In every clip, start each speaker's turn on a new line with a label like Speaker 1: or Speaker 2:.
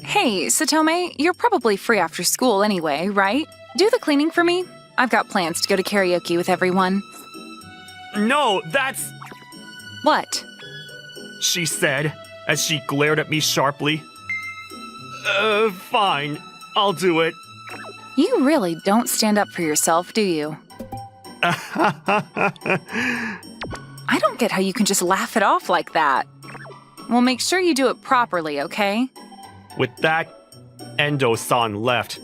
Speaker 1: Hey, Satome, you're probably free after school anyway, right? Do the cleaning for me. I've got plans to go to karaoke with everyone.
Speaker 2: No, that's...
Speaker 1: What?
Speaker 2: she said, as she glared at me sharply. Fine. I'll do it.
Speaker 1: You really don't stand up for yourself, do you? I don't get how you can just laugh it off like that. Well, make sure you do it properly, okay?
Speaker 2: With that, Endo-san left,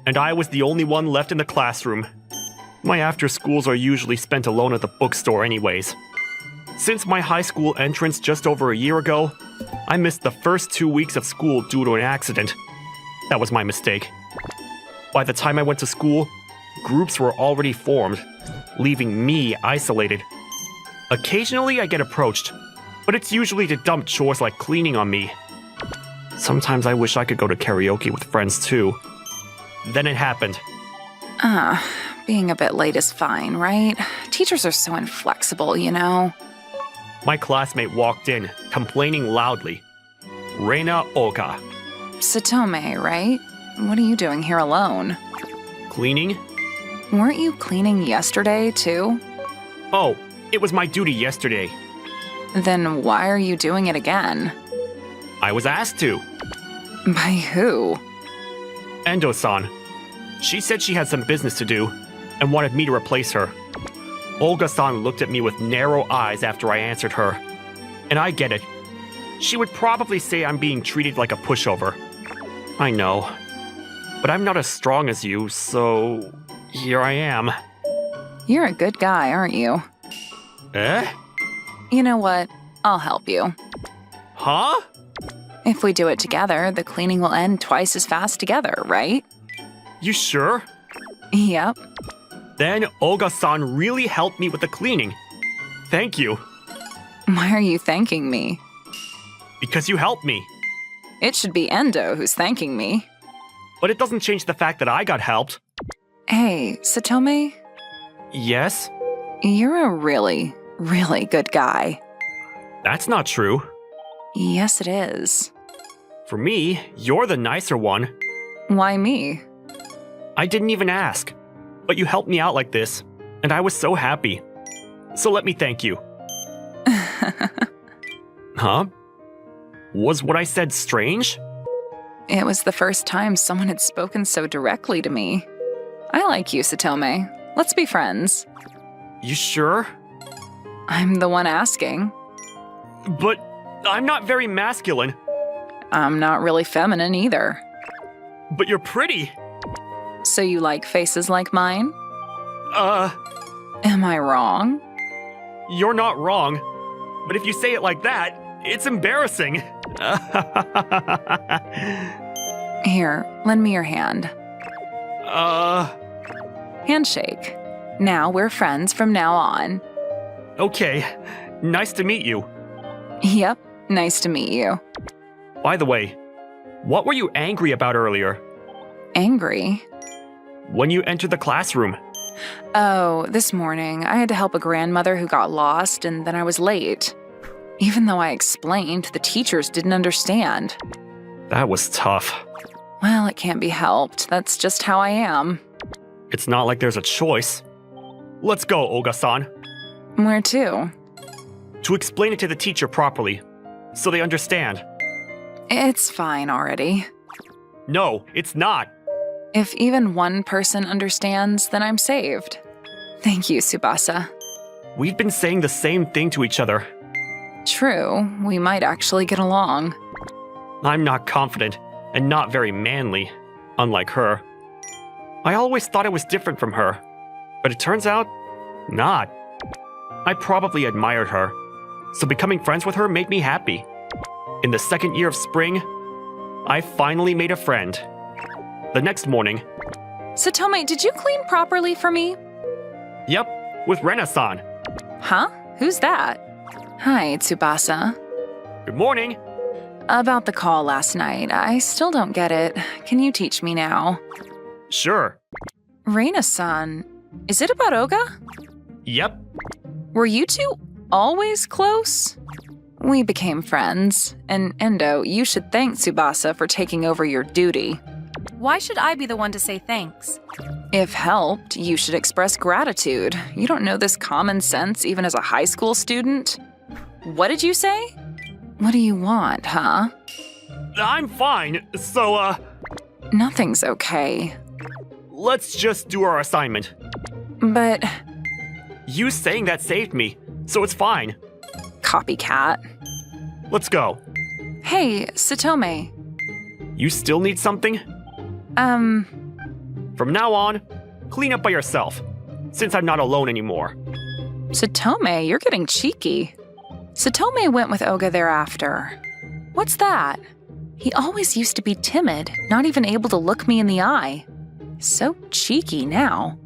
Speaker 2: and I was the only one left in the classroom. My after-schools are usually spent alone at the bookstore anyways. Since my high school entrance just over a year ago, I missed the first 2 weeks of school due to an accident. That was my mistake. By the time I went to school, groups were already formed, leaving me isolated. Occasionally I get approached, but it's usually to dump chores like cleaning on me. Sometimes I wish I could go to karaoke with friends too. Then it happened.
Speaker 1: Being a bit late is fine, right? Teachers are so inflexible, you know?
Speaker 2: My classmate walked in, complaining loudly. Reina Oka.
Speaker 1: Satome, right? What are you doing here alone?
Speaker 2: Cleaning?
Speaker 1: Weren't you cleaning yesterday, too?
Speaker 2: Oh, it was my duty yesterday.
Speaker 1: Then why are you doing it again?
Speaker 2: I was asked to.
Speaker 1: By who?
Speaker 2: Endo-san. She said she had some business to do and wanted me to replace her. Olga-san looked at me with narrow eyes after I answered her. And I get it. She would probably say I'm being treated like a pushover. I know. But I'm not as strong as you, so here I am.
Speaker 1: You're a good guy, aren't you?
Speaker 2: Eh?
Speaker 1: You know what? I'll help you.
Speaker 2: Huh?
Speaker 1: If we do it together, the cleaning will end twice as fast together, right?
Speaker 2: You sure?
Speaker 1: Yep.
Speaker 2: Then Olga-san really helped me with the cleaning. Thank you.
Speaker 1: Why are you thanking me?
Speaker 2: Because you helped me.
Speaker 1: It should be Endo who's thanking me.
Speaker 2: But it doesn't change the fact that I got helped.
Speaker 1: Hey, Satome,
Speaker 2: Yes?
Speaker 1: you're a really, really good guy.
Speaker 2: That's not true.
Speaker 1: Yes, it is.
Speaker 2: For me, you're the nicer one.
Speaker 1: Why me?
Speaker 2: I didn't even ask. But you helped me out like this, and I was so happy. So let me thank you. Huh? Was what I said strange?
Speaker 1: It was the first time someone had spoken so directly to me. I like you, Satome. Let's be friends.
Speaker 2: You sure?
Speaker 1: I'm the one asking.
Speaker 2: But I'm not very masculine.
Speaker 1: I'm not really feminine either.
Speaker 2: But you're pretty.
Speaker 1: So you like faces like mine?
Speaker 2: Uh,
Speaker 1: Am I wrong?
Speaker 2: you're not wrong. But if you say it like that, it's embarrassing.
Speaker 1: Here, lend me your hand.
Speaker 2: Uh,
Speaker 1: Handshake. Now we're friends from now on.
Speaker 2: okay. Nice to meet you.
Speaker 1: Yep, nice to meet you.
Speaker 2: By the way, what were you angry about earlier?
Speaker 1: Angry?
Speaker 2: When you entered the classroom?
Speaker 1: Oh, this morning I had to help a grandmother who got lost and then I was late. Even though I explained, the teachers didn't understand.
Speaker 2: That was tough.
Speaker 1: Well, it can't be helped. That's just how I am.
Speaker 2: It's not like there's a choice. Let's go, Olga-san.
Speaker 1: Where to?
Speaker 2: To explain it to the teacher properly, so they understand.
Speaker 1: It's fine already.
Speaker 2: No, it's not.
Speaker 1: If even one person understands, then I'm saved. Thank you, Tsubasa.
Speaker 2: We've been saying the same thing to each other.
Speaker 1: True, we might actually get along.
Speaker 2: I'm not confident and not very manly, unlike her. I always thought I was different from her, but it turns out, not. I probably admired her, so becoming friends with her made me happy. In the second year of spring, I finally made a friend. The next morning,
Speaker 1: Satome, did you clean properly for me?
Speaker 2: yep, with Rena-san.
Speaker 1: Huh? Who's that? Hi, Tsubasa.
Speaker 2: Good morning.
Speaker 1: About the call last night, I still don't get it. Can you teach me now?
Speaker 2: Sure.
Speaker 1: Reina-san, is it about Oga?
Speaker 2: Yep.
Speaker 1: Were you two always close? We became friends, and Endo, you should thank Tsubasa for taking over your duty.
Speaker 3: Why should I be the one to say thanks?
Speaker 1: If helped, you should express gratitude. You don't know this common sense even as a high school student? What did you say? What do you want, huh?
Speaker 2: I'm fine, so,
Speaker 1: Nothing's okay.
Speaker 2: let's just do our assignment.
Speaker 1: But,
Speaker 2: You saying that saved me, so it's fine.
Speaker 1: copycat.
Speaker 2: Let's go.
Speaker 1: Hey, Satome.
Speaker 2: You still need something? From now on, clean up by yourself, since I'm not alone anymore.
Speaker 1: Satome, you're getting cheeky. Satome went with Oga thereafter. What's that? He always used to be timid, not even able to look me in the eye. So cheeky now.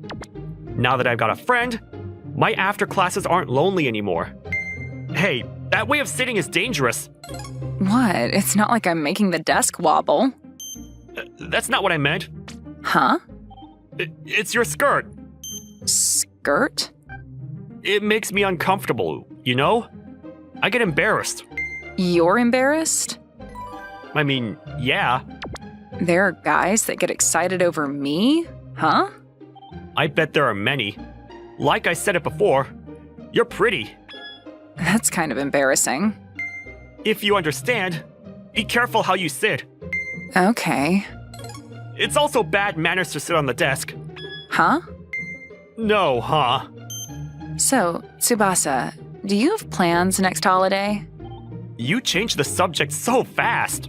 Speaker 2: Now that I've got a friend, my after classes aren't lonely anymore. Hey, that way of sitting is dangerous.
Speaker 1: What? It's not like I'm making the desk wobble.
Speaker 2: That's not what I meant.
Speaker 1: Huh?
Speaker 2: It's your skirt.
Speaker 1: Skirt?
Speaker 2: It makes me uncomfortable, you know? I get embarrassed.
Speaker 1: You're embarrassed?
Speaker 2: I mean, yeah.
Speaker 1: There are guys that get excited over me? Huh?
Speaker 2: I bet there are many. Like I said it before, you're pretty.
Speaker 1: That's kind of embarrassing.
Speaker 2: If you understand, be careful how you sit.
Speaker 1: Okay.
Speaker 2: It's also bad manners to sit on the desk.
Speaker 1: Huh?
Speaker 2: No, huh?
Speaker 1: So, Tsubasa, do you have plans next holiday?
Speaker 2: You changed the subject so fast.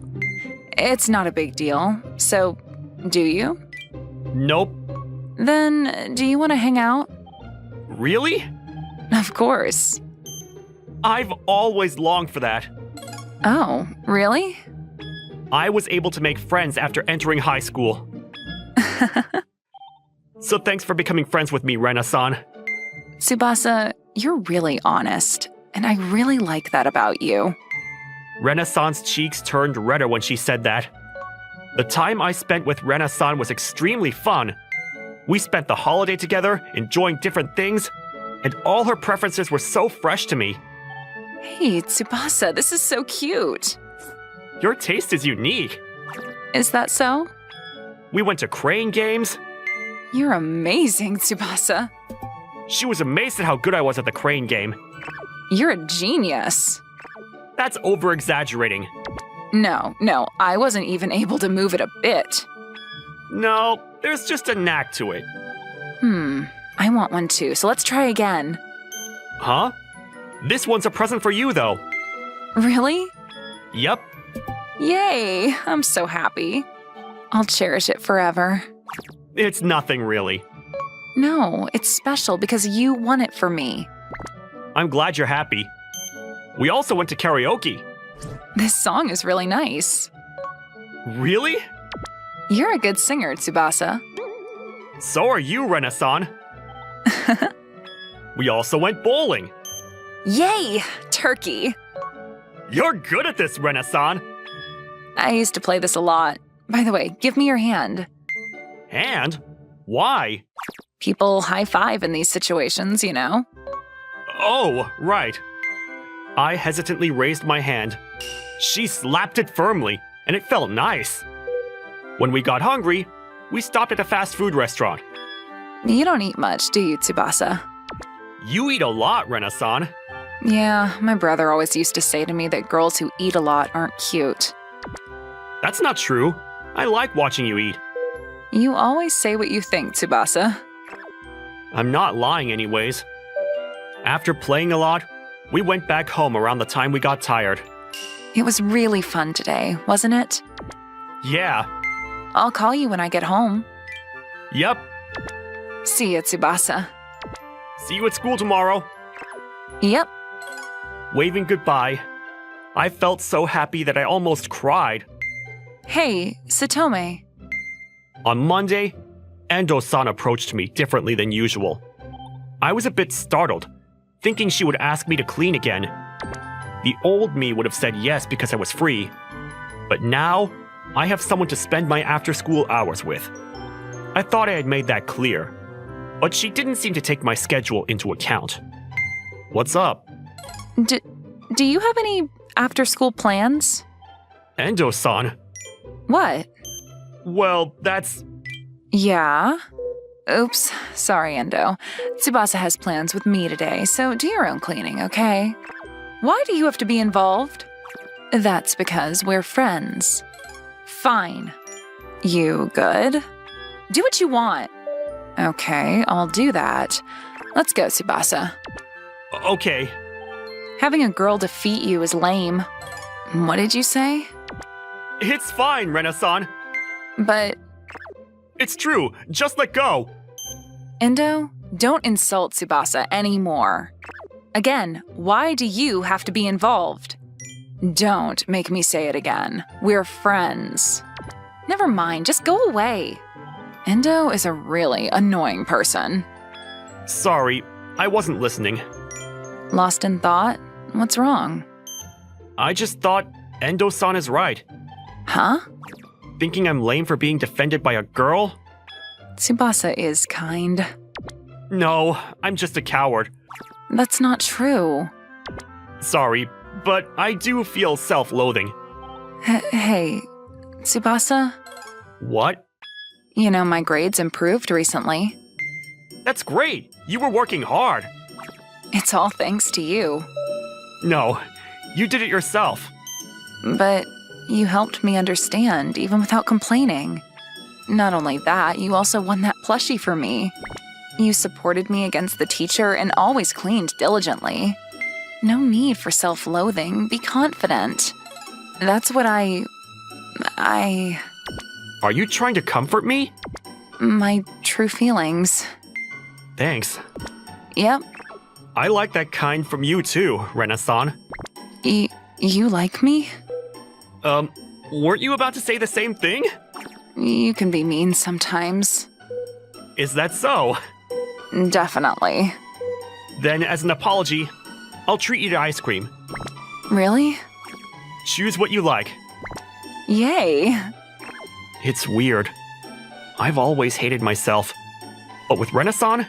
Speaker 1: It's not a big deal. So, do you?
Speaker 2: Nope.
Speaker 1: Then, do you want to hang out?
Speaker 2: Really?
Speaker 1: Of course.
Speaker 2: I've always longed for that.
Speaker 1: Oh, really?
Speaker 2: I was able to make friends after entering high school. So thanks for becoming friends with me, Rena-san.
Speaker 1: Tsubasa, you're really honest, and I really like that about you.
Speaker 2: Rena-san's cheeks turned redder when she said that. The time I spent with Rena-san was extremely fun. We spent the holiday together, enjoying different things, and all her preferences were so fresh to me.
Speaker 1: Hey, Tsubasa, this is so cute.
Speaker 2: Your taste is unique.
Speaker 1: Is that so?
Speaker 2: We went to crane games.
Speaker 1: You're amazing, Tsubasa.
Speaker 2: She was amazed at how good I was at the crane game.
Speaker 1: You're a genius.
Speaker 2: That's over-exaggerating.
Speaker 1: No, I wasn't even able to move it a bit.
Speaker 2: No, there's just a knack to it.
Speaker 1: I want one too, so let's try again.
Speaker 2: Huh? This one's a present for you, though.
Speaker 1: Really?
Speaker 2: Yep.
Speaker 1: Yay, I'm so happy. I'll cherish it forever.
Speaker 2: It's nothing, really.
Speaker 1: No, it's special because you won it for me.
Speaker 2: I'm glad you're happy. We also went to karaoke.
Speaker 1: This song is really nice.
Speaker 2: Really?
Speaker 1: You're a good singer, Tsubasa.
Speaker 2: So are you, Rena-san. We also went bowling.
Speaker 1: Yay, turkey.
Speaker 2: You're good at this, Rena-san.
Speaker 1: I used to play this a lot. By the way, give me your hand.
Speaker 2: And? Why?
Speaker 1: People high-five in these situations, you know?
Speaker 2: Oh, right. I hesitantly raised my hand. She slapped it firmly, and it felt nice. When we got hungry, we stopped at a fast food restaurant.
Speaker 1: You don't eat much, do you, Tsubasa?
Speaker 2: You eat a lot, Rena-san.
Speaker 1: Yeah, my brother always used to say to me that girls who eat a lot aren't cute.
Speaker 2: That's not true. I like watching you eat.
Speaker 1: You always say what you think, Tsubasa.
Speaker 2: I'm not lying anyways. After playing a lot, we went back home around the time we got tired.
Speaker 1: It was really fun today, wasn't it?
Speaker 2: Yeah.
Speaker 1: I'll call you when I get home.
Speaker 2: Yep.
Speaker 1: See ya, Tsubasa.
Speaker 2: See you at school tomorrow.
Speaker 1: Yep.
Speaker 2: Waving goodbye. I felt so happy that I almost cried.
Speaker 1: Hey, Satome.
Speaker 2: On Monday, Endo-san approached me differently than usual. I was a bit startled, thinking she would ask me to clean again. The old me would have said yes because I was free. But now, I have someone to spend my after-school hours with. I thought I had made that clear, but she didn't seem to take my schedule into account. What's up?
Speaker 1: Do you have any after-school plans?
Speaker 2: Endo-san.
Speaker 1: What?
Speaker 2: Well, that's...
Speaker 1: Yeah? Oops, sorry, Endo. Tsubasa has plans with me today, so do your own cleaning, okay? Why do you have to be involved? That's because we're friends. Fine. You good? Do what you want. Okay, I'll do that. Let's go, Tsubasa.
Speaker 2: Okay.
Speaker 1: Having a girl defeat you is lame. What did you say?
Speaker 2: It's fine, Rena-san.
Speaker 1: But,
Speaker 2: It's true. Just let go.
Speaker 1: Endo, don't insult Tsubasa anymore. Again, why do you have to be involved? Don't make me say it again. We're friends. Never mind, just go away. Endo is a really annoying person.
Speaker 2: Sorry, I wasn't listening.
Speaker 1: Lost in thought? What's wrong?
Speaker 2: I just thought Endo-san is right.
Speaker 1: Huh?
Speaker 2: Thinking I'm lame for being defended by a girl?
Speaker 1: Tsubasa is kind.
Speaker 2: No, I'm just a coward.
Speaker 1: That's not true.
Speaker 2: Sorry, but I do feel self-loathing.
Speaker 1: Hey, Tsubasa?
Speaker 2: What?
Speaker 1: You know, my grades improved recently.
Speaker 2: That's great. You were working hard.
Speaker 1: It's all thanks to you.
Speaker 2: No, you did it yourself.
Speaker 1: But you helped me understand, even without complaining. Not only that, you also won that plushie for me. You supported me against the teacher and always cleaned diligently. No need for self-loathing. Be confident. That's what I...
Speaker 2: Are you trying to comfort me?
Speaker 1: My true feelings.
Speaker 2: Thanks.
Speaker 1: Yep.
Speaker 2: I like that kind from you too, Rena-san.
Speaker 1: You like me?
Speaker 2: Weren't you about to say the same thing?
Speaker 1: You can be mean sometimes.
Speaker 2: Is that so?
Speaker 1: Definitely.
Speaker 2: Then, as an apology, I'll treat you to ice cream.
Speaker 1: Really?
Speaker 2: Choose what you like.
Speaker 1: Yay.
Speaker 2: It's weird. I've always hated myself. But with Rena-san,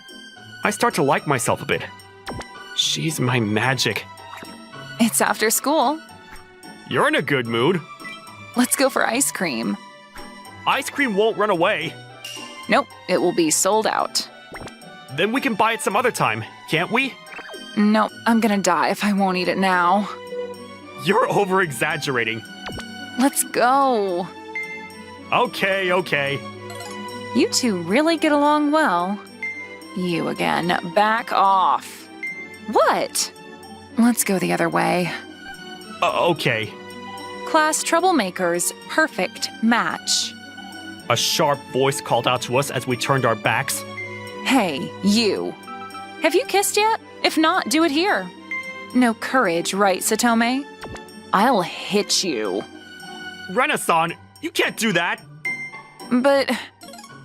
Speaker 2: I start to like myself a bit. She's my magic.
Speaker 1: It's after school.
Speaker 2: You're in a good mood.
Speaker 1: Let's go for ice cream.
Speaker 2: Ice cream won't run away.
Speaker 1: Nope, it will be sold out.
Speaker 2: Then we can buy it some other time, can't we?
Speaker 1: Nope, I'm gonna die if I won't eat it now.
Speaker 2: You're over-exaggerating.
Speaker 1: Let's go.
Speaker 2: Okay.
Speaker 1: You two really get along well. You again, back off. What? Let's go the other way.
Speaker 2: Okay.
Speaker 1: Class troublemakers, perfect match.
Speaker 2: A sharp voice called out to us as we turned our backs.
Speaker 1: Hey, you. Have you kissed yet? If not, do it here. No courage, right, Satome? I'll hit you.
Speaker 2: Rena-san, you can't do that!
Speaker 1: But,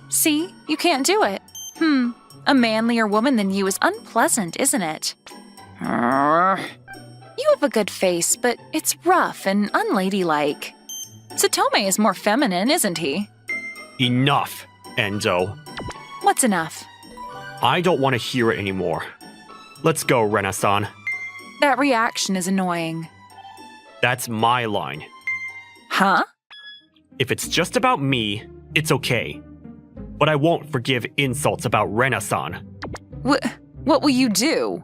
Speaker 1: see, you can't do it. A manlier woman than you is unpleasant, isn't it? You have a good face, but it's rough and unladylike. Satome is more feminine, isn't he?
Speaker 2: Enough, Endo.
Speaker 1: What's enough?
Speaker 2: I don't want to hear it anymore. Let's go, Rena-san.
Speaker 1: That reaction is annoying.
Speaker 2: That's my line.
Speaker 1: Huh?
Speaker 2: If it's just about me, it's okay. But I won't forgive insults about Rena-san.
Speaker 1: What will you do?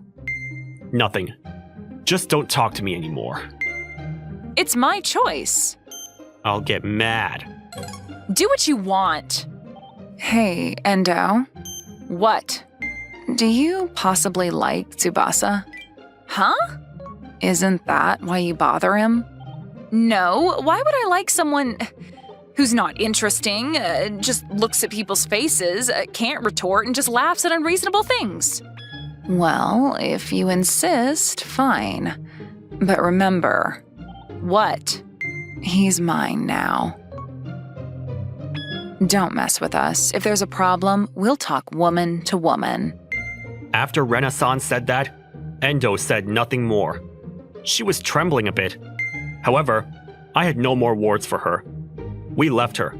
Speaker 2: Nothing. Just don't talk to me anymore.
Speaker 1: It's my choice.
Speaker 2: I'll get mad.
Speaker 1: Do what you want. Hey, Endo. What? Do you possibly like Tsubasa? Huh? Isn't that why you bother him? No, why would I like someone who's not interesting, just looks at people's faces, can't retort, and just laughs at unreasonable things? Well, if you insist, fine. But remember, what? He's mine now. Don't mess with us. If there's a problem, we'll talk woman to woman.
Speaker 2: After Rena-san said that, Endo said nothing more. She was trembling a bit. However, I had no more words for her. We left her.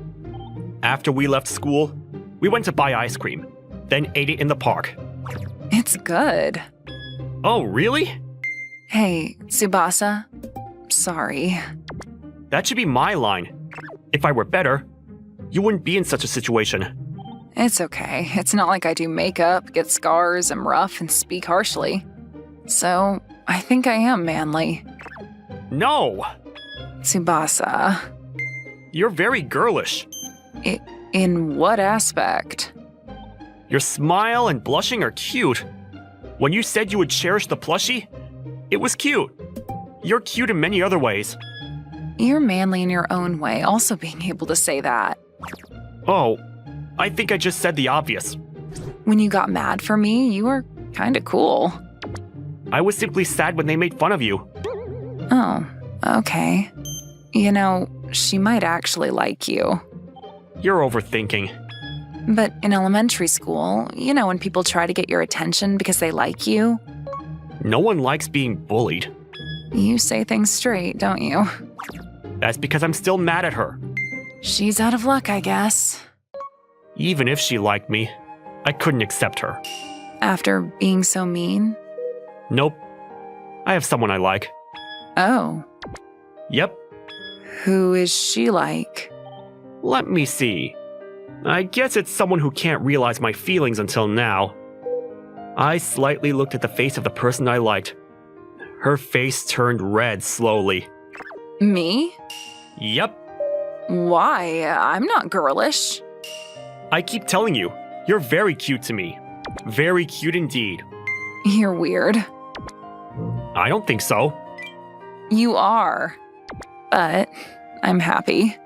Speaker 2: After we left school, we went to buy ice cream, then ate it in the park.
Speaker 1: It's good.
Speaker 2: Oh, really?
Speaker 1: Hey, Tsubasa. sorry.
Speaker 2: That should be my line. If I were better, you wouldn't be in such a situation.
Speaker 1: It's okay. It's not like I do makeup, get scars, am rough, and speak harshly. So, I think I am manly.
Speaker 2: No!
Speaker 1: Tsubasa.
Speaker 2: You're very girlish.
Speaker 1: In what aspect?
Speaker 2: Your smile and blushing are cute. When you said you would cherish the plushie, it was cute. You're cute in many other ways.
Speaker 1: You're manly in your own way, also being able to say that.
Speaker 2: Oh, I think I just said the obvious.
Speaker 1: When you got mad for me, you were kinda cool.
Speaker 2: I was simply sad when they made fun of you.
Speaker 1: Oh, okay. You know, she might actually like you.
Speaker 2: You're overthinking.
Speaker 1: But in elementary school, you know when people try to get your attention because they like you?
Speaker 2: No one likes being bullied.
Speaker 1: You say things straight, don't you?
Speaker 2: That's because I'm still mad at her.
Speaker 1: She's out of luck, I guess.
Speaker 2: Even if she liked me, I couldn't accept her.
Speaker 1: After being so mean?
Speaker 2: Nope. I have someone I like.
Speaker 1: Oh,
Speaker 2: Yep.
Speaker 1: who is she like?
Speaker 2: Let me see. I guess it's someone who can't realize my feelings until now. I slightly looked at the face of the person I liked. Her face turned red slowly.
Speaker 1: Me?
Speaker 2: Yep.
Speaker 1: Why? I'm not girlish.
Speaker 2: I keep telling you, you're very cute to me. Very cute indeed.
Speaker 1: You're weird.
Speaker 2: I don't think so.
Speaker 1: You are. But I'm happy.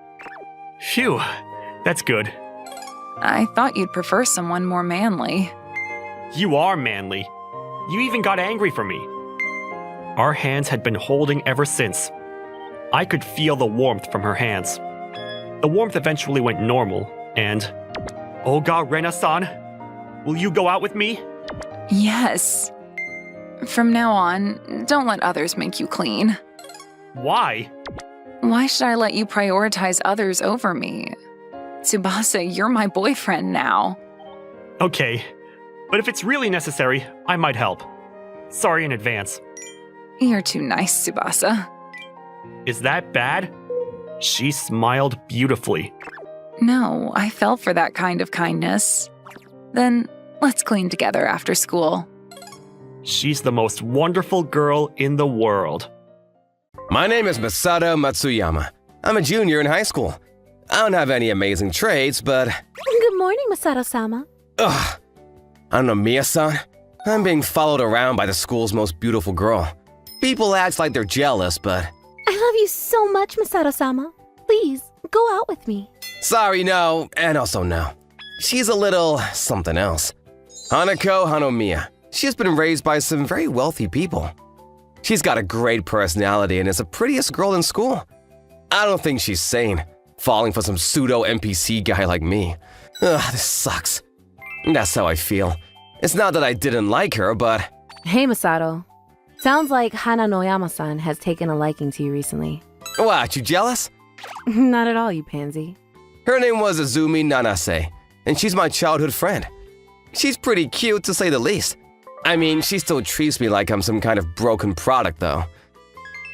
Speaker 2: Phew, that's good.
Speaker 1: I thought you'd prefer someone more manly.
Speaker 2: You are manly. You even got angry for me. Our hands had been holding ever since. I could feel the warmth from her hands. The warmth eventually went normal, and... Oga Rena-san, will you go out with me?
Speaker 1: Yes. From now on, don't let others make you clean.
Speaker 2: Why?
Speaker 1: Why should I let you prioritize others over me? Tsubasa, you're my boyfriend now.
Speaker 2: Okay, but if it's really necessary, I might help. Sorry in advance.
Speaker 1: You're too nice, Tsubasa.
Speaker 2: Is that bad? She smiled beautifully.
Speaker 1: No, I fell for that kind of kindness. Then let's clean together after school.
Speaker 2: She's the most wonderful girl in the world.
Speaker 4: My name is Masato Matsuyama. I'm a junior in high school. I don't have any amazing traits, but...
Speaker 5: Good morning, Masato-sama.
Speaker 4: Ugh. I don't know, Mia-san. I'm being followed around by the school's most beautiful girl. People act like they're jealous, but...
Speaker 5: I love you so much, Masato-sama. Please, go out with me.
Speaker 4: Sorry, no, and also no. She's a little something else. Hanako Hanomiya. She's been raised by some very wealthy people. She's got a great personality and is the prettiest girl in school. I don't think she's sane, falling for some pseudo-NPC guy like me. Ugh, this sucks. That's how I feel. It's not that I didn't like her, but...
Speaker 5: Hey, Masato. Sounds like Hana Noyama-san has taken a liking to you recently.
Speaker 4: What, you jealous?
Speaker 5: Not at all, you pansy.
Speaker 4: Her name was Azumi Nanase, and she's my childhood friend. She's pretty cute, to say the least. I mean, she still treats me like I'm some kind of broken product, though.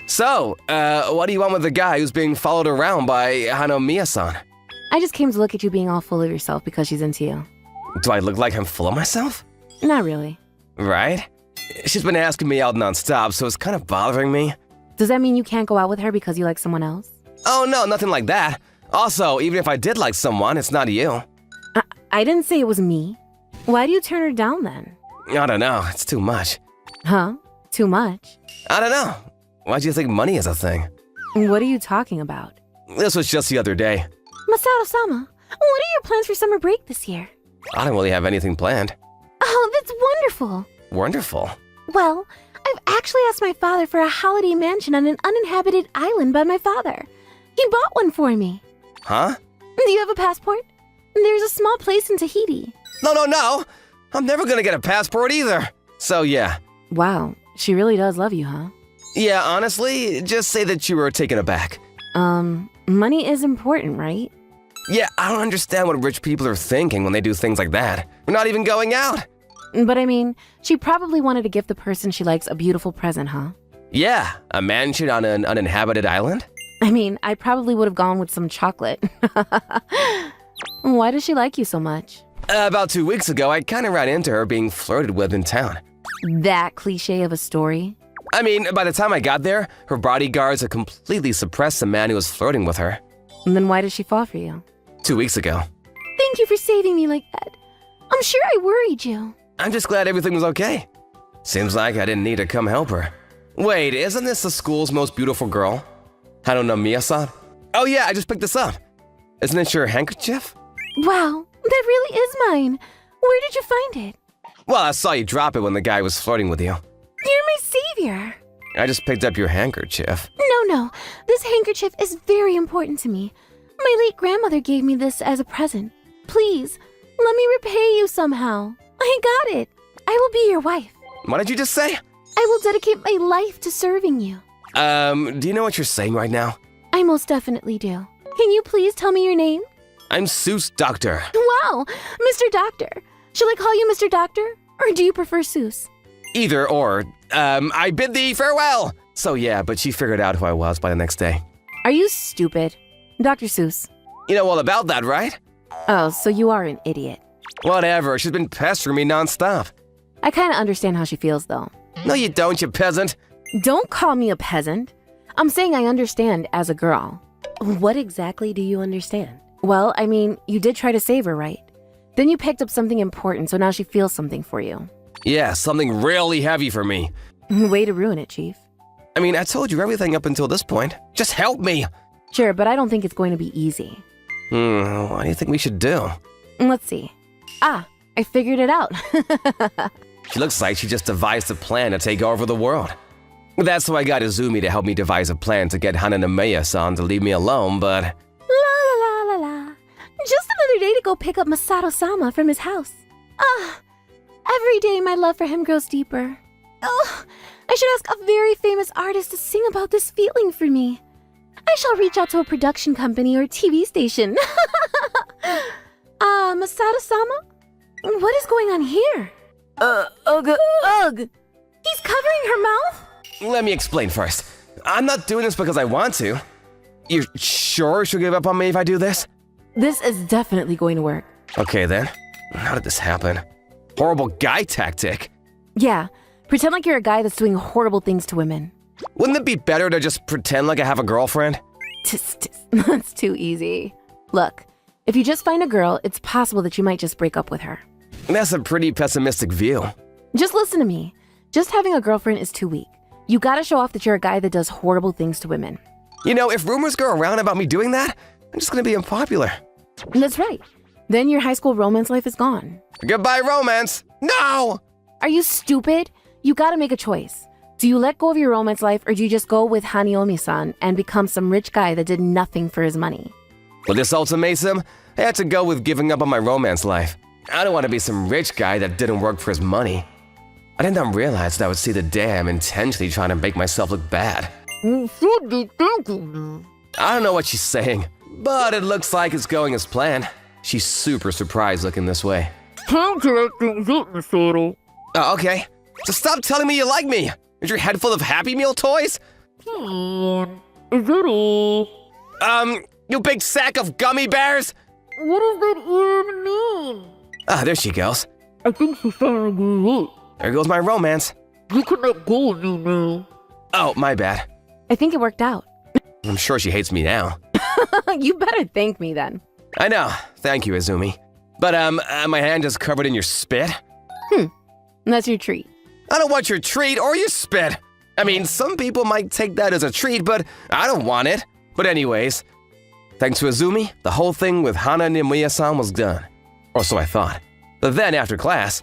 Speaker 4: So, what do you want with the guy who's being followed around by Hanomiya-san?
Speaker 5: I just came to look at you being all full of yourself because she's into you.
Speaker 4: Do I look like I'm full of myself?
Speaker 5: Not really.
Speaker 4: Right? She's been asking me out nonstop, so it's kind of bothering me.
Speaker 5: Does that mean you can't go out with her because you like someone else?
Speaker 4: Oh no, nothing like that. Also, even if I did like someone, it's not you.
Speaker 5: I didn't say it was me. Why do you turn her down then?
Speaker 4: I don't know, it's too much.
Speaker 5: Huh? Too much?
Speaker 4: I don't know. Why do you think money is a thing?
Speaker 5: What are you talking about?
Speaker 4: This was just the other day.
Speaker 5: Masato-sama, what are your plans for summer break this year?
Speaker 4: I don't really have anything planned.
Speaker 5: Oh, that's wonderful.
Speaker 4: Wonderful.
Speaker 5: Well, I've actually asked my father for a holiday mansion on an uninhabited island by my father. He bought one for me.
Speaker 4: Huh?
Speaker 5: Do you have a passport? There's a small place in Tahiti.
Speaker 4: No! I'm never gonna get a passport either. So yeah.
Speaker 5: Wow, she really does love you, huh?
Speaker 4: Yeah, honestly, just say that you were taken aback.
Speaker 5: Money is important, right?
Speaker 4: Yeah, I don't understand what rich people are thinking when they do things like that. We're not even going out.
Speaker 5: But I mean, she probably wanted to give the person she likes a beautiful present, huh?
Speaker 4: Yeah, a mansion on an uninhabited island?
Speaker 5: I mean, I probably would have gone with some chocolate. Why does she like you so much?
Speaker 4: About 2 weeks ago, I kind of ran into her being flirted with in town.
Speaker 5: That cliche of a story?
Speaker 4: I mean, by the time I got there, her bodyguards had completely suppressed the man who was flirting with her.
Speaker 5: And then why did she fall for you?
Speaker 4: 2 weeks ago.
Speaker 5: Thank you for saving me like that. I'm sure I worried you.
Speaker 4: I'm just glad everything was okay. Seems like I didn't need to come help her. Wait, isn't this the school's most beautiful girl? Harunomiya-san? Oh yeah, I just picked this up. Isn't it your handkerchief?
Speaker 5: Wow, that really is mine. Where did you find it?
Speaker 4: Well, I saw you drop it when the guy was flirting with you.
Speaker 5: You're my savior.
Speaker 4: I just picked up your handkerchief.
Speaker 5: No. This handkerchief is very important to me. My late grandmother gave me this as a present. Please, let me repay you somehow. I got it. I will be your wife.
Speaker 4: What did you just say?
Speaker 5: I will dedicate my life to serving you.
Speaker 4: Do you know what you're saying right now?
Speaker 5: I most definitely do. Can you please tell me your name?
Speaker 4: I'm Seuss Doctor.
Speaker 5: Wow, Mr. Doctor. Shall I call you Mr. Doctor? Or do you prefer Seuss?
Speaker 4: Either or. I bid thee farewell! So yeah, but she figured out who I was by the next day.
Speaker 5: Are you stupid? Dr. Seuss.
Speaker 4: You know all about that, right?
Speaker 5: Oh, so you are an idiot.
Speaker 4: Whatever, she's been pestering me nonstop.
Speaker 5: I kind of understand how she feels, though.
Speaker 4: No, you don't, you peasant.
Speaker 5: Don't call me a peasant. I'm saying I understand as a girl. What exactly do you understand? Well, I mean, you did try to save her, right? Then you picked up something important, so now she feels something for you.
Speaker 4: Yeah, something really heavy for me.
Speaker 5: Way to ruin it, Chief.
Speaker 4: I mean, I told you everything up until this point. Just help me.
Speaker 5: Sure, but I don't think it's going to be easy.
Speaker 4: What do you think we should do?
Speaker 5: Let's see. I figured it out.
Speaker 4: She looks like she just devised a plan to take over the world. That's why I got Izumi to help me devise a plan to get Harunomiya-san to leave me alone, but...
Speaker 5: La. Just another day to go pick up Masato-sama from his house. Every day my love for him grows deeper. Oh, I should ask a very famous artist to sing about this feeling for me. I shall reach out to a production company or TV station. Masato-sama? What is going on here? Ugh. He's covering her mouth?
Speaker 4: Let me explain first. I'm not doing this because I want to. You're sure she'll give up on me if I do this?
Speaker 5: This is definitely going to work.
Speaker 4: Okay then. How did this happen? Horrible guy tactic.
Speaker 5: Yeah, pretend like you're a guy that's doing horrible things to women.
Speaker 4: Wouldn't it be better to just pretend like I have a girlfriend?
Speaker 5: That's too easy. Look, if you just find a girl, it's possible that you might just break up with her.
Speaker 4: That's a pretty pessimistic view.
Speaker 5: Just listen to me. Just having a girlfriend is too weak. You gotta show off that you're a guy that does horrible things to women.
Speaker 4: You know, if rumors go around about me doing that, I'm just gonna be unpopular.
Speaker 5: That's right. Then your high school romance life is gone.
Speaker 4: Goodbye, romance! No!
Speaker 5: Are you stupid? You gotta make a choice. Do you let go of your romance life or do you just go with Haniomi-san and become some rich guy that did nothing for his money?
Speaker 4: With this ultimatum, I had to go with giving up on my romance life. I don't want to be some rich guy that didn't work for his money. I did not realize that I would see the day I'm intentionally trying to make myself look bad. I don't know what she's saying, but it looks like it's going as planned. She's super surprised looking this way. Oh, okay. So stop telling me you like me. Is your head full of Happy Meal toys?
Speaker 6: Is that all?
Speaker 4: You big sack of gummy bears?
Speaker 6: What does that even mean?
Speaker 4: Ah, there she goes.
Speaker 6: I think she's starting to grow up.
Speaker 4: There goes my romance.
Speaker 6: You could let go of me now.
Speaker 4: Oh, my bad.
Speaker 5: I think it worked out.
Speaker 4: I'm sure she hates me now.
Speaker 5: You better thank me then.
Speaker 4: I know. Thank you, Izumi. But, my hand is covered in your spit.
Speaker 5: That's your treat.
Speaker 4: I don't want your treat or your spit. I mean, some people might take that as a treat, but I don't want it. But anyways, thanks to Izumi, the whole thing with Harunomiya-san was done. Or so I thought. But then after class,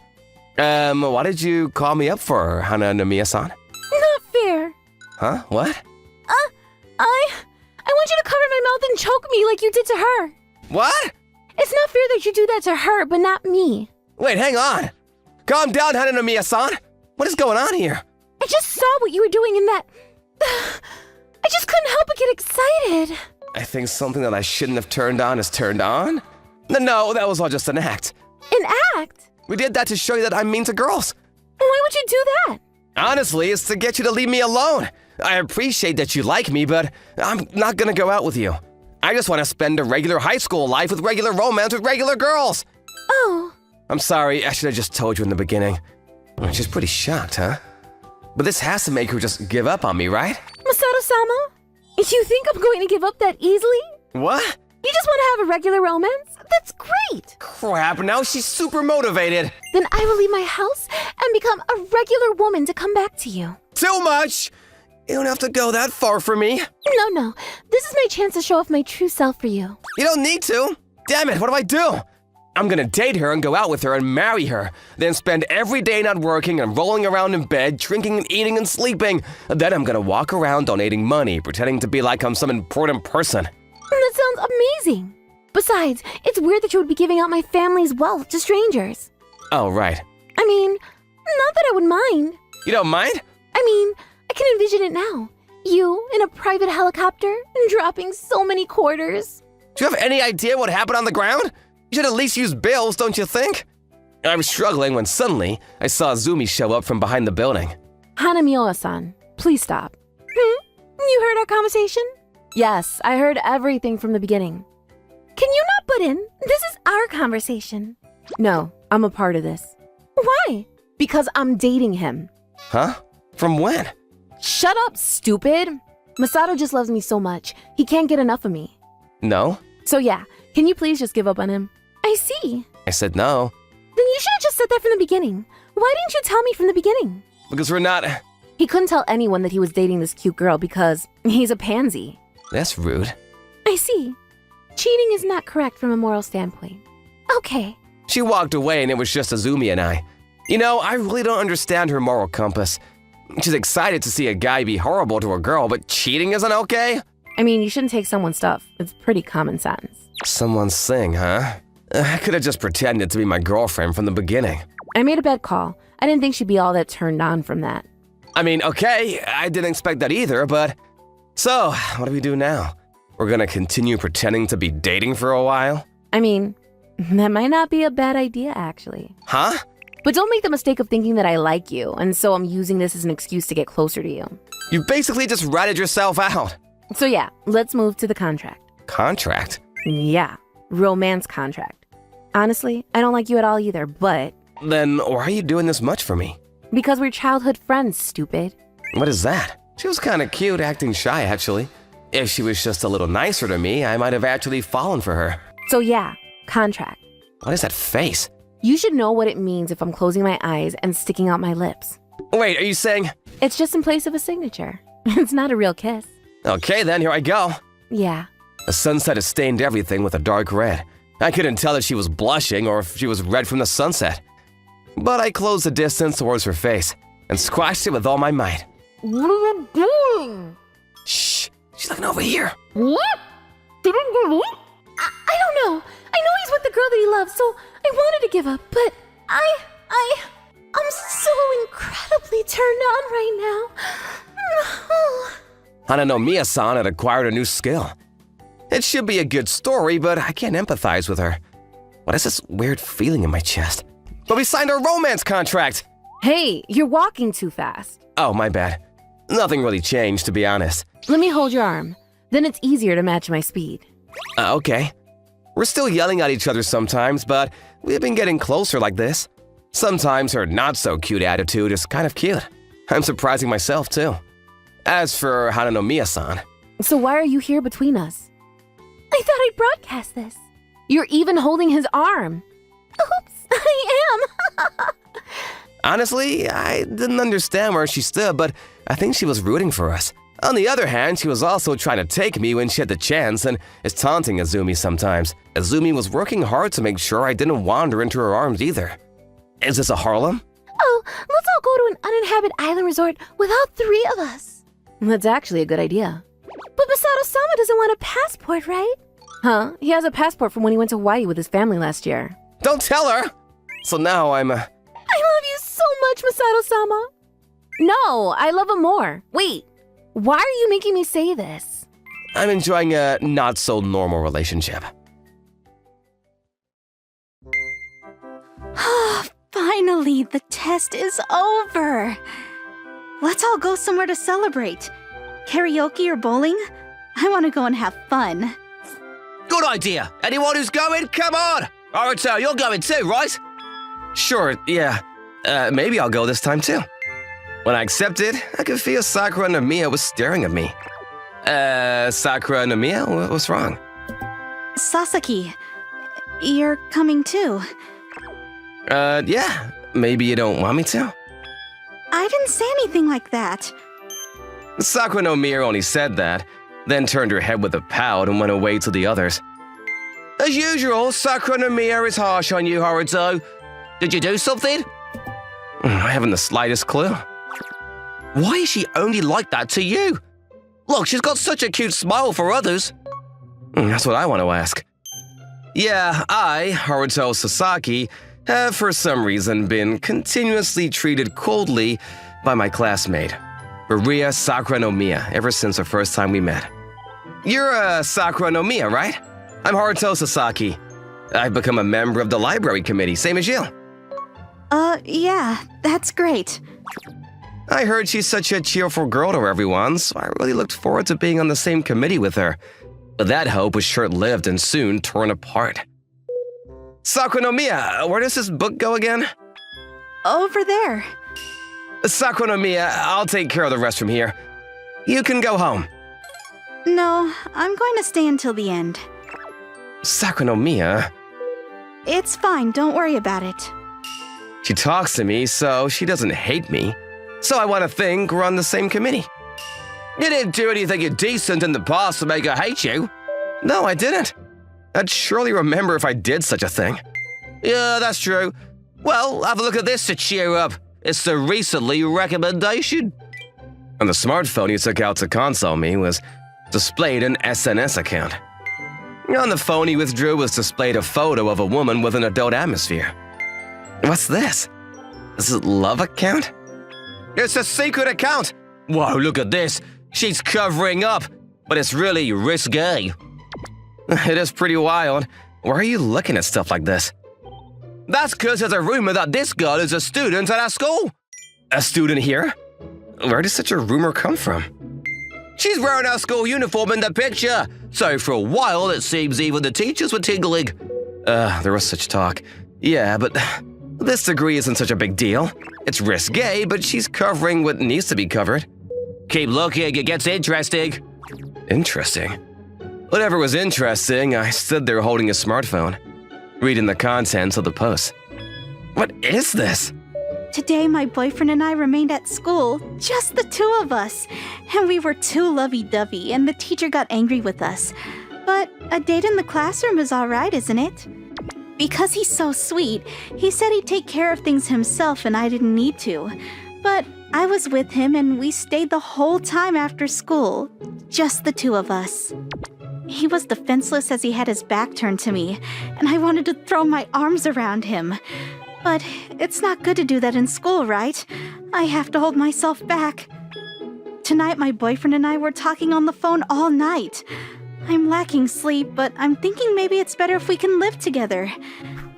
Speaker 4: why did you call me up for, Harunomiya-san?
Speaker 5: Not fair.
Speaker 4: Huh? What?
Speaker 5: I want you to cover my mouth and choke me like you did to her.
Speaker 4: What?
Speaker 5: It's not fair that you do that to her, but not me.
Speaker 4: Wait, hang on. Calm down, Harunomiya-san. What is going on here?
Speaker 5: I just saw what you were doing in that... I just couldn't help but get excited.
Speaker 4: I think something that I shouldn't have turned on is turned on? No, that was all just an act.
Speaker 5: An act?
Speaker 4: We did that to show you that I'm mean to girls.
Speaker 5: Why would you do that?
Speaker 4: Honestly, it's to get you to leave me alone. I appreciate that you like me, but I'm not gonna go out with you. I just want to spend a regular high school life with regular romance with regular girls.
Speaker 5: Oh,
Speaker 4: I'm sorry, I should have just told you in the beginning. She's pretty shocked, huh? But this has to make her just give up on me, right?
Speaker 5: Masato-sama? You think I'm going to give up that easily?
Speaker 4: What?
Speaker 5: You just want to have a regular romance? That's great!
Speaker 4: Crap, now she's super motivated.
Speaker 5: Then I will leave my house and become a regular woman to come back to you.
Speaker 4: Too much! You don't have to go that far for me.
Speaker 5: No. This is my chance to show off my true self for you.
Speaker 4: You don't need to. Damn it, what do I do? I'm gonna date her and go out with her and marry her, then spend every day not working and rolling around in bed, drinking and eating and sleeping. Then I'm gonna walk around donating money, pretending to be like I'm some important person.
Speaker 5: That sounds amazing. Besides, it's weird that you would be giving out my family's wealth to strangers.
Speaker 4: Oh, right.
Speaker 5: I mean, not that I would mind.
Speaker 4: You don't mind?
Speaker 5: I mean, I can envision it now. You in a private helicopter and dropping so many quarters.
Speaker 4: Do you have any idea what happened on the ground? You should at least use bills, don't you think? I was struggling when suddenly I saw Azumi show up from behind the building.
Speaker 5: Hanamioa-san, please stop. You heard our conversation? Yes, I heard everything from the beginning. Can you not butt in? This is our conversation. No, I'm a part of this. Why? Because I'm dating him.
Speaker 4: Huh? From when?
Speaker 5: Shut up, stupid. Masato just loves me so much. He can't get enough of me.
Speaker 4: No?
Speaker 5: So yeah, can you please just give up on him? I see.
Speaker 4: I said no.
Speaker 5: Then you should have just said that from the beginning. Why didn't you tell me from the beginning?
Speaker 4: Because we're not...
Speaker 5: He couldn't tell anyone that he was dating this cute girl because he's a pansy.
Speaker 4: That's rude.
Speaker 5: I see. Cheating is not correct from a moral standpoint. Okay.
Speaker 4: She walked away and it was just Azumi and I. You know, I really don't understand her moral compass. She's excited to see a guy be horrible to a girl, but cheating isn't okay?
Speaker 5: I mean, you shouldn't take someone's stuff. It's pretty common sense.
Speaker 4: Someone's thing, huh? I could have just pretended to be my girlfriend from the beginning.
Speaker 5: I made a bad call. I didn't think she'd be all that turned on from that.
Speaker 4: I mean, okay, I didn't expect that either, but... So, what do we do now? We're gonna continue pretending to be dating for a while?
Speaker 5: I mean, that might not be a bad idea, actually.
Speaker 4: Huh?
Speaker 5: But don't make the mistake of thinking that I like you, and so I'm using this as an excuse to get closer to you.
Speaker 4: You basically just ratted yourself out.
Speaker 5: So yeah, let's move to the contract.
Speaker 4: Contract?
Speaker 5: Yeah, romance contract. Honestly, I don't like you at all either, but...
Speaker 4: Then why are you doing this much for me?
Speaker 5: Because we're childhood friends, stupid.
Speaker 4: What is that? She was kinda cute, acting shy actually. If she was just a little nicer to me, I might have actually fallen for her.
Speaker 5: So yeah, contract.
Speaker 4: What is that face?
Speaker 5: You should know what it means if I'm closing my eyes and sticking out my lips.
Speaker 4: Wait, are you saying...
Speaker 5: It's just in place of a signature. It's not a real kiss.
Speaker 4: Okay then, here I go.
Speaker 5: Yeah.
Speaker 4: The sunset has stained everything with a dark red. I couldn't tell if she was blushing or if she was red from the sunset. But I closed the distance towards her face and squashed it with all my might.
Speaker 6: What are you doing?
Speaker 4: Shh, she's looking over here.
Speaker 6: What? Didn't you leave?
Speaker 5: I don't know. I know he's with the girl that he loves, so I wanted to give up, but I'm so incredibly turned on right now.
Speaker 4: Hananomiya-san had acquired a new skill. It should be a good story, but I can't empathize with her. What is this weird feeling in my chest? But we signed a romance contract!
Speaker 5: Hey, you're walking too fast.
Speaker 4: Oh, my bad. Nothing really changed, to be honest.
Speaker 5: Let me hold your arm. Then it's easier to match my speed.
Speaker 4: Okay. We're still yelling at each other sometimes, but we've been getting closer like this. Sometimes her not-so-cute attitude is kind of cute. I'm surprising myself, too. As for Hananomiya-san...
Speaker 5: So why are you here between us? I thought I'd broadcast this. You're even holding his arm. Oops, I am.
Speaker 4: Honestly, I didn't understand where she stood, but I think she was rooting for us. On the other hand, she was also trying to take me when she had the chance and is taunting Azumi sometimes. Azumi was working hard to make sure I didn't wander into her arms either. Is this a Harlem?
Speaker 5: Oh, let's all go to an uninhabited island resort with all three of us. That's actually a good idea. But Masato-sama doesn't want a passport, right? Huh? He has a passport from when he went to Hawaii with his family last year.
Speaker 4: Don't tell her! So now I'm
Speaker 5: I love you so much, Masato-sama. No, I love him more. Wait, why are you making me say this?
Speaker 4: I'm enjoying a not-so-normal relationship.
Speaker 7: Finally, the test is over. Let's all go somewhere to celebrate. Karaoke or bowling? I want to go and have fun.
Speaker 4: Good idea. Anyone who's going, come on. Haruto, you're going too, right? Sure, yeah. Maybe I'll go this time too. When I accepted, I could feel Sakura no Miya was staring at me. Sakura no Miya, what's wrong?
Speaker 7: Sasaki, you're coming too.
Speaker 4: Yeah. Maybe you don't want me to?
Speaker 7: I didn't say anything like that.
Speaker 4: Sakura no Miya only said that, then turned her head with a pout and went away to the others. As usual, Sakura no Miya is harsh on you, Haruto. Did you do something? I haven't the slightest clue. Why is she only like that to you? Look, she's got such a cute smile for others. That's what I want to ask. Yeah, I, Haruto Sasaki, have for some reason been continuously treated coldly by my classmate, Maria Sakura no Miya, ever since the first time we met. You're Sakura no Miya, right? I'm Haruto Sasaki. I've become a member of the library committee, same as you.
Speaker 7: Yeah, that's great.
Speaker 4: I heard she's such a cheerful girl to everyone, so I really looked forward to being on the same committee with her. But that hope was short-lived and soon torn apart. Sakura no Miya, where does this book go again?
Speaker 7: Over there.
Speaker 4: Sakura no Miya, I'll take care of the rest from here. You can go home.
Speaker 7: No, I'm going to stay until the end.
Speaker 4: Sakura no Miya?
Speaker 7: It's fine, don't worry about it.
Speaker 4: She talks to me, so she doesn't hate me. So I want to think we're on the same committee. You didn't do anything indecent in the past to make her hate you. No, I didn't. I'd surely remember if I did such a thing. Yeah, that's true. Well, have a look at this to cheer up. It's the recently recommendation. On the smartphone you took out to console me was displayed an SNS account. On the phone he withdrew was displayed a photo of a woman with an adult atmosphere. What's this? Is it love account? It's a secret account. Whoa, look at this. She's covering up, but it's really risque. It is pretty wild. Why are you looking at stuff like this? That's because there's a rumor that this girl is a student at our school. A student here? Where does such a rumor come from? She's wearing our school uniform in the picture, so for a while it seems even the teachers were tingling. There was such talk. Yeah, but this degree isn't such a big deal. It's risque, but she's covering what needs to be covered. Keep looking, it gets interesting. Interesting? Whatever was interesting, I stood there holding a smartphone, reading the contents of the post. What is this?
Speaker 7: Today, my boyfriend and I remained at school, just the two of us. And we were too lovey-dovey, and the teacher got angry with us. But a date in the classroom is all right, isn't it? Because he's so sweet, he said he'd take care of things himself and I didn't need to. But I was with him and we stayed the whole time after school, just the two of us. He was defenseless as he had his back turned to me, and I wanted to throw my arms around him. But it's not good to do that in school, right? I have to hold myself back. Tonight, my boyfriend and I were talking on the phone all night. I'm lacking sleep, but I'm thinking maybe it's better if we can live together.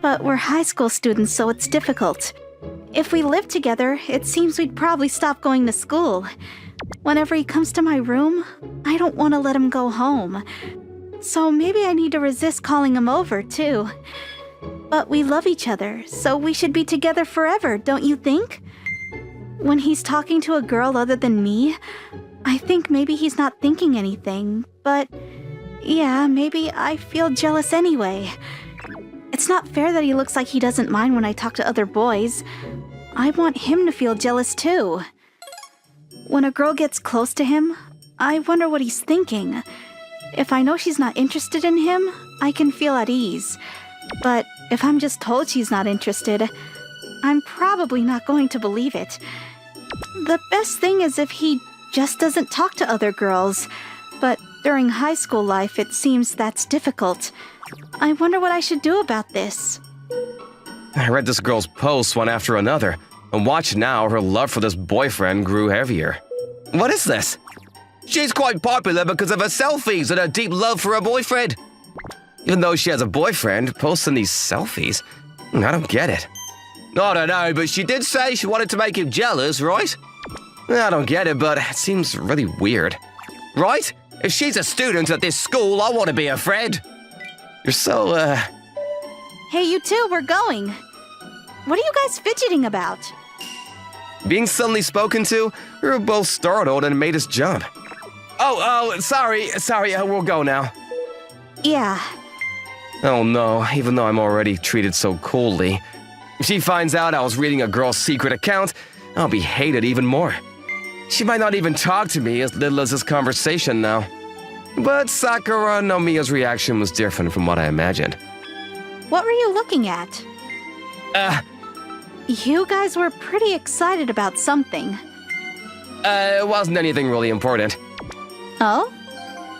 Speaker 7: But we're high school students, so it's difficult. If we lived together, it seems we'd probably stop going to school. Whenever he comes to my room, I don't want to let him go home. So maybe I need to resist calling him over, too. But we love each other, so we should be together forever, don't you think? When he's talking to a girl other than me, I think maybe he's not thinking anything, but yeah, maybe I feel jealous anyway. It's not fair that he looks like he doesn't mind when I talk to other boys. I want him to feel jealous too. When a girl gets close to him, I wonder what he's thinking. If I know she's not interested in him, I can feel at ease. But if I'm just told she's not interested, I'm probably not going to believe it. The best thing is if he just doesn't talk to other girls. But during high school life, it seems that's difficult. I wonder what I should do about this.
Speaker 4: I read this girl's posts one after another, and watch now her love for this boyfriend grew heavier. What is this? She's quite popular because of her selfies and her deep love for her boyfriend. Even though she has a boyfriend, posting these selfies, I don't get it. I don't know, but she did say she wanted to make him jealous, right? I don't get it, but it seems really weird. Right? If she's a student at this school, I want to be her friend. You're so,
Speaker 7: Hey, you two, we're going. What are you guys fidgeting about?
Speaker 4: Being suddenly spoken to, we were both startled and it made us jump. Sorry, we'll go now.
Speaker 7: Yeah.
Speaker 4: Oh no, even though I'm already treated so coolly. If she finds out I was reading a girl's secret account, I'll be hated even more. She might not even talk to me as little as this conversation now. But Sakura no Miya's reaction was different from what I imagined.
Speaker 7: What were you looking at? You guys were pretty excited about something.
Speaker 4: It wasn't anything really important.
Speaker 7: Oh?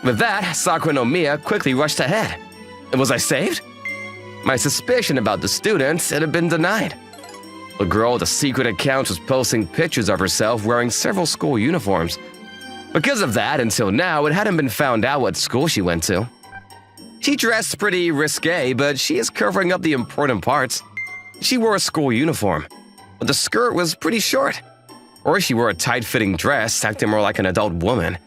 Speaker 4: With that, Sakura no Miya quickly rushed ahead. Was I saved? My suspicion about the students had been denied. The girl with the secret account was posting pictures of herself wearing several school uniforms. Because of that, until now, it hadn't been found out what school she went to. She dressed pretty risque, but she is covering up the important parts. She wore a school uniform, but the skirt was pretty short. Or she wore a tight-fitting dress, acting more like an adult woman.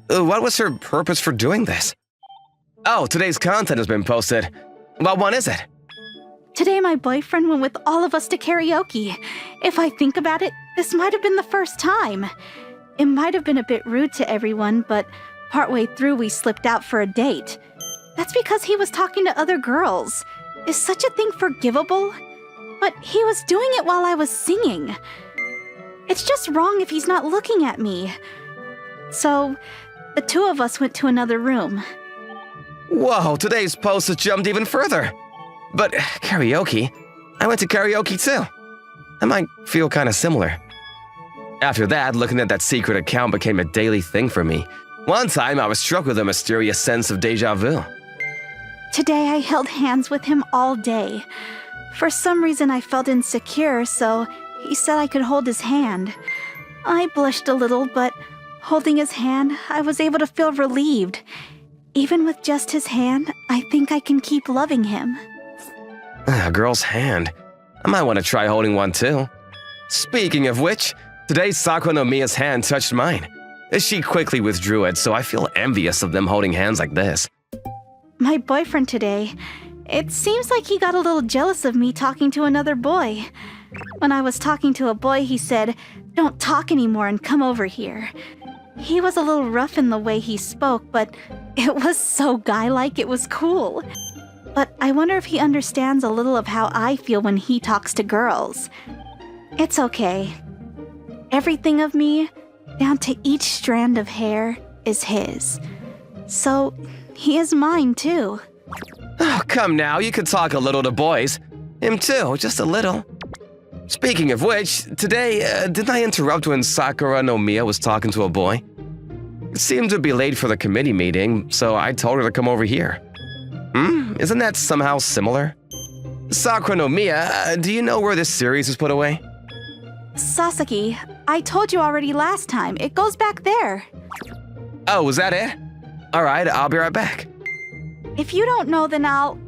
Speaker 4: What was her purpose for doing this? Oh, today's content has been posted. What one is it?
Speaker 7: Today my boyfriend went with all of us to karaoke. If I think about it, this might have been the first time. It might have been a bit rude to everyone, but partway through we slipped out for a date. That's because he was talking to other girls. Is such a thing forgivable? But he was doing it while I was singing. It's just wrong if he's not looking at me. So, the two of us went to another room.
Speaker 4: Whoa, today's post has jumped even further. But karaoke? I went to karaoke too. That might feel kind of similar. After that, looking at that secret account became a daily thing for me. One time, I was struck with a mysterious sense of déjà vu.
Speaker 7: Today I held hands with him all day. For some reason I felt insecure, so he said I could hold his hand. I blushed a little, but holding his hand, I was able to feel relieved. Even with just his hand, I think I can keep loving him.
Speaker 4: A girl's hand. I might want to try holding one too. Speaking of which, today Sakura no Miya's hand touched mine. She quickly withdrew it, so I feel envious of them holding hands like this.
Speaker 7: My boyfriend today, it seems like he got a little jealous of me talking to another boy. When I was talking to a boy, he said, "Don't talk anymore and come over here." He was a little rough in the way he spoke, but it was so guy-like it was cool. But I wonder if he understands a little of how I feel when he talks to girls. It's okay. Everything of me, down to each strand of hair, is his. So, he is mine too.
Speaker 4: Oh, come now, you could talk a little to boys. Him too, just a little. Speaking of which, today, didn't I interrupt when Sakura no Miya was talking to a boy? It seemed to be late for the committee meeting, so I told her to come over here. Isn't that somehow similar? Sakura no Miya, do you know where this series is put away?
Speaker 7: Sasaki, I told you already last time. It goes back there.
Speaker 4: Oh, was that it? Alright, I'll be right back.
Speaker 7: If you don't know, then I'll...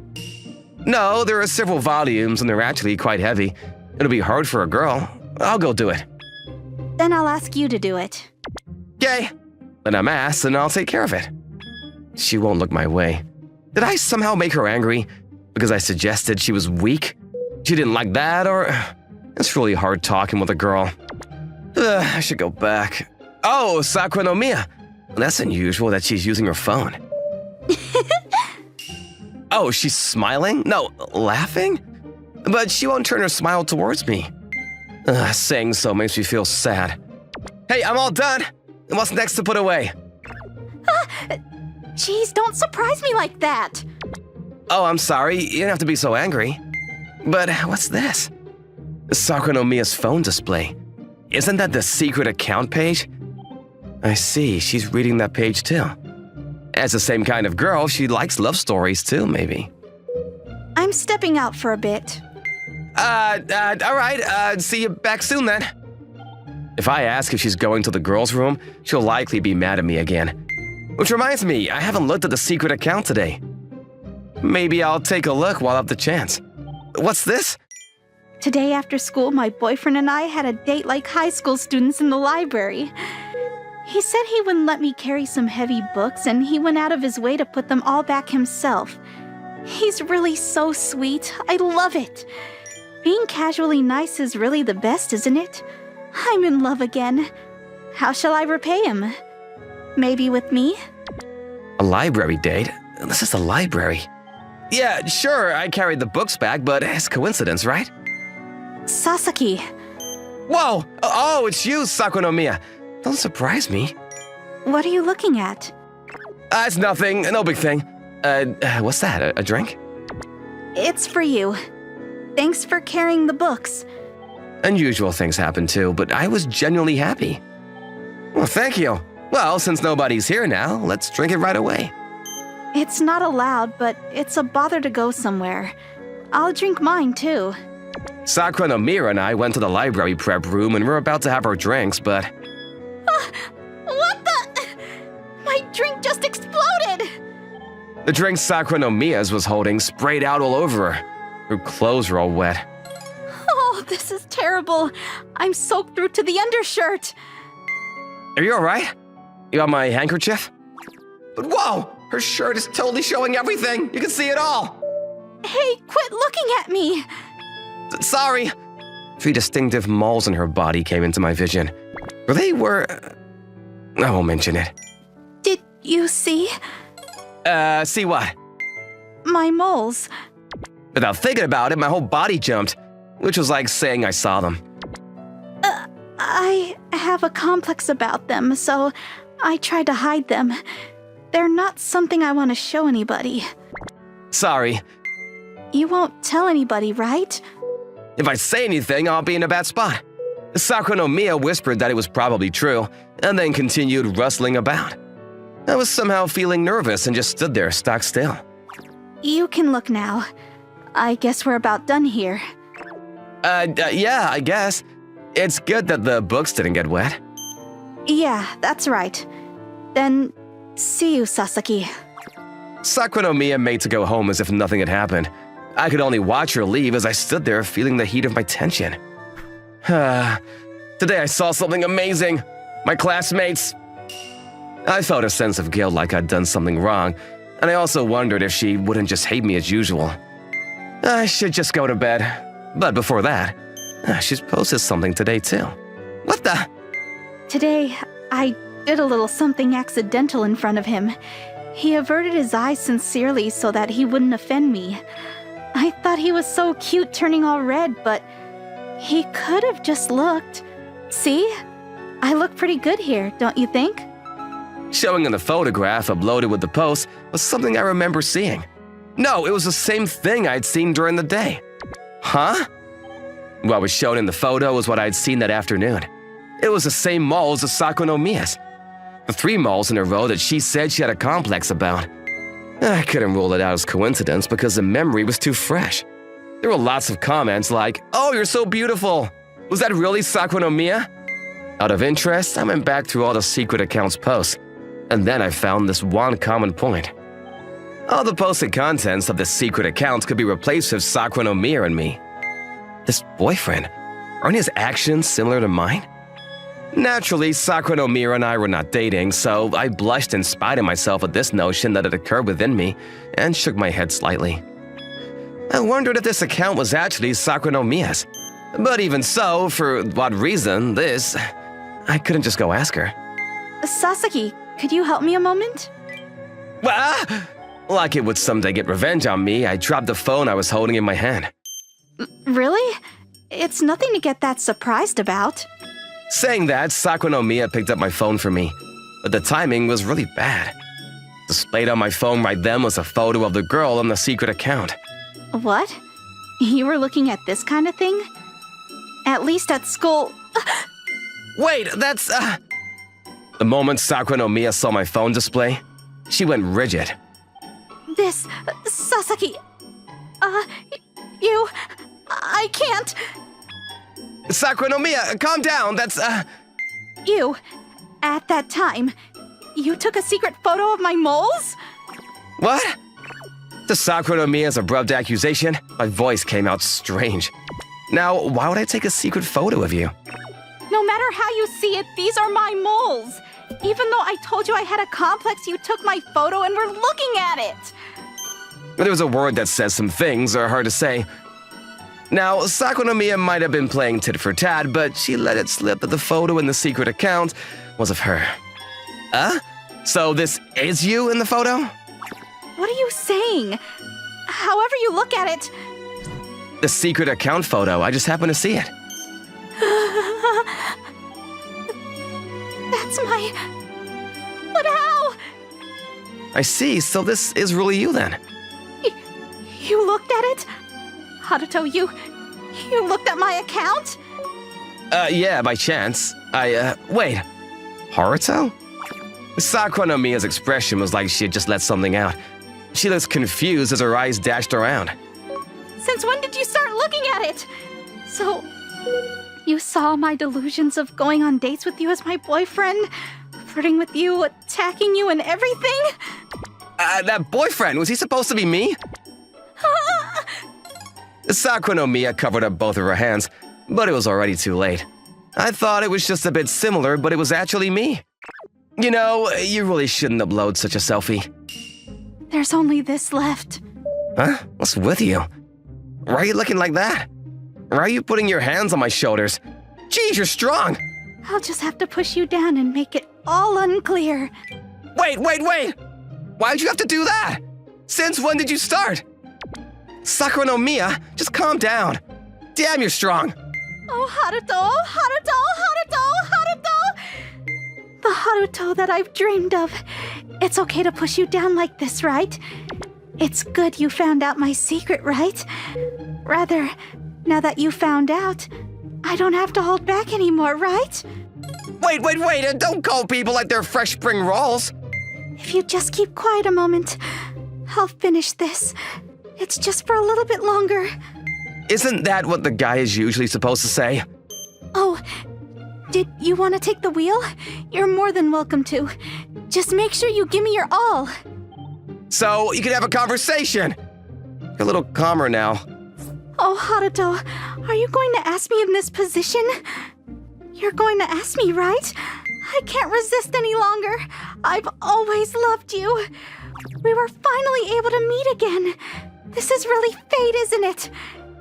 Speaker 4: No, there are several volumes and they're actually quite heavy. It'll be hard for a girl. I'll go do it.
Speaker 7: Then I'll ask you to do it.
Speaker 4: Yay! Then I'm asked and I'll take care of it. She won't look my way. Did I somehow make her angry? Because I suggested she was weak? She didn't like that, or... It's really hard talking with a girl. I should go back. Oh, Sakura no Miya. That's unusual that she's using her phone. Oh, she's smiling? No, laughing? But she won't turn her smile towards me. Saying so makes me feel sad. Hey, I'm all done. What's next to put away?
Speaker 7: Jeez, don't surprise me like that.
Speaker 4: Oh, I'm sorry. You didn't have to be so angry. But what's this? Sakura no Miya's phone display. Isn't that the secret account page? I see, she's reading that page too. As the same kind of girl, she likes love stories too, maybe.
Speaker 7: I'm stepping out for a bit.
Speaker 4: Alright, see you back soon then. If I ask if she's going to the girls' room, she'll likely be mad at me again. Which reminds me, I haven't looked at the secret account today. Maybe I'll take a look while I have the chance. What's this?
Speaker 7: Today after school, my boyfriend and I had a date like high school students in the library. He said he wouldn't let me carry some heavy books, and he went out of his way to put them all back himself. He's really so sweet. I love it. Being casually nice is really the best, isn't it? I'm in love again. How shall I repay him? Maybe with me?
Speaker 4: A library date? This is the library. Yeah, sure, I carried the books back, but it's coincidence, right?
Speaker 7: Sasaki.
Speaker 4: Whoa! Oh, it's you, Sakunomiya. Don't surprise me.
Speaker 7: What are you looking at?
Speaker 4: It's nothing, no big thing. What's that, a drink?
Speaker 7: It's for you. Thanks for carrying the books.
Speaker 4: Unusual things happen too, but I was genuinely happy. Well, thank you. Well, since nobody's here now, let's drink it right away.
Speaker 7: It's not allowed, but it's a bother to go somewhere. I'll drink mine too.
Speaker 4: Sakura no Mira and I went to the library prep room and we're about to have our drinks, but...
Speaker 7: What the? My drink just exploded!
Speaker 4: The drink Sakura no Miya's was holding sprayed out all over her. Her clothes were all wet.
Speaker 7: Oh, this is terrible. I'm soaked through to the undershirt.
Speaker 4: Are you alright? You got my handkerchief? But whoa! Her shirt is totally showing everything! You can see it all!
Speaker 7: Hey, quit looking at me!
Speaker 4: Sorry! 3 distinctive moles in her body came into my vision. They were... I won't mention it.
Speaker 7: Did you see?
Speaker 4: See what?
Speaker 7: My moles.
Speaker 4: Without thinking about it, my whole body jumped, which was like saying I saw them.
Speaker 7: I have a complex about them, so I tried to hide them. They're not something I want to show anybody.
Speaker 4: Sorry.
Speaker 7: You won't tell anybody, right?
Speaker 4: If I say anything, I'll be in a bad spot. Sakura no Miya whispered that it was probably true, and then continued rustling about. I was somehow feeling nervous and just stood there stock still.
Speaker 7: You can look now. I guess we're about done here.
Speaker 4: Yeah, I guess. It's good that the books didn't get wet.
Speaker 7: Yeah, that's right. Then, see you, Sasaki.
Speaker 4: Sakura no Miya made to go home as if nothing had happened. I could only watch her leave as I stood there feeling the heat of my tension. Today I saw something amazing. My classmates. I felt a sense of guilt like I'd done something wrong, and I also wondered if she wouldn't just hate me as usual. I should just go to bed. But before that, she's posted something today too. What the?
Speaker 7: Today, I did a little something accidental in front of him. He averted his eyes sincerely so that he wouldn't offend me. I thought he was so cute turning all red, but he could have just looked. See? I look pretty good here, don't you think?
Speaker 4: Showing in the photograph uploaded with the post was something I remember seeing. No, it was the same thing I'd seen during the day. Huh? What was shown in the photo was what I'd seen that afternoon. It was the same moles as Sakura no Miya's. The 3 moles in a row that she said she had a complex about. I couldn't rule it out as coincidence because the memory was too fresh. There were lots of comments like, "Oh, you're so beautiful! Was that really Sakura no Miya?" Out of interest, I went back through all the secret accounts posts, and then I found this one common point. All the posted contents of the secret accounts could be replaced with Sakura no Miya and me. This boyfriend, aren't his actions similar to mine? Naturally, Sakura no Miya and I were not dating, so I blushed in spite of myself at this notion that had occurred within me and shook my head slightly. I wondered if this account was actually Sakura no Miya's. But even so, for what reason, I couldn't just go ask her.
Speaker 7: Sasaki, could you help me a moment?
Speaker 4: Like it would someday get revenge on me, I dropped the phone I was holding in my hand.
Speaker 7: Really? It's nothing to get that surprised about.
Speaker 4: Saying that, Sakura no Miya picked up my phone for me, but the timing was really bad. Displayed on my phone right then was a photo of the girl on the secret account.
Speaker 7: What? You were looking at this kind of thing? At least at school...
Speaker 4: Wait, that's... The moment Sakura no Miya saw my phone display, she went rigid.
Speaker 7: This... Sasaki... I can't...
Speaker 4: Sakura no Miya, calm down, that's...
Speaker 7: You... At that time, you took a secret photo of my moles?
Speaker 4: What? To Sakura no Miya's abrupt accusation, my voice came out strange. Now, why would I take a secret photo of you?
Speaker 7: No matter how you see it, these are my moles. Even though I told you I had a complex, you took my photo and were looking at it.
Speaker 4: There's a word that says some things are hard to say. Now, Sakura no Miya might have been playing tit for tat, but she let it slip that the photo in the secret account was of her. So this is you in the photo?
Speaker 7: What are you saying? However you look at it.
Speaker 4: The secret account photo, I just happened to see it.
Speaker 7: That's my... But how?
Speaker 4: I see, so this is really you then.
Speaker 7: You looked at it? Haruto, you looked at my account?
Speaker 4: Yeah, by chance. Wait. Haruto? Sakura no Miya's expression was like she had just let something out. She looks confused as her eyes dashed around.
Speaker 7: Since when did you start looking at it? So, you saw my delusions of going on dates with you as my boyfriend? Flirting with you, attacking you, and everything?
Speaker 4: That boyfriend, was he supposed to be me? Sakura no Miya covered up both of her hands, but it was already too late. I thought it was just a bit similar, but it was actually me. You know, you really shouldn't upload such a selfie.
Speaker 7: There's only this left.
Speaker 4: Huh? What's with you? Why are you looking like that? Why are you putting your hands on my shoulders? Geez, you're strong!
Speaker 7: I'll just have to push you down and make it all unclear.
Speaker 4: Wait! Why'd you have to do that? Since when did you start? Sakura no Miya, just calm down. Damn, you're strong.
Speaker 7: Oh, Haruto! The Haruto that I've dreamed of. It's okay to push you down like this, right? It's good you found out my secret, right? Rather, now that you found out, I don't have to hold back anymore, right?
Speaker 4: Wait, don't call people like they're fresh spring rolls.
Speaker 7: If you just keep quiet a moment, I'll finish this. It's just for a little bit longer.
Speaker 4: Isn't that what the guy is usually supposed to say?
Speaker 7: Oh, did you want to take the wheel? You're more than welcome to. Just make sure you give me your all.
Speaker 4: So you can have a conversation. You're a little calmer now.
Speaker 7: Oh, Haruto, are you going to ask me in this position? You're going to ask me, right? I can't resist any longer. I've always loved you. We were finally able to meet again. This is really fate, isn't it?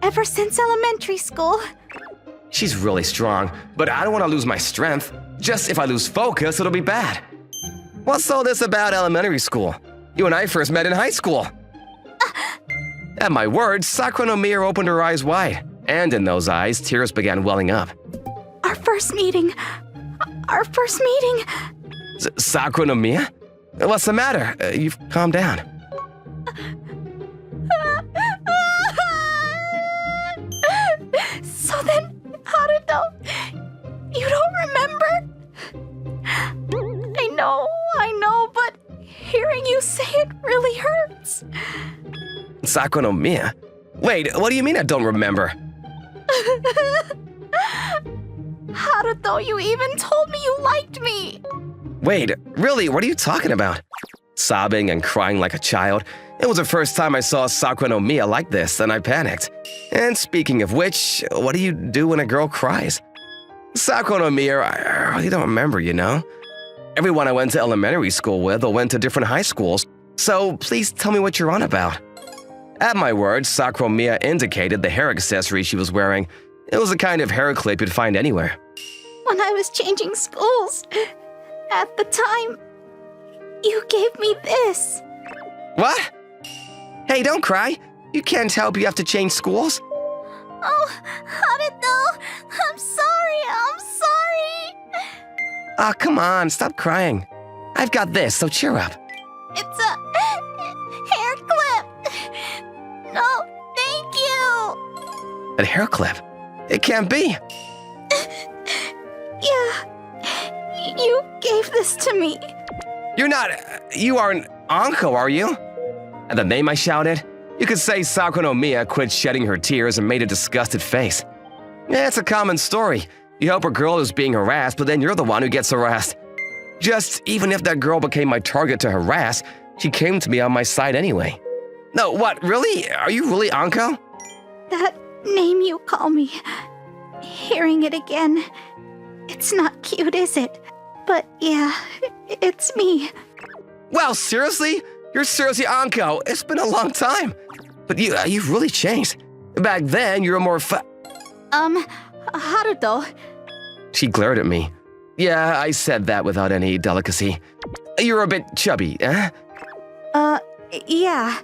Speaker 7: Ever since elementary school.
Speaker 4: She's really strong, but I don't want to lose my strength. Just if I lose focus, it'll be bad. What's all this about elementary school? You and I first met in high school. At my words, Sakura no Miya opened her eyes wide, and in those eyes, tears began welling up.
Speaker 7: Our first meeting.
Speaker 4: Sakura no Miya? What's the matter? You've calmed down.
Speaker 7: So then, Haruto, you don't remember? I know, but hearing you say it really hurts.
Speaker 4: Sakura no Miya? Wait, what do you mean I don't remember?
Speaker 7: Haruto, you even told me you liked me.
Speaker 4: Wait, really? What are you talking about? Sobbing and crying like a child. It was the first time I saw Sakura no Miya like this, and I panicked. And speaking of which, what do you do when a girl cries? Sakura no Miya, I really don't remember, you know? Everyone I went to elementary school with or went to different high schools, so please tell me what you're on about. At my words, Sakura no Miya indicated the hair accessory she was wearing. It was the kind of hair clip you'd find anywhere.
Speaker 7: When I was changing schools, at the time, you gave me this.
Speaker 4: What? Hey, don't cry. You can't help you have to change schools.
Speaker 7: Oh, Haruto, I'm sorry.
Speaker 4: Ah, come on, stop crying. I've got this, so cheer up.
Speaker 7: It's a hair clip. No, thank you.
Speaker 4: A hair clip? It can't be.
Speaker 7: Yeah, you gave this to me.
Speaker 4: You aren't Anko, are you? At the name I shouted, you could say Sakura no Miya quit shedding her tears and made a disgusted face. Yeah, it's a common story. You help a girl who's being harassed, but then you're the one who gets harassed. Just even if that girl became my target to harass, she came to me on my side anyway. No, what, really? Are you really Anko?
Speaker 7: That name you call me. Hearing it again, it's not cute, is it? But yeah, it's me.
Speaker 4: Wow, seriously? You're seriously Anko. It's been a long time. But you've really changed. Back then, you were more
Speaker 7: Haruto.
Speaker 4: She glared at me. Yeah, I said that without any delicacy. You're a bit chubby, eh?
Speaker 7: Yeah,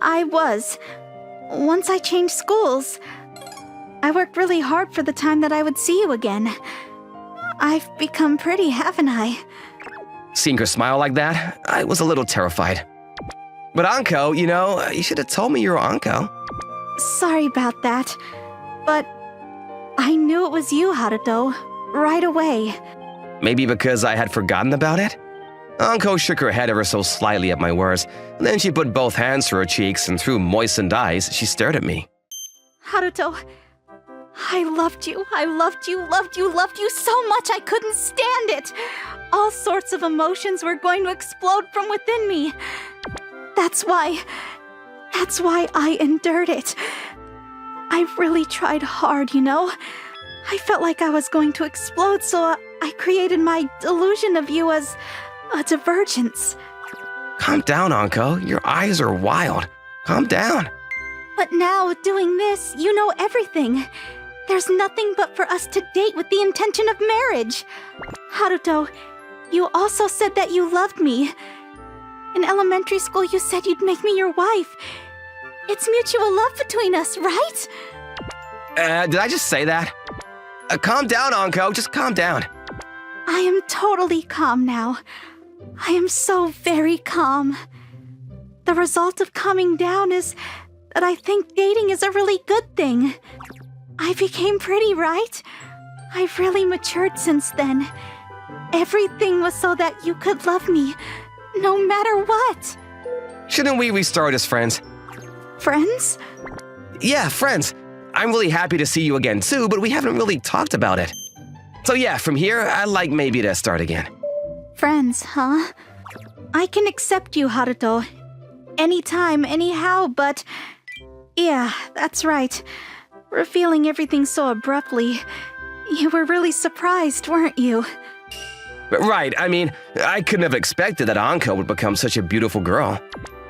Speaker 7: I was. Once I changed schools, I worked really hard for the time that I would see you again. I've become pretty, haven't I?
Speaker 4: Seeing her smile like that, I was a little terrified. But Anko, you should have told me you were Anko.
Speaker 7: Sorry about that, but I knew it was you, Haruto, right away.
Speaker 4: Maybe because I had forgotten about it? Anko shook her head ever so slightly at my words, and then she put both hands to her cheeks, and through moistened eyes, she stared at me.
Speaker 7: Haruto, I loved you so much I couldn't stand it. All sorts of emotions were going to explode from within me. That's why I endured it. I really tried hard, I felt like I was going to explode, so I created my delusion of you as a divergence.
Speaker 4: Calm down, Anko. Your eyes are wild. Calm down.
Speaker 7: But now, doing this, you know everything. There's nothing but for us to date with the intention of marriage. Haruto, you also said that you loved me. In elementary school, you said you'd make me your wife. It's mutual love between us, right?
Speaker 4: Did I just say that? Calm down, Anko. Just calm down.
Speaker 7: I am totally calm now. I am so very calm. The result of calming down is that I think dating is a really good thing. I became pretty, right? I've really matured since then. Everything was so that you could love me, no matter what.
Speaker 4: Shouldn't we restart as friends?
Speaker 7: Friends?
Speaker 4: Yeah, friends. I'm really happy to see you again too, but we haven't really talked about it. So yeah, from here, I'd like maybe to start again.
Speaker 7: Friends, huh? I can accept you, Haruto. Anytime, anyhow, but... Yeah, that's right. Revealing everything so abruptly. You were really surprised, weren't you?
Speaker 4: Right, I couldn't have expected that Anko would become such a beautiful girl.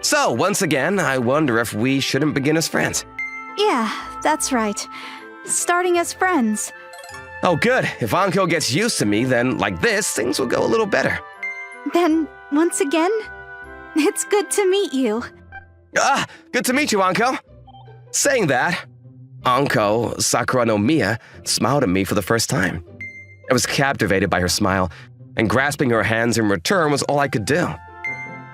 Speaker 4: So, once again, I wonder if we shouldn't begin as friends.
Speaker 7: Yeah, that's right. Starting as friends.
Speaker 4: Oh good, if Anko gets used to me, then like this, things will go a little better.
Speaker 7: Then, once again, it's good to meet you.
Speaker 4: Good to meet you, Anko. Saying that, Anko, Sakura no Miya, smiled at me for the first time. I was captivated by her smile, and grasping her hands in return was all I could do.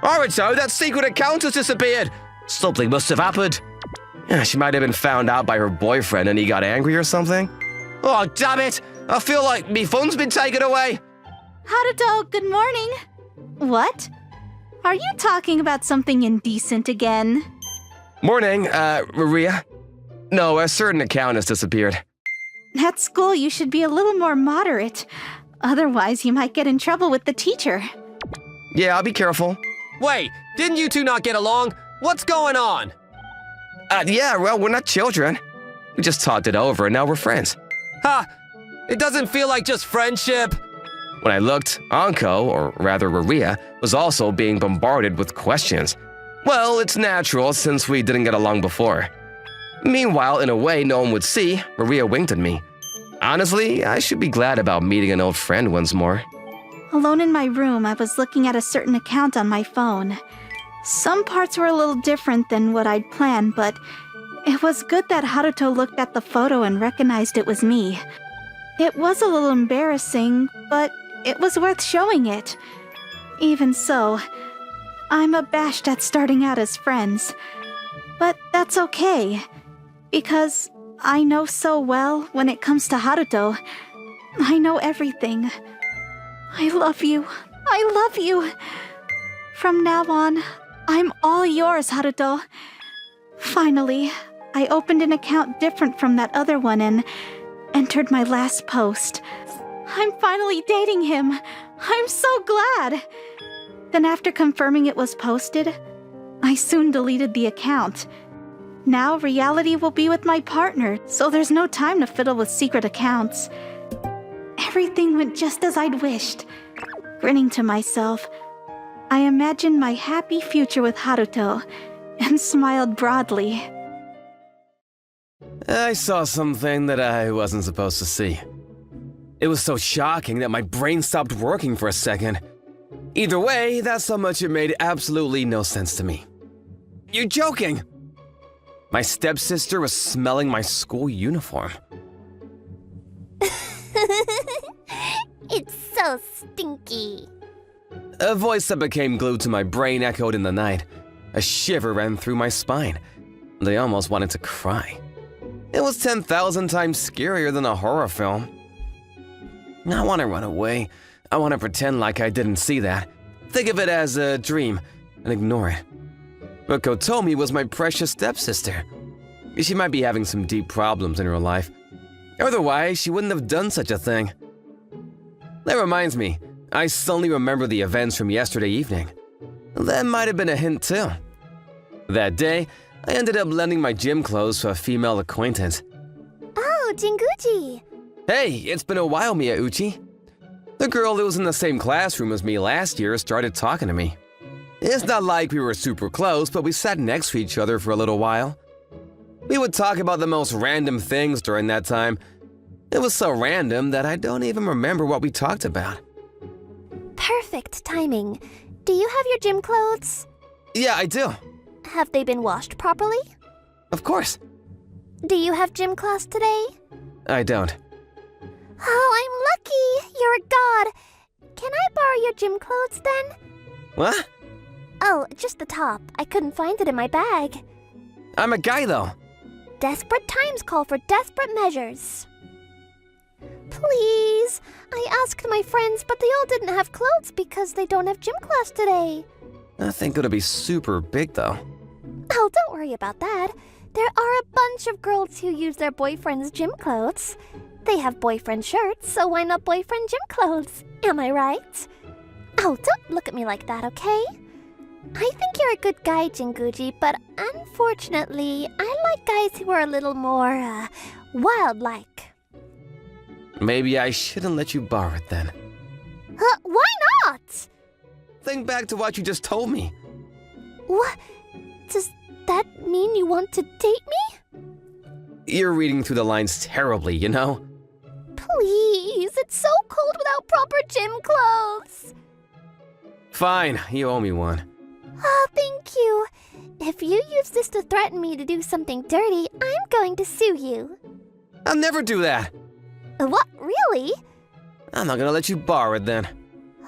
Speaker 4: Haruto, that secret account has disappeared! Something must have happened. Yeah, she might have been found out by her boyfriend and he got angry or something. Oh, damn it! I feel like me phone's been taken away!
Speaker 7: Haruto, good morning. What? Are you talking about something indecent again?
Speaker 4: Morning, Maria. No, a certain account has disappeared.
Speaker 7: At school, you should be a little more moderate. Otherwise, you might get in trouble with the teacher.
Speaker 4: Yeah, I'll be careful.
Speaker 8: Wait, didn't you two not get along? What's going on?
Speaker 4: Yeah, well, we're not children. We just talked it over and now we're friends.
Speaker 8: Ha! It doesn't feel like just friendship.
Speaker 4: When I looked, Anko, or rather Maria, was also being bombarded with questions. Well, it's natural since we didn't get along before. Meanwhile, in a way no one would see, Maria winked at me. Honestly, I should be glad about meeting an old friend once more.
Speaker 7: Alone in my room, I was looking at a certain account on my phone. Some parts were a little different than what I'd planned, but it was good that Haruto looked at the photo and recognized it was me. It was a little embarrassing, but it was worth showing it. Even so, I'm abashed at starting out as friends. But that's okay, because I know so well when it comes to Haruto. I know everything. I love you. I love you. From now on, I'm all yours, Haruto. Finally, I opened an account different from that other one and entered my last post. I'm finally dating him. I'm so glad. Then after confirming it was posted, I soon deleted the account. Now reality will be with my partner, so there's no time to fiddle with secret accounts. Everything went just as I'd wished. Grinning to myself, I imagined my happy future with Haruto and smiled broadly.
Speaker 4: I saw something that I wasn't supposed to see. It was so shocking that my brain stopped working for a second. Either way, that's how much it made absolutely no sense to me. You're joking! My stepsister was smelling my school uniform.
Speaker 9: It's so stinky.
Speaker 4: A voice that became glued to my brain echoed in the night. A shiver ran through my spine. I almost wanted to cry. It was 10,000 times scarier than a horror film. I want to run away. I want to pretend like I didn't see that. Think of it as a dream and ignore it. But Kotomi was my precious stepsister. She might be having some deep problems in her life. Otherwise, she wouldn't have done such a thing. That reminds me, I suddenly remember the events from yesterday evening. That might have been a hint too. That day, I ended up lending my gym clothes to a female acquaintance.
Speaker 9: Oh, Jinguji.
Speaker 4: Hey, it's been a while, Miyauchi. The girl that was in the same classroom as me last year started talking to me. It's not like we were super close, but we sat next to each other for a little while. We would talk about the most random things during that time. It was so random that I don't even remember what we talked about.
Speaker 9: Perfect timing. Do you have your gym clothes?
Speaker 4: Yeah, I do.
Speaker 9: Have they been washed properly?
Speaker 4: Of course.
Speaker 9: Do you have gym class today?
Speaker 4: I don't.
Speaker 9: Oh, I'm lucky. You're a god. Can I borrow your gym clothes then?
Speaker 4: What?
Speaker 9: Oh, just the top. I couldn't find it in my bag.
Speaker 4: I'm a guy, though.
Speaker 9: Desperate times call for desperate measures. Please. I asked my friends, but they all didn't have clothes because they don't have gym class today.
Speaker 4: I think it'll be super big, though.
Speaker 9: Oh, don't worry about that. There are a bunch of girls who use their boyfriend's gym clothes. They have boyfriend shirts, so why not boyfriend gym clothes? Am I right? Oh, don't look at me like that, okay? I think you're a good guy, Jinguji, but unfortunately, I like guys who are a little more, wild-like.
Speaker 4: Maybe I shouldn't let you borrow it then.
Speaker 9: Why not?
Speaker 4: Think back to what you just told me.
Speaker 9: What? Does that mean you want to date me?
Speaker 4: You're reading through the lines terribly, you know?
Speaker 9: Please, it's so cold without proper gym clothes.
Speaker 4: Fine, you owe me one.
Speaker 9: Oh, thank you. If you use this to threaten me to do something dirty, I'm going to sue you.
Speaker 4: I'll never do that.
Speaker 9: What? Really?
Speaker 4: I'm not gonna let you borrow it then.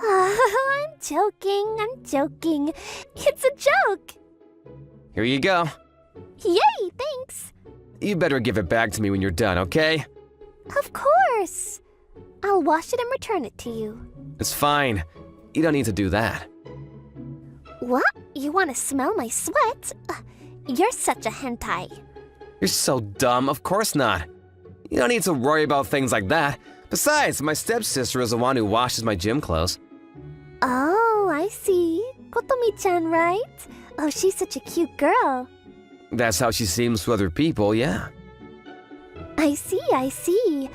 Speaker 9: I'm joking. It's a joke.
Speaker 4: Here you go.
Speaker 9: Yay, thanks.
Speaker 4: You better give it back to me when you're done, okay?
Speaker 9: Of course. I'll wash it and return it to you.
Speaker 4: It's fine. You don't need to do that.
Speaker 9: What? You want to smell my sweat? You're such a hentai.
Speaker 4: You're so dumb, of course not. You don't need to worry about things like that. Besides, my stepsister is the one who washes my gym clothes.
Speaker 9: Oh, I see. Kotomi-chan, right? Oh, she's such a cute girl.
Speaker 4: That's how she seems to other people, yeah.
Speaker 9: I see.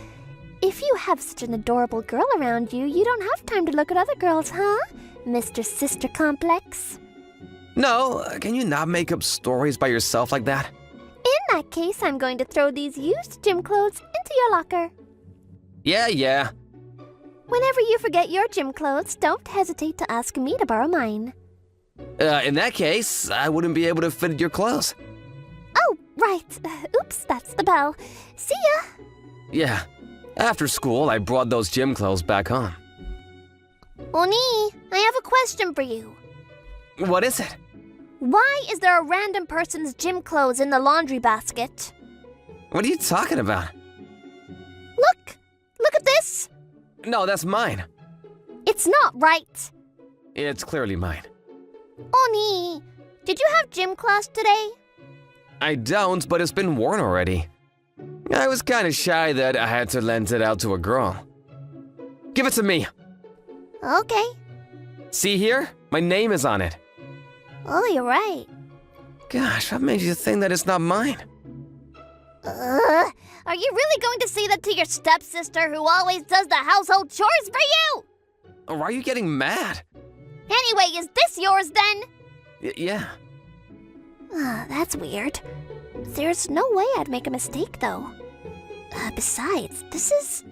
Speaker 9: If you have such an adorable girl around you, you don't have time to look at other girls, huh? Mr. Sister Complex.
Speaker 4: No, can you not make up stories by yourself like that?
Speaker 9: In that case, I'm going to throw these used gym clothes into your locker.
Speaker 4: Yeah.
Speaker 9: Whenever you forget your gym clothes, don't hesitate to ask me to borrow mine.
Speaker 4: In that case, I wouldn't be able to fit your clothes.
Speaker 9: Oh, right. Oops, that's the bell. See ya.
Speaker 4: Yeah. After school, I brought those gym clothes back home.
Speaker 9: Oni, I have a question for you.
Speaker 4: What is it?
Speaker 9: Why is there a random person's gym clothes in the laundry basket?
Speaker 4: What are you talking about?
Speaker 9: Look at this.
Speaker 4: No, that's mine.
Speaker 9: It's not right.
Speaker 4: It's clearly mine.
Speaker 9: Oni, did you have gym class today?
Speaker 4: I don't, but it's been worn already. I was kind of shy that I had to lend it out to a girl. Give it to me.
Speaker 9: Okay.
Speaker 4: See here? My name is on it.
Speaker 9: Oh, you're right.
Speaker 4: Gosh, what made you think that it's not mine?
Speaker 9: Are you really going to say that to your stepsister who always does the household chores for you?
Speaker 4: Or are you getting mad?
Speaker 9: Anyway, is this yours then?
Speaker 4: Yeah.
Speaker 9: That's weird. There's no way I'd make a mistake, though. Besides, this is...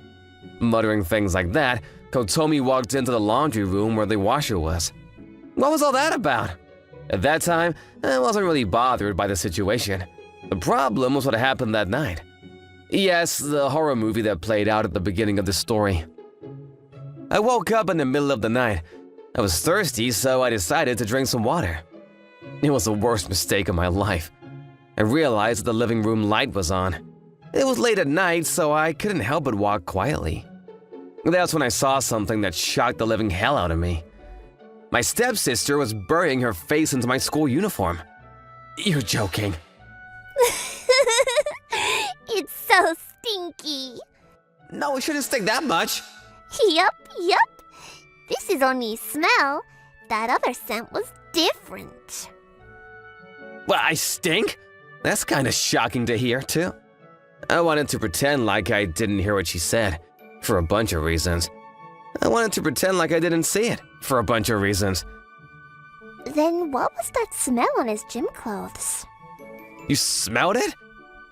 Speaker 4: Muttering things like that, Kotomi walked into the laundry room where the washer was. What was all that about? At that time, I wasn't really bothered by the situation. The problem was what happened that night. Yes, the horror movie that played out at the beginning of the story. I woke up in the middle of the night. I was thirsty, so I decided to drink some water. It was the worst mistake of my life. I realized that the living room light was on. It was late at night, so I couldn't help but walk quietly. That's when I saw something that shocked the living hell out of me. My stepsister was burying her face into my school uniform. You're joking.
Speaker 9: It's so stinky.
Speaker 4: No, it shouldn't stink that much.
Speaker 9: Yup. This is only smell. That other scent was different.
Speaker 4: Well, I stink? That's kind of shocking to hear, too. I wanted to pretend like I didn't hear what she said, for a bunch of reasons. I wanted to pretend like I didn't see it, for a bunch of reasons.
Speaker 9: Then what was that smell on his gym clothes?
Speaker 4: You smelled it?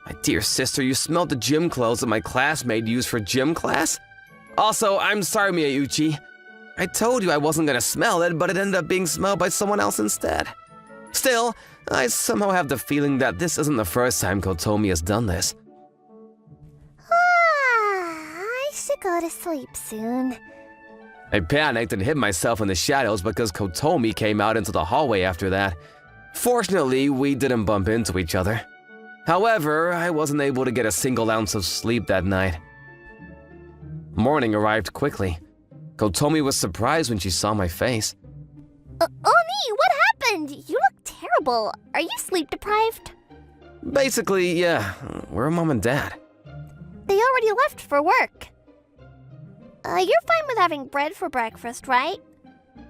Speaker 4: My dear sister, you smelled the gym clothes that my classmate used for gym class? Also, I'm sorry, Miyauchi. I told you I wasn't gonna smell it, but it ended up being smelled by someone else instead. Still, I somehow have the feeling that this isn't the first time Kotomi has done this.
Speaker 9: I should go to sleep soon.
Speaker 4: I panicked and hid myself in the shadows because Kotomi came out into the hallway after that. Fortunately, we didn't bump into each other. However, I wasn't able to get a single ounce of sleep that night. Morning arrived quickly. Kotomi was surprised when she saw my face.
Speaker 9: Oni, what happened? You look terrible. Are you sleep deprived?
Speaker 4: Basically, yeah. Where are Mom and Dad?
Speaker 9: They already left for work. You're fine with having bread for breakfast, right?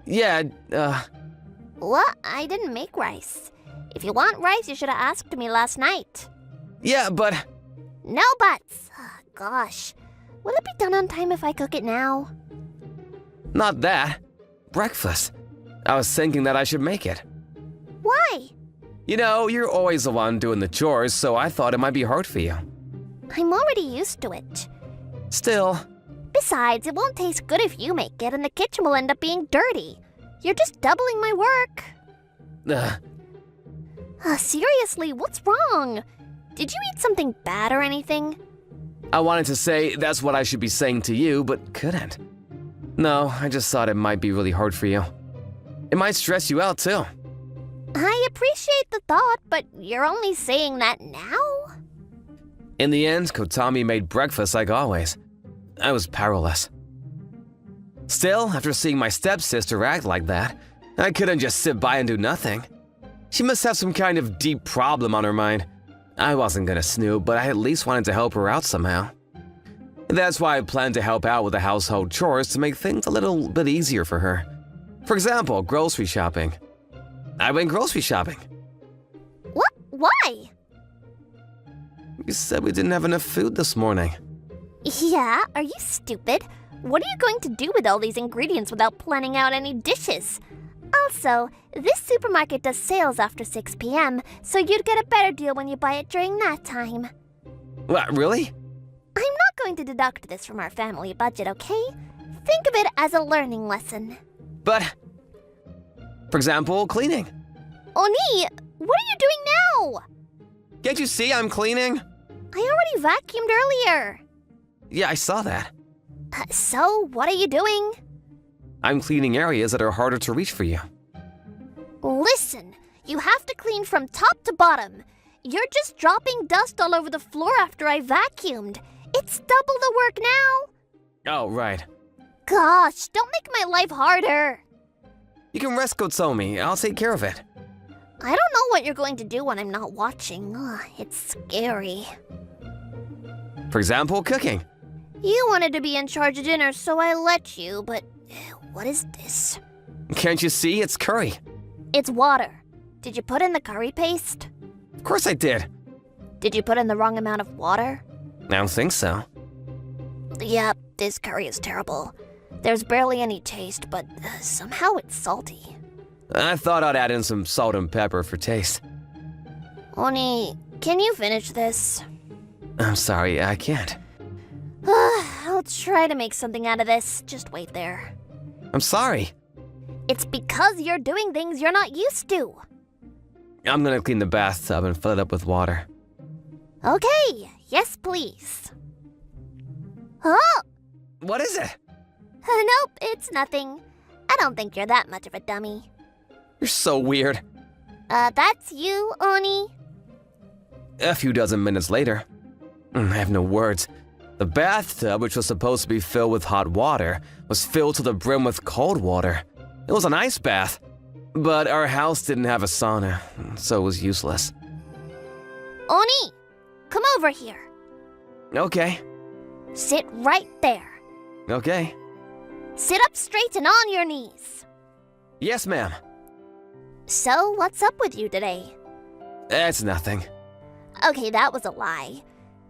Speaker 4: Yeah,
Speaker 9: What? I didn't make rice. If you want rice, you should have asked me last night.
Speaker 4: yeah, but...
Speaker 9: No buts. Gosh. Will it be done on time if I cook it now?
Speaker 4: Not that. Breakfast. I was thinking that I should make it.
Speaker 9: Why?
Speaker 4: You know, you're always the one doing the chores, so I thought it might be hard for you.
Speaker 9: I'm already used to it.
Speaker 4: Still...
Speaker 9: Besides, it won't taste good if you make it, and the kitchen will end up being dirty. You're just doubling my work. Seriously, what's wrong? Did you eat something bad or anything?
Speaker 4: I wanted to say that's what I should be saying to you, but couldn't. No, I just thought it might be really hard for you. It might stress you out, too.
Speaker 9: I appreciate the thought, but you're only saying that now?
Speaker 4: In the end, Kotomi made breakfast like always. I was powerless. Still, after seeing my stepsister act like that, I couldn't just sit by and do nothing. She must have some kind of deep problem on her mind. I wasn't gonna snoop, but I at least wanted to help her out somehow. That's why I planned to help out with the household chores to make things a little bit easier for her. For example, grocery shopping. I went grocery shopping.
Speaker 9: What? Why?
Speaker 4: You said we didn't have enough food this morning.
Speaker 9: Yeah, are you stupid? What are you going to do with all these ingredients without planning out any dishes? Also, this supermarket does sales after 6 p.m., so you'd get a better deal when you buy it during that time.
Speaker 4: What, really?
Speaker 9: I'm not going to deduct this from our family budget, okay? Think of it as a learning lesson.
Speaker 4: But, for example, cleaning.
Speaker 9: Oni, what are you doing now?
Speaker 4: Can't you see I'm cleaning?
Speaker 9: I already vacuumed earlier.
Speaker 4: Yeah, I saw that.
Speaker 9: So, what are you doing?
Speaker 4: I'm cleaning areas that are harder to reach for you.
Speaker 9: Listen, you have to clean from top to bottom. You're just dropping dust all over the floor after I vacuumed. It's double the work now.
Speaker 4: Oh, right.
Speaker 9: Gosh, don't make my life harder.
Speaker 4: You can rest, Kotsumi. I'll take care of it.
Speaker 9: I don't know what you're going to do when I'm not watching. It's scary.
Speaker 4: For example, cooking.
Speaker 9: You wanted to be in charge of dinner, so I let you, but what is this?
Speaker 4: Can't you see? It's curry.
Speaker 9: It's water. Did you put in the curry paste?
Speaker 4: Of course I did.
Speaker 9: Did you put in the wrong amount of water?
Speaker 4: I don't think so.
Speaker 9: Yep, this curry is terrible. There's barely any taste, but somehow it's salty.
Speaker 4: I thought I'd add in some salt and pepper for taste.
Speaker 9: Oni, can you finish this?
Speaker 4: I'm sorry, I can't.
Speaker 9: I'll try to make something out of this. Just wait there.
Speaker 4: I'm sorry.
Speaker 9: It's because you're doing things you're not used to.
Speaker 4: I'm gonna clean the bathtub and fill it up with water.
Speaker 9: Okay, yes please. Oh!
Speaker 4: What is it?
Speaker 9: Nope, it's nothing. I don't think you're that much of a dummy.
Speaker 4: You're so weird.
Speaker 9: That's you, Oni?
Speaker 4: A few dozen minutes later. I have no words. The bathtub, which was supposed to be filled with hot water, was filled to the brim with cold water. It was an ice bath. But our house didn't have a sauna, so it was useless.
Speaker 9: Oni, come over here.
Speaker 4: Okay,
Speaker 9: Sit right there.
Speaker 4: okay.
Speaker 9: Sit up straight and on your knees.
Speaker 4: Yes, ma'am.
Speaker 9: So, what's up with you today?
Speaker 4: It's nothing.
Speaker 9: Okay, that was a lie.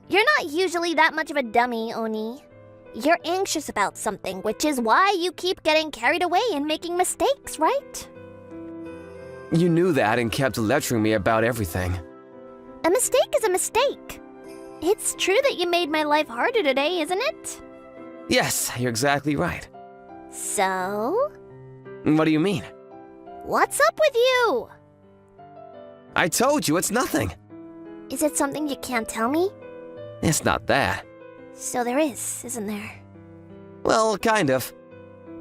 Speaker 9: You're not usually that much of a dummy, Oni. You're anxious about something, which is why you keep getting carried away and making mistakes, right?
Speaker 4: You knew that and kept lecturing me about everything.
Speaker 9: A mistake is a mistake. It's true that you made my life harder today, isn't it?
Speaker 4: Yes, you're exactly right.
Speaker 9: So?
Speaker 4: What do you mean?
Speaker 9: What's up with you?
Speaker 4: I told you, it's nothing.
Speaker 9: Is it something you can't tell me?
Speaker 4: It's not that.
Speaker 9: So there is, isn't there?
Speaker 4: Well, kind of.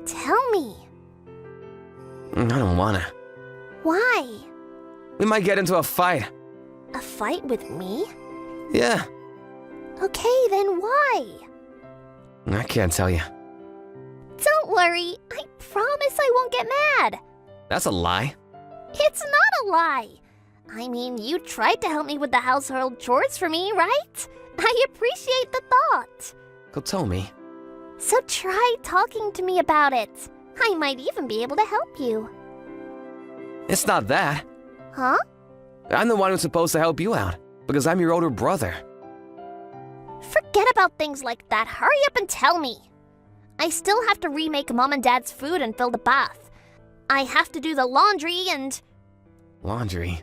Speaker 9: Tell me.
Speaker 4: I don't wanna.
Speaker 9: Why?
Speaker 4: We might get into a fight.
Speaker 9: A fight with me?
Speaker 4: Yeah,
Speaker 9: Okay, then why?
Speaker 4: I can't tell you.
Speaker 9: Don't worry, I promise I won't get mad.
Speaker 4: That's a lie.
Speaker 9: It's not a lie. I mean, you tried to help me with the household chores for me, right? I appreciate the thought.
Speaker 4: Kotomi,
Speaker 9: So try talking to me about it. I might even be able to help you.
Speaker 4: it's not that.
Speaker 9: Huh?
Speaker 4: I'm the one who's supposed to help you out, because I'm your older brother.
Speaker 9: Forget about things like that. Hurry up and tell me. I still have to remake Mom and Dad's food and fill the bath. I have to do the laundry and...
Speaker 4: Laundry.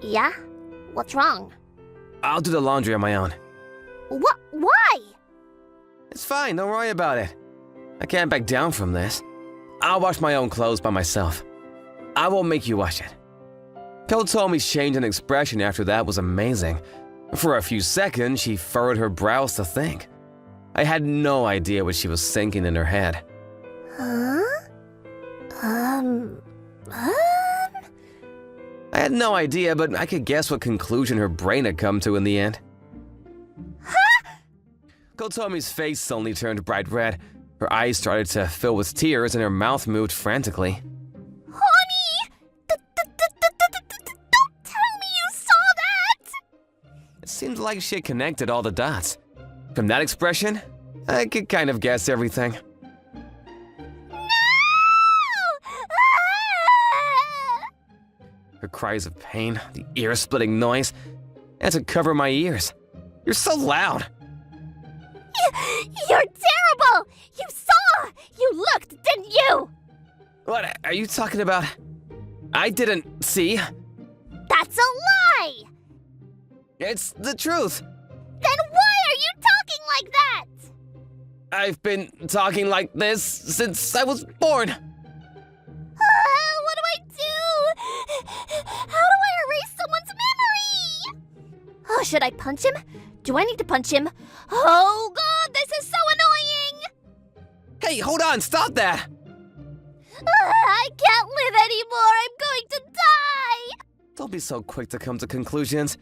Speaker 9: Yeah? What's wrong?
Speaker 4: I'll do the laundry on my own.
Speaker 9: What? Why?
Speaker 4: It's fine, don't worry about it. I can't back down from this. I'll wash my own clothes by myself. I won't make you wash it. Kotomi's change in expression after that was amazing. For a few seconds, she furrowed her brows to think. I had no idea what she was thinking in her head.
Speaker 9: Huh?
Speaker 4: I had no idea, but I could guess what conclusion her brain had come to in the end. Kotomi's face suddenly turned bright red. Her eyes started to fill with tears and her mouth moved frantically.
Speaker 9: Honey! Don't tell me you saw that!
Speaker 4: It seemed like she had connected all the dots. From that expression, I could kind of guess everything.
Speaker 9: No!
Speaker 4: Her cries of pain, the ear-splitting noise, I had to cover my ears. You're so loud.
Speaker 9: You're terrible! You saw! You looked, didn't you?
Speaker 4: What are you talking about? I didn't see.
Speaker 9: That's a lie!
Speaker 4: It's the truth.
Speaker 9: Then why are you talking like that?
Speaker 4: I've been talking like this since I was born.
Speaker 9: What do I do? How do I erase someone's memory? Oh, should I punch him? Do I need to punch him? Oh god, this is so annoying!
Speaker 4: Hey, hold on, stop that!
Speaker 9: I can't live anymore. I'm going to die.
Speaker 4: Don't be so quick to come to conclusions.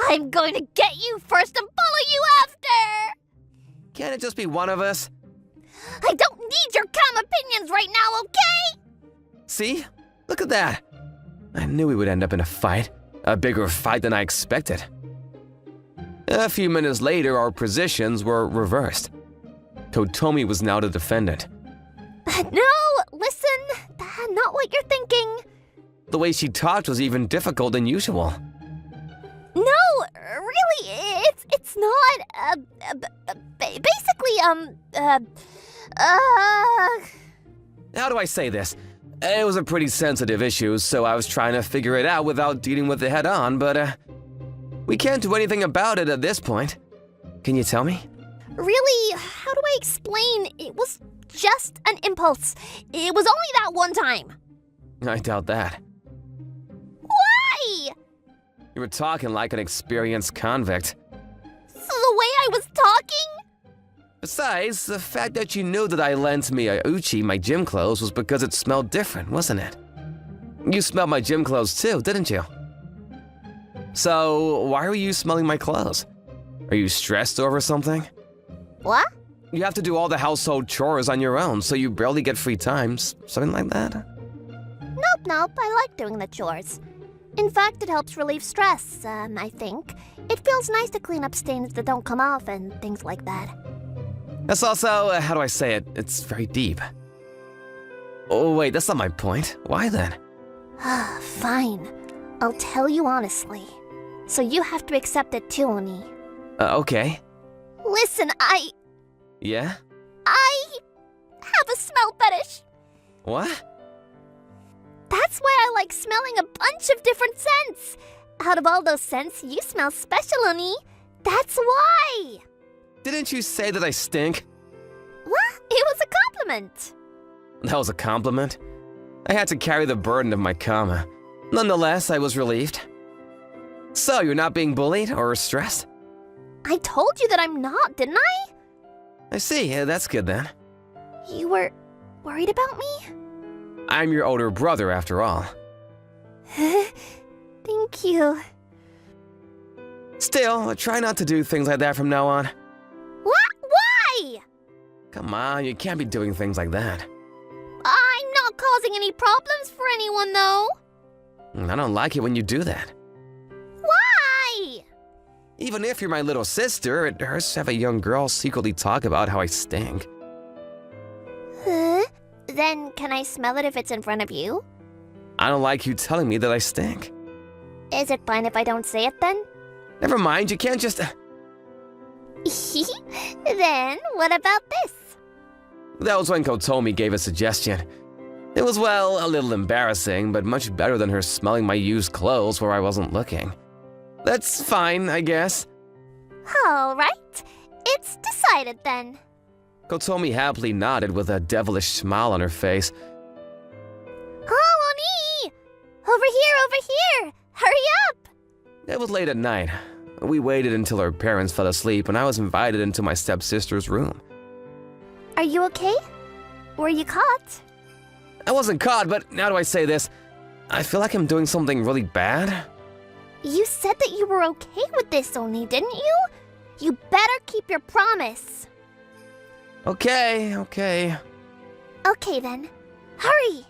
Speaker 9: I'm going to get you first and follow you after.
Speaker 4: Can't it just be one of us?
Speaker 9: I don't need your calm opinions right now, okay?
Speaker 4: See? Look at that. I knew we would end up in a fight. A bigger fight than I expected. A few minutes later, our positions were reversed. Kotomi was now the defendant.
Speaker 9: No, listen. Not what you're thinking.
Speaker 4: The way she talked was even difficult than usual.
Speaker 9: No, really, it's not. Basically,
Speaker 4: How do I say this? It was a pretty sensitive issue, so I was trying to figure it out without dealing with it head on, but we can't do anything about it at this point. Can you tell me?
Speaker 9: Really, how do I explain? It was just an impulse. It was only that one time.
Speaker 4: I doubt that.
Speaker 9: Why?
Speaker 4: You were talking like an experienced convict.
Speaker 9: So the way I was talking?
Speaker 4: Besides, the fact that you knew that I lent Miyauchi my gym clothes was because it smelled different, wasn't it? You smelled my gym clothes too, didn't you? So, why are you smelling my clothes? Are you stressed over something?
Speaker 9: What?
Speaker 4: You have to do all the household chores on your own, so you barely get free times. Something like that?
Speaker 9: Nope, I like doing the chores. In fact, it helps relieve stress, I think. It feels nice to clean up stains that don't come off and things like that.
Speaker 4: That's also, how do I say it? It's very deep. Oh wait, that's not my point. Why then?
Speaker 9: Fine. I'll tell you honestly. So you have to accept it too, Oni.
Speaker 4: Okay.
Speaker 9: Listen,
Speaker 4: Yeah?
Speaker 9: I have a smell fetish.
Speaker 4: What?
Speaker 9: That's why I like smelling a bunch of different scents. Out of all those scents, you smell special, Oni. That's why.
Speaker 4: Didn't you say that I stink?
Speaker 9: What? It was a compliment.
Speaker 4: That was a compliment? I had to carry the burden of my karma. Nonetheless, I was relieved. So, you're not being bullied or stressed?
Speaker 9: I told you that I'm not, didn't I?
Speaker 4: I see, that's good then.
Speaker 9: You were worried about me?
Speaker 4: I'm your older brother, after all.
Speaker 9: Thank you.
Speaker 4: Still, try not to do things like that from now on.
Speaker 9: What? Why?
Speaker 4: Come on, you can't be doing things like that.
Speaker 9: I'm not causing any problems for anyone, though.
Speaker 4: I don't like it when you do that.
Speaker 9: Why?
Speaker 4: Even if you're my little sister, it hurts to have a young girl secretly talk about how I stink.
Speaker 9: Then can I smell it if it's in front of you?
Speaker 4: I don't like you telling me that I stink.
Speaker 9: Is it fine if I don't say it then?
Speaker 4: Never mind, you can't just...
Speaker 9: Then what about this?
Speaker 4: That was when Kotomi gave a suggestion. It was, well, a little embarrassing, but much better than her smelling my used clothes where I wasn't looking. That's fine, I guess.
Speaker 9: All right. It's decided then.
Speaker 4: Kotomi happily nodded with a devilish smile on her face.
Speaker 9: Oh, Oni! Over here! Hurry up!
Speaker 4: It was late at night. We waited until our parents fell asleep and I was invited into my stepsister's room.
Speaker 9: Are you okay? Were you caught?
Speaker 4: I wasn't caught, but how do I say this? I feel like I'm doing something really bad.
Speaker 9: You said that you were okay with this, Oni, didn't you? You better keep your promise.
Speaker 4: Okay.
Speaker 9: Okay then. Hurry!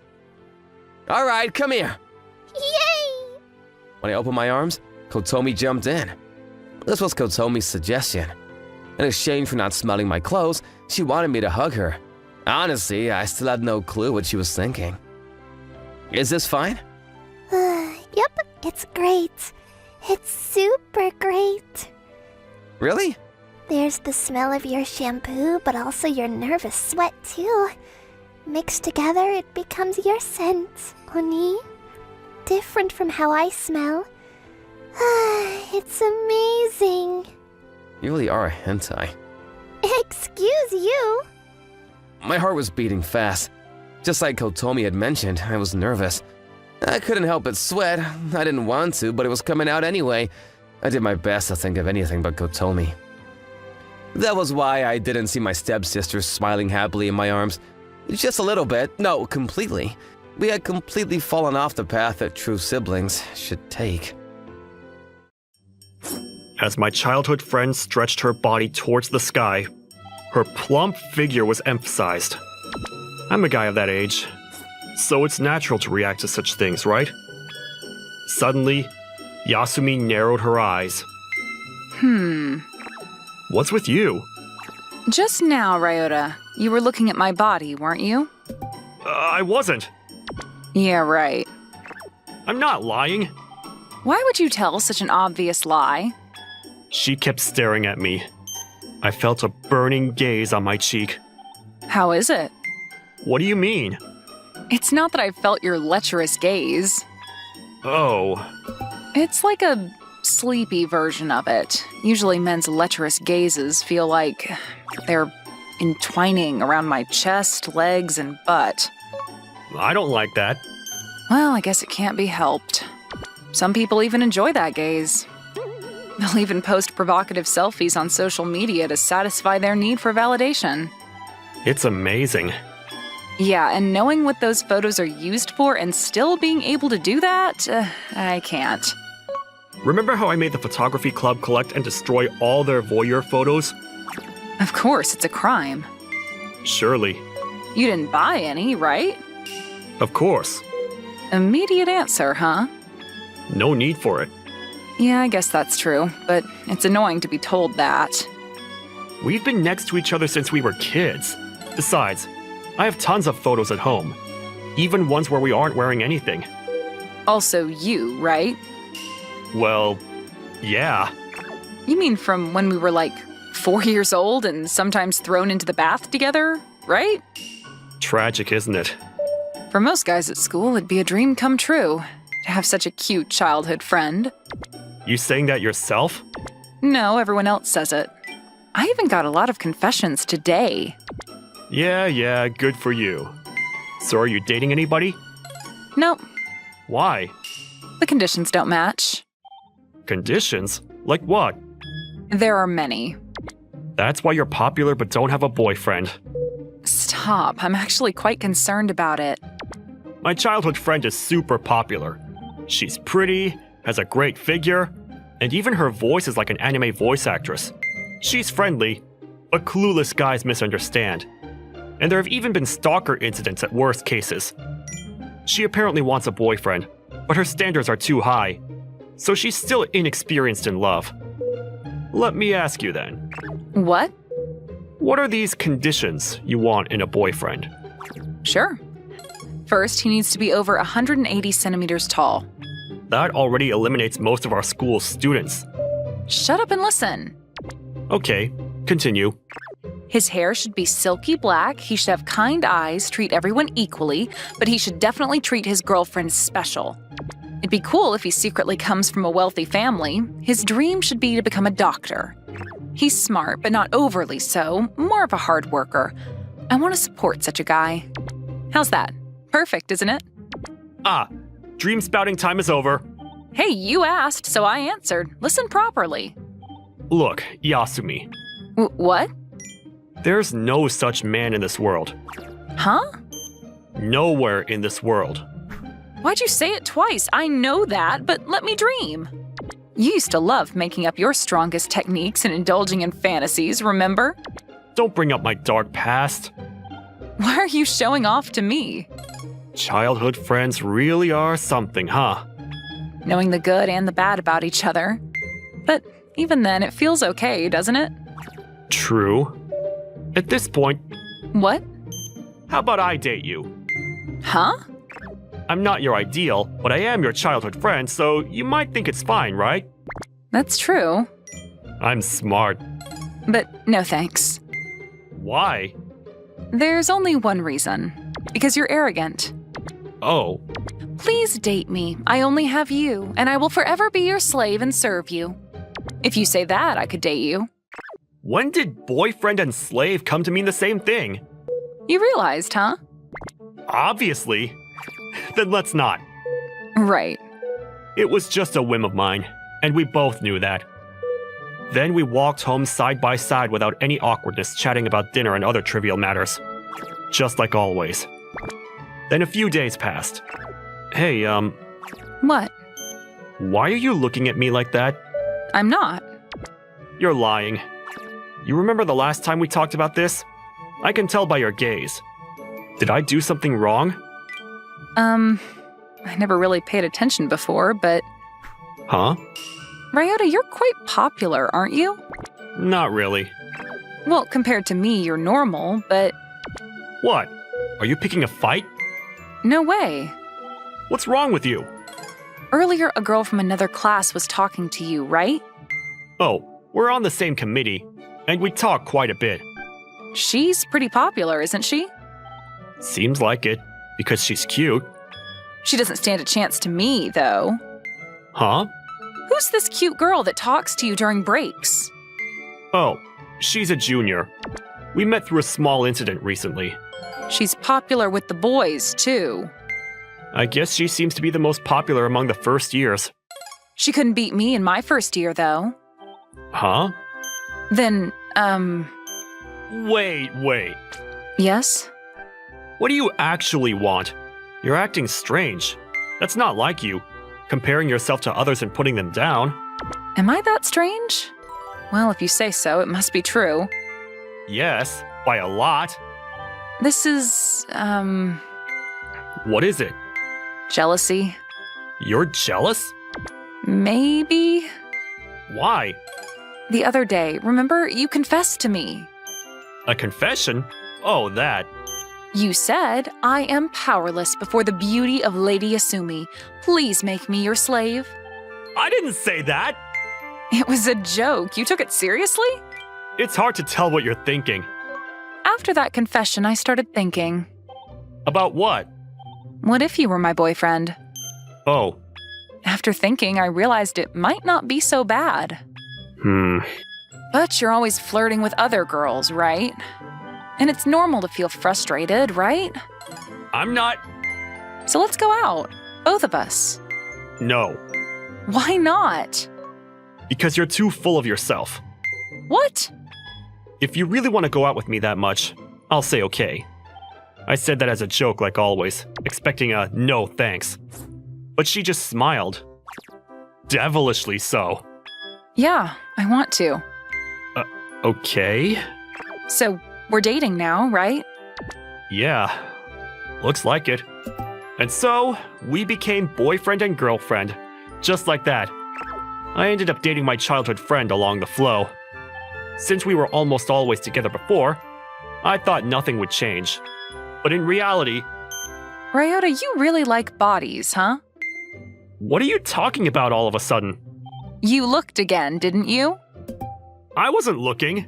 Speaker 4: All right, come here.
Speaker 9: Yay!
Speaker 4: When I opened my arms, Kotomi jumped in. This was Kotomi's suggestion. In exchange for not smelling my clothes, she wanted me to hug her. Honestly, I still had no clue what she was thinking. Is this fine?
Speaker 9: Yep, it's great. It's super great.
Speaker 4: Really?
Speaker 9: There's the smell of your shampoo, but also your nervous sweat too. Mixed together, it becomes your scent, Oni. Different from how I smell. It's amazing.
Speaker 4: You really are a hentai.
Speaker 9: Excuse you.
Speaker 4: My heart was beating fast. Just like Kotomi had mentioned, I was nervous. I couldn't help but sweat. I didn't want to, but it was coming out anyway. I did my best to think of anything but Kotomi. That was why I didn't see my stepsister smiling happily in my arms. Just a little bit. No, completely. We had completely fallen off the path that true siblings should take.
Speaker 2: As my childhood friend stretched her body towards the sky, her plump figure was emphasized. I'm a guy of that age, so it's natural to react to such things, right? Suddenly, Yasumi narrowed her eyes. What's with you?
Speaker 1: Just now, Ryota, you were looking at my body, weren't you?
Speaker 2: I wasn't.
Speaker 1: Yeah, right.
Speaker 2: I'm not lying.
Speaker 1: Why would you tell such an obvious lie?
Speaker 2: She kept staring at me. I felt a burning gaze on my cheek.
Speaker 1: How is it?
Speaker 2: What do you mean?
Speaker 1: It's not that I felt your lecherous gaze.
Speaker 2: Oh,
Speaker 1: It's like a sleepy version of it. Usually men's lecherous gazes feel like they're entwining around my chest, legs, and butt.
Speaker 2: I don't like that.
Speaker 1: Well, I guess it can't be helped. Some people even enjoy that gaze. They'll even post provocative selfies on social media to satisfy their need for validation.
Speaker 2: It's amazing.
Speaker 1: Yeah, and knowing what those photos are used for and still being able to do that, I can't.
Speaker 2: Remember how I made the photography club collect and destroy all their voyeur photos?
Speaker 1: Of course, it's a crime.
Speaker 2: Surely.
Speaker 1: You didn't buy any, right?
Speaker 2: Of course.
Speaker 1: Immediate answer, huh?
Speaker 2: No need for it.
Speaker 1: Yeah, I guess that's true, but it's annoying to be told that.
Speaker 2: We've been next to each other since we were kids. Besides, I have tons of photos at home. Even ones where we aren't wearing anything.
Speaker 1: Also you, right?
Speaker 2: Well, yeah.
Speaker 1: You mean from when we were like 4 years old and sometimes thrown into the bath together, right?
Speaker 2: Tragic, isn't it?
Speaker 1: For most guys at school, it'd be a dream come true to have such a cute childhood friend.
Speaker 2: You saying that yourself?
Speaker 1: No, everyone else says it. I even got a lot of confessions today.
Speaker 2: Yeah, good for you. So are you dating anybody?
Speaker 1: Nope,
Speaker 2: Why?
Speaker 1: the conditions don't match.
Speaker 2: Conditions? Like what?
Speaker 1: There are many.
Speaker 2: That's why you're popular but don't have a boyfriend.
Speaker 1: Stop, I'm actually quite concerned about it.
Speaker 2: My childhood friend is super popular. She's pretty, has a great figure, and even her voice is like an anime voice actress. She's friendly, but clueless guys misunderstand. And there have even been stalker incidents at worst cases. She apparently wants a boyfriend, but her standards are too high, so she's still inexperienced in love. Let me ask you then,
Speaker 1: What?
Speaker 2: what are these conditions you want in a boyfriend?
Speaker 1: Sure. First, he needs to be over 180 centimeters tall.
Speaker 2: That already eliminates most of our school's students.
Speaker 1: Shut up and listen.
Speaker 2: Okay, continue.
Speaker 1: His hair should be silky black, he should have kind eyes, treat everyone equally, but he should definitely treat his girlfriend special. It'd be cool if he secretly comes from a wealthy family. His dream should be to become a doctor. He's smart, but not overly so, more of a hard worker. I want to support such a guy. How's that? Perfect, isn't it?
Speaker 2: Ah, dream spouting time is over.
Speaker 1: Hey, you asked, so I answered. Listen properly.
Speaker 2: Look, Yasumi,
Speaker 1: What?
Speaker 2: there's no such man in this world.
Speaker 1: Huh?
Speaker 2: Nowhere in this world.
Speaker 1: Why'd you say it twice? I know that, but let me dream. You used to love making up your strongest techniques and indulging in fantasies, remember?
Speaker 2: Don't bring up my dark past.
Speaker 1: Why are you showing off to me?
Speaker 2: Childhood friends really are something, huh?
Speaker 1: Knowing the good and the bad about each other. But even then, it feels okay, doesn't it?
Speaker 2: True. At this point,
Speaker 1: What?
Speaker 2: how about I date you?
Speaker 1: Huh?
Speaker 2: I'm not your ideal, but I am your childhood friend, so you might think it's fine, right?
Speaker 1: That's true.
Speaker 2: I'm smart.
Speaker 1: But no thanks.
Speaker 2: Why?
Speaker 1: There's only one reason. Because you're arrogant.
Speaker 2: Oh,
Speaker 1: Please date me. I only have you, and I will forever be your slave and serve you. If you say that, I could date you.
Speaker 2: when did boyfriend and slave come to mean the same thing?
Speaker 1: You realized, huh?
Speaker 2: Obviously. Then let's not.
Speaker 1: Right.
Speaker 2: It was just a whim of mine, and we both knew that. Then we walked home side by side without any awkwardness, chatting about dinner and other trivial matters. Just like always. Then a few days passed. Hey,
Speaker 1: What?
Speaker 2: why are you looking at me like that?
Speaker 1: I'm not.
Speaker 2: You're lying. You remember the last time we talked about this? I can tell by your gaze. Did I do something wrong?
Speaker 1: I never really paid attention before, but
Speaker 2: Huh?
Speaker 1: Ryota, you're quite popular, aren't you?
Speaker 2: Not really.
Speaker 1: Well, compared to me, you're normal, but
Speaker 2: What? Are you picking a fight?
Speaker 1: no way.
Speaker 2: What's wrong with you?
Speaker 1: Earlier, a girl from another class was talking to you, right?
Speaker 2: Oh, we're on the same committee, and we talk quite a bit.
Speaker 1: She's pretty popular, isn't she?
Speaker 2: Seems like it, because she's cute.
Speaker 1: She doesn't stand a chance to me, though.
Speaker 2: Huh?
Speaker 1: Who's this cute girl that talks to you during breaks?
Speaker 2: Oh, she's a junior. We met through a small incident recently.
Speaker 1: She's popular with the boys, too.
Speaker 2: I guess she seems to be the most popular among the first years.
Speaker 1: She couldn't beat me in my first year, though.
Speaker 2: Huh?
Speaker 1: Then,
Speaker 2: Wait.
Speaker 1: yes?
Speaker 2: What do you actually want? You're acting strange. That's not like you. Comparing yourself to others and putting them down.
Speaker 1: Am I that strange? Well, if you say so, it must be true.
Speaker 2: Yes, by a lot.
Speaker 1: This is,
Speaker 2: What is it?
Speaker 1: jealousy.
Speaker 2: You're jealous?
Speaker 1: Maybe?
Speaker 2: Why?
Speaker 1: The other day, remember, you confessed to me.
Speaker 2: A confession? Oh, that.
Speaker 1: You said, I am powerless before the beauty of Lady Asumi. Please make me your slave.
Speaker 2: I didn't say that!
Speaker 1: It was a joke. You took it seriously?
Speaker 2: It's hard to tell what you're thinking.
Speaker 1: After that confession, I started thinking,
Speaker 2: About what?
Speaker 1: what if you were my boyfriend?
Speaker 2: Oh.
Speaker 1: After thinking, I realized it might not be so bad.
Speaker 2: But
Speaker 1: you're always flirting with other girls, right? And it's normal to feel frustrated, right?
Speaker 2: I'm not.
Speaker 1: So let's go out, both of us.
Speaker 2: No.
Speaker 1: Why not?
Speaker 2: Because you're too full of yourself.
Speaker 1: What?
Speaker 2: If you really want to go out with me that much, I'll say okay. I said that as a joke like always, expecting a no thanks. But she just smiled. Devilishly so.
Speaker 1: Yeah, I want to.
Speaker 2: Okay.
Speaker 1: So, we're dating now, right?
Speaker 2: Yeah. Looks like it. And so, we became boyfriend and girlfriend. Just like that. I ended up dating my childhood friend along the flow. Since we were almost always together before, I thought nothing would change. But in reality,
Speaker 1: Ryota, you really like bodies, huh?
Speaker 2: what are you talking about all of a sudden?
Speaker 1: You looked again, didn't you?
Speaker 2: I wasn't looking.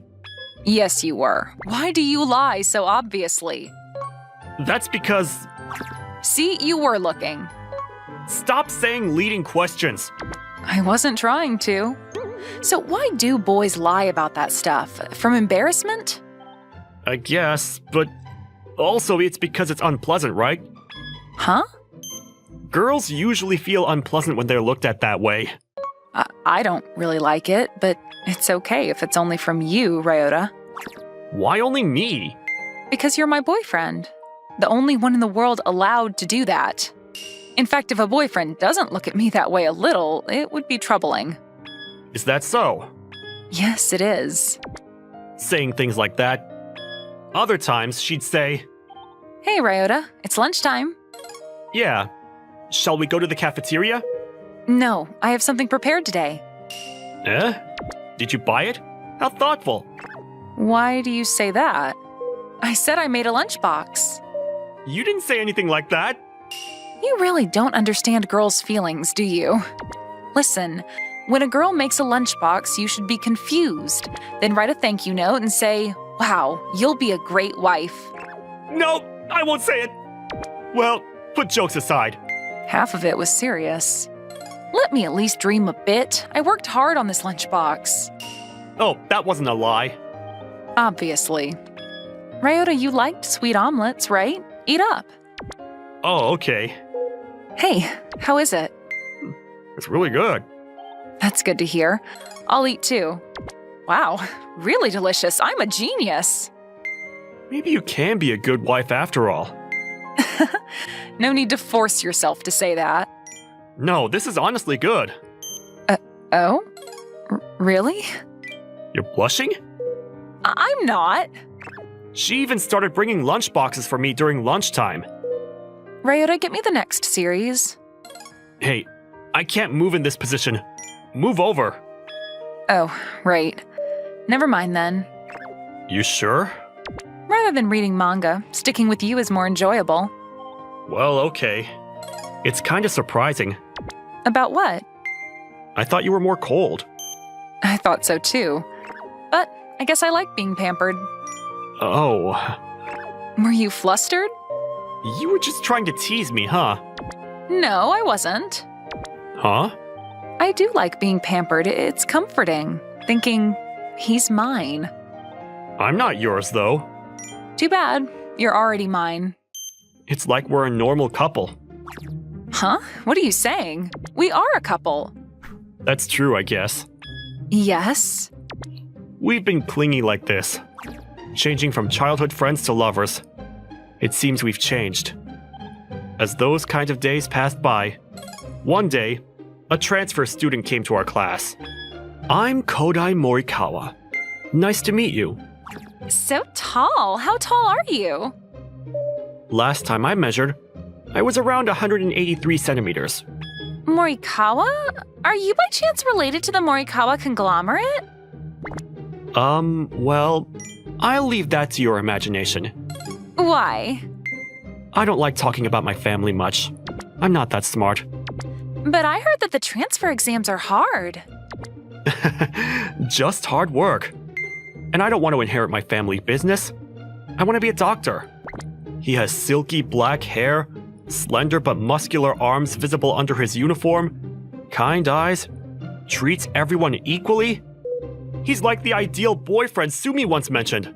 Speaker 1: Yes, you were. Why do you lie so obviously?
Speaker 2: That's because...
Speaker 1: See, you were looking.
Speaker 2: Stop saying leading questions.
Speaker 1: I wasn't trying to. So why do boys lie about that stuff? From embarrassment?
Speaker 2: I guess, but also it's because it's unpleasant, right?
Speaker 1: Huh?
Speaker 2: Girls usually feel unpleasant when they're looked at that way.
Speaker 1: I don't really like it, but it's okay if it's only from you, Ryota.
Speaker 2: Why only me?
Speaker 1: Because you're my boyfriend. The only one in the world allowed to do that. In fact, if a boyfriend doesn't look at me that way a little, it would be troubling.
Speaker 2: Is that so?
Speaker 1: Yes, it is.
Speaker 2: Saying things like that. Other times she'd say,
Speaker 1: Hey, Ryota, it's lunchtime.
Speaker 2: yeah, shall we go to the cafeteria?
Speaker 1: No, I have something prepared today.
Speaker 2: Eh? Did you buy it? How thoughtful.
Speaker 1: Why do you say that? I said I made a lunchbox.
Speaker 2: You didn't say anything like that.
Speaker 1: You really don't understand girls' feelings, do you? Listen, when a girl makes a lunchbox, you should be confused. Then write a thank you note and say, wow, you'll be a great wife.
Speaker 2: No, I won't say it. Well, put jokes aside.
Speaker 1: Half of it was serious. Let me at least dream a bit. I worked hard on this lunchbox.
Speaker 2: Oh, that wasn't a lie.
Speaker 1: Obviously. Ryota, you liked sweet omelets, right? Eat up.
Speaker 2: Oh, okay.
Speaker 1: Hey, how is it?
Speaker 2: It's really good.
Speaker 1: That's good to hear. I'll eat too. Wow, really delicious. I'm a genius.
Speaker 2: Maybe you can be a good wife after all.
Speaker 1: No need to force yourself to say that.
Speaker 2: No, this is honestly good.
Speaker 1: Oh? Really?
Speaker 2: You're blushing?
Speaker 1: I'm not.
Speaker 2: She even started bringing lunch boxes for me during lunchtime.
Speaker 1: Ryota, get me the next series.
Speaker 2: Hey, I can't move in this position. Move over.
Speaker 1: Oh, right. Never mind then.
Speaker 2: You sure?
Speaker 1: Rather than reading manga, sticking with you is more enjoyable.
Speaker 2: Well, okay. It's kind of surprising.
Speaker 1: About what?
Speaker 2: I thought you were more cold.
Speaker 1: I thought so too. But I guess I like being pampered.
Speaker 2: Oh,
Speaker 1: Were you flustered?
Speaker 2: you were just trying to tease me, huh?
Speaker 1: No, I wasn't.
Speaker 2: Huh?
Speaker 1: I do like being pampered. It's comforting. Thinking, he's mine.
Speaker 2: I'm not yours, though.
Speaker 1: Too bad. You're already mine.
Speaker 2: It's like we're a normal couple.
Speaker 1: Huh? What are you saying? We are a couple.
Speaker 2: That's true, I guess.
Speaker 1: Yes.
Speaker 2: We've been clingy like this, changing from childhood friends to lovers. It seems we've changed. As those kind of days passed by, one day, a transfer student came to our class. I'm Kodai Morikawa. Nice to meet you.
Speaker 1: So tall. How tall are you?
Speaker 2: Last time I measured, I was around 183 centimeters.
Speaker 1: Morikawa? Are you by chance related to the Morikawa conglomerate?
Speaker 2: Well, I'll leave that to your imagination.
Speaker 1: Why?
Speaker 2: I don't like talking about my family much. I'm not that smart.
Speaker 1: But I heard that the transfer exams are hard.
Speaker 2: Just hard work. And I don't want to inherit my family business. I want to be a doctor. He has silky black hair, slender but muscular arms visible under his uniform, kind eyes, treats everyone equally. He's like the ideal boyfriend Sumi once mentioned.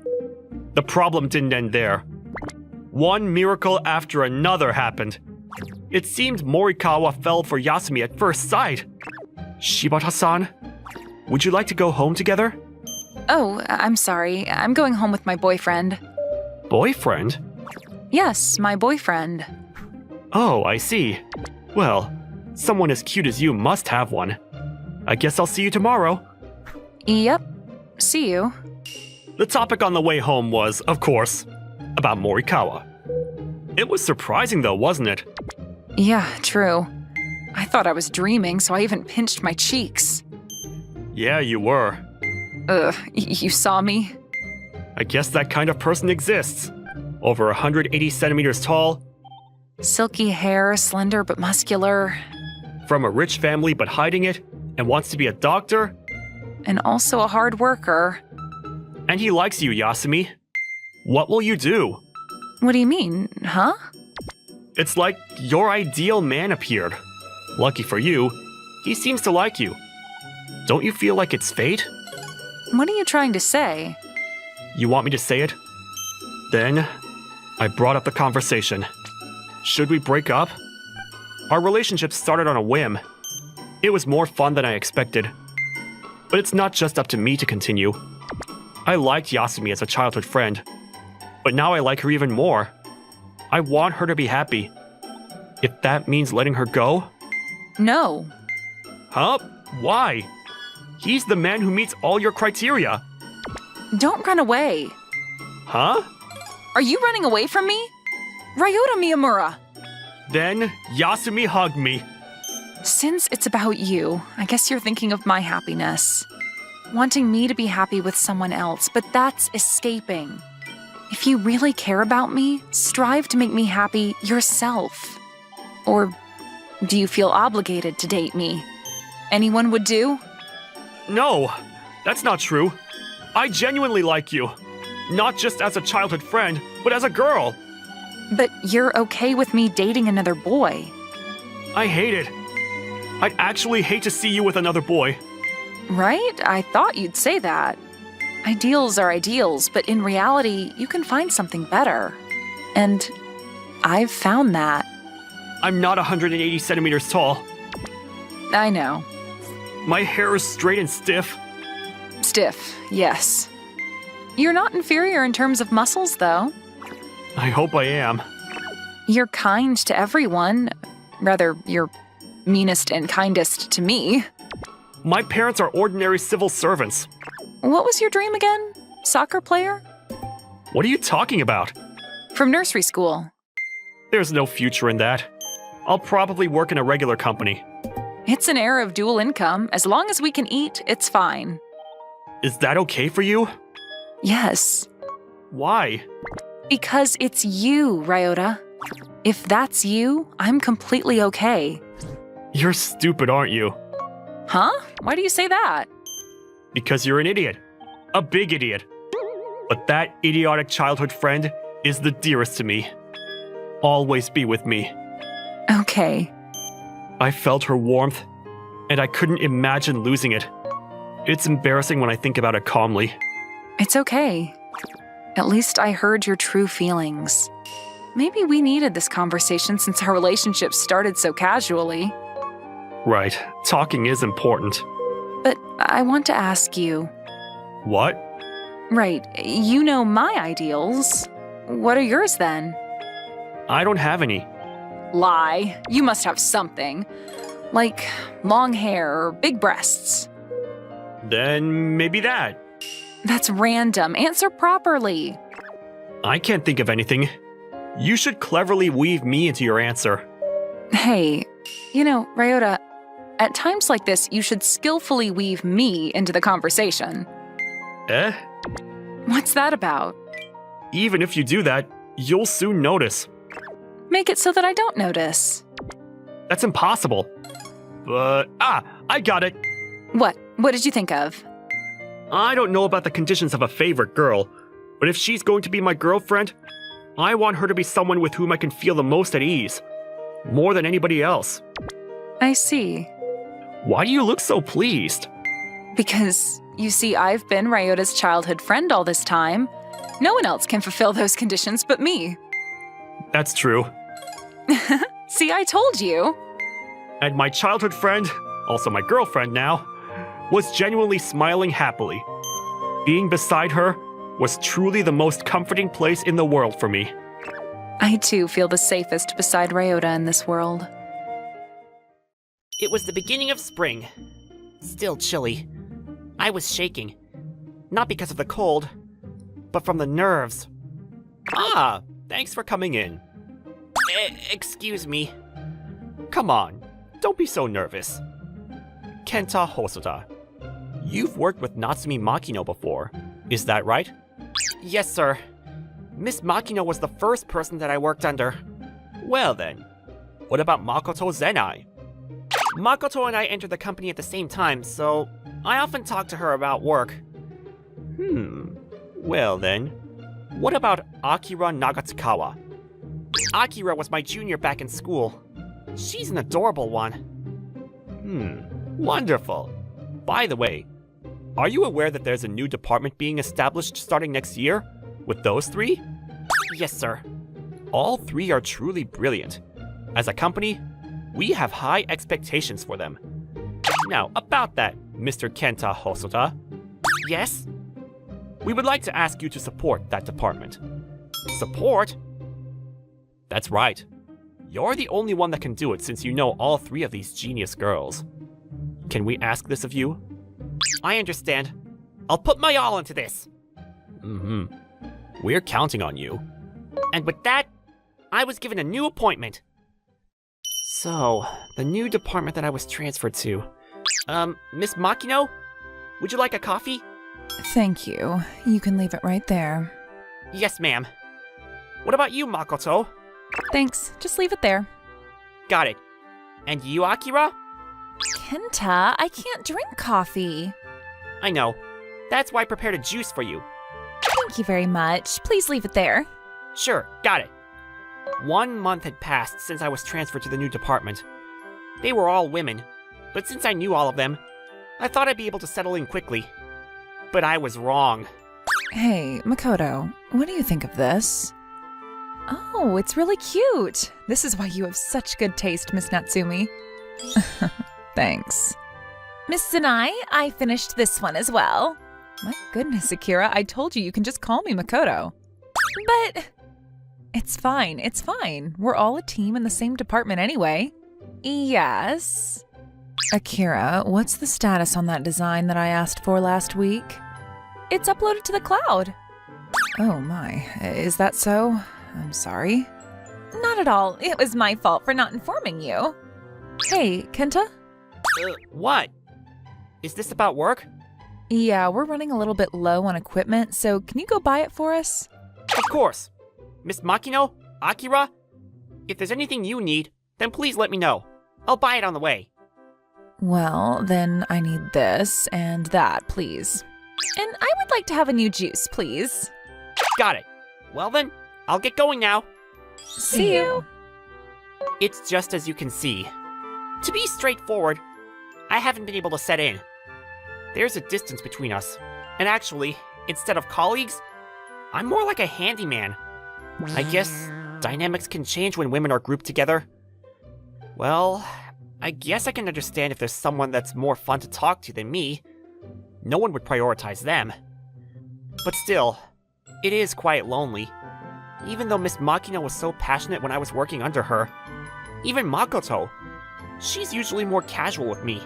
Speaker 2: The problem didn't end there. One miracle after another happened. It seemed Morikawa fell for Yasumi at first sight. Shibata-san, would you like to go home together?
Speaker 1: Oh, I'm sorry. I'm going home with my boyfriend.
Speaker 2: Boyfriend?
Speaker 1: Yes, my boyfriend.
Speaker 2: Oh, I see. Well, someone as cute as you must have one. I guess I'll see you tomorrow.
Speaker 1: Yep. See you.
Speaker 2: The topic on the way home was, of course, about Morikawa. It was surprising though, wasn't it?
Speaker 1: Yeah, true. I thought I was dreaming, so I even pinched my cheeks.
Speaker 2: Yeah, you were.
Speaker 1: Ugh, you saw me?
Speaker 2: I guess that kind of person exists. Over 180 centimeters tall,
Speaker 1: Silky hair, slender but muscular,
Speaker 2: from a rich family but hiding it, and wants to be a doctor.
Speaker 1: and also a hard worker.
Speaker 2: And he likes you, Yasumi. What will you do?
Speaker 1: What do you mean, huh?
Speaker 2: It's like your ideal man appeared. Lucky for you, he seems to like you. Don't you feel like it's fate?
Speaker 1: What are you trying to say?
Speaker 2: You want me to say it? Then, I brought up the conversation. Should we break up? Our relationship started on a whim. It was more fun than I expected. But it's not just up to me to continue. I liked Yasumi as a childhood friend, but now I like her even more. I want her to be happy. If that means letting her go?
Speaker 1: No.
Speaker 2: Huh? Why? He's the man who meets all your criteria.
Speaker 1: Don't run away.
Speaker 2: Huh?
Speaker 1: Are you running away from me? Ryota Miyamura!
Speaker 2: Then Yasumi hugged me.
Speaker 1: Since it's about you, I guess you're thinking of my happiness. Wanting me to be happy with someone else, but that's escaping. If you really care about me, strive to make me happy yourself. Or do you feel obligated to date me? Anyone would do?
Speaker 2: No, that's not true. I genuinely like you. Not just as a childhood friend, but as a girl.
Speaker 1: But you're okay with me dating another boy.
Speaker 2: I hate it. I'd actually hate to see you with another boy.
Speaker 1: Right? I thought you'd say that. Ideals are ideals, but in reality, you can find something better. And I've found that.
Speaker 2: I'm not 180 centimeters tall.
Speaker 1: I know.
Speaker 2: My hair is straight and stiff.
Speaker 1: Stiff, yes. You're not inferior in terms of muscles, though.
Speaker 2: I hope I am.
Speaker 1: You're kind to everyone. Rather, you're meanest and kindest to me.
Speaker 2: My parents are ordinary civil servants.
Speaker 1: What was your dream again? Soccer player?
Speaker 2: What are you talking about?
Speaker 1: From nursery school.
Speaker 2: There's no future in that. I'll probably work in a regular company.
Speaker 1: It's an era of dual income. As long as we can eat, it's fine.
Speaker 2: Is that okay for you?
Speaker 1: Yes.
Speaker 2: Why?
Speaker 1: Because it's you, Ryota. If that's you, I'm completely okay.
Speaker 2: You're stupid, aren't you?
Speaker 1: Huh? Why do you say that?
Speaker 2: Because you're an idiot. A big idiot. But that idiotic childhood friend is the dearest to me. Always be with me.
Speaker 1: Okay.
Speaker 2: I felt her warmth, and I couldn't imagine losing it. It's embarrassing when I think about it calmly.
Speaker 1: It's okay. At least I heard your true feelings. Maybe we needed this conversation since our relationship started so casually.
Speaker 2: Right, talking is important.
Speaker 1: But I want to ask you.
Speaker 2: What?
Speaker 1: Right, you know my ideals. What are yours then?
Speaker 2: I don't have any.
Speaker 1: Lie. You must have something. Like long hair or big breasts.
Speaker 2: Then maybe that.
Speaker 1: That's random. Answer properly.
Speaker 2: I can't think of anything. You should cleverly weave me into your answer.
Speaker 1: Hey, Ryota, at times like this, you should skillfully weave me into the conversation.
Speaker 2: Eh?
Speaker 1: What's that about?
Speaker 2: Even if you do that, you'll soon notice.
Speaker 1: Make it so that I don't notice.
Speaker 2: That's impossible. But, I got it.
Speaker 1: What? What did you think of?
Speaker 2: I don't know about the conditions of a favorite girl, but if she's going to be my girlfriend, I want her to be someone with whom I can feel the most at ease. More than anybody else.
Speaker 1: I see.
Speaker 2: Why do you look so pleased?
Speaker 1: Because, you see, I've been Ryota's childhood friend all this time. No one else can fulfill those conditions but me.
Speaker 2: That's true.
Speaker 1: See, I told you.
Speaker 2: And my childhood friend, also my girlfriend now, was genuinely smiling happily. Being beside her was truly the most comforting place in the world for me.
Speaker 1: I too feel the safest beside Ryota in this world.
Speaker 10: It was the beginning of spring. Still chilly. I was shaking. Not because of the cold, but from the nerves.
Speaker 2: Ah, thanks for coming in.
Speaker 10: Excuse me.
Speaker 2: Come on, don't be so nervous. Kenta Hosoda, you've worked with Natsumi Makino before, is that right?
Speaker 10: Yes, sir. Miss Makino was the first person that I worked under.
Speaker 2: Well then, what about Makoto Zenai?
Speaker 10: Makoto and I entered the company at the same time, so I often talk to her about work.
Speaker 2: Well then, what about Akira Nagatsukawa?
Speaker 10: Akira was my junior back in school. She's an adorable one.
Speaker 2: Wonderful. By the way, are you aware that there's a new department being established starting next year? With those three?
Speaker 10: Yes, sir.
Speaker 2: All three are truly brilliant. As a company, we have high expectations for them. Now, about that, Mr. Kenta Hosoda.
Speaker 10: Yes?
Speaker 2: We would like to ask you to support that department.
Speaker 10: Support?
Speaker 2: That's right. You're the only one that can do it since you know all three of these genius girls. Can we ask this of you?
Speaker 10: I understand. I'll put my all into this.
Speaker 2: We're counting on you.
Speaker 10: And with that, I was given a new appointment. So, the new department that I was transferred to. Miss Makino? Would you like a coffee?
Speaker 11: Thank you. You can leave it right there.
Speaker 10: Yes, ma'am. What about you, Makoto?
Speaker 11: Thanks. Just leave it there.
Speaker 10: Got it. And you, Akira?
Speaker 3: Kenta, I can't drink coffee.
Speaker 10: I know. That's why I prepared a juice for you.
Speaker 3: Thank you very much. Please leave it there.
Speaker 10: Sure, got it. 1 month had passed since I was transferred to the new department. They were all women, but since I knew all of them, I thought I'd be able to settle in quickly. But I was wrong.
Speaker 11: Hey, Makoto, what do you think of this?
Speaker 3: Oh, it's really cute. This is why you have such good taste, Miss Natsumi.
Speaker 11: Thanks.
Speaker 3: Miss Zenai, I finished this one as well.
Speaker 11: My goodness, Akira, I told you can just call me Makoto.
Speaker 3: But...
Speaker 11: It's fine. We're all a team in the same department anyway.
Speaker 3: Yes?
Speaker 11: Akira, what's the status on that design that I asked for last week?
Speaker 3: It's uploaded to the cloud.
Speaker 11: Oh my, is that so? I'm sorry.
Speaker 3: Not at all. It was my fault for not informing you.
Speaker 11: Hey, Kenta?
Speaker 10: What? Is this about work?
Speaker 11: Yeah, we're running a little bit low on equipment, so can you go buy it for us?
Speaker 10: Of course. Miss Makino, Akira, if there's anything you need, then please let me know. I'll buy it on the way.
Speaker 11: Well, then I need this and that, please. And I would like to have a new juice, please.
Speaker 10: Got it. Well then, I'll get going now.
Speaker 11: See you.
Speaker 10: It's just as you can see. To be straightforward, I haven't been able to set in. There's a distance between us. And actually, instead of colleagues, I'm more like a handyman. I guess dynamics can change when women are grouped together. Well, I guess I can understand if there's someone that's more fun to talk to than me. No one would prioritize them. But still, it is quite lonely. Even though Miss Makino was so passionate when I was working under her. Even Makoto. She's usually more casual with me.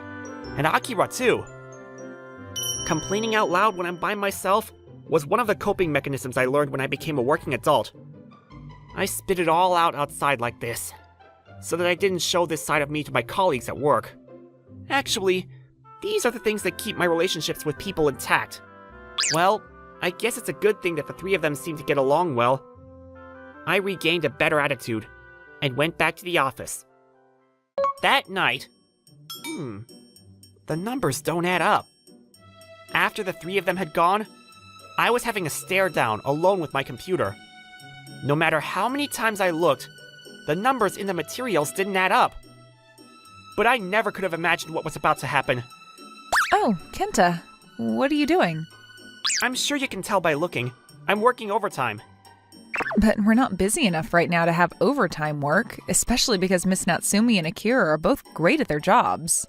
Speaker 10: And Akira too. Complaining out loud when I'm by myself was one of the coping mechanisms I learned when I became a working adult. I spit it all out outside like this, so that I didn't show this side of me to my colleagues at work. Actually, these are the things that keep my relationships with people intact. Well, I guess it's a good thing that the three of them seem to get along well. I regained a better attitude, and went back to the office. That night, the numbers don't add up. After the three of them had gone, I was having a stare down alone with my computer. No matter how many times I looked, the numbers in the materials didn't add up. But I never could have imagined what was about to happen.
Speaker 11: Oh, Kenta, what are you doing?
Speaker 10: I'm sure you can tell by looking. I'm working overtime.
Speaker 11: But we're not busy enough right now to have overtime work, especially because Miss Natsumi and Akira are both great at their jobs.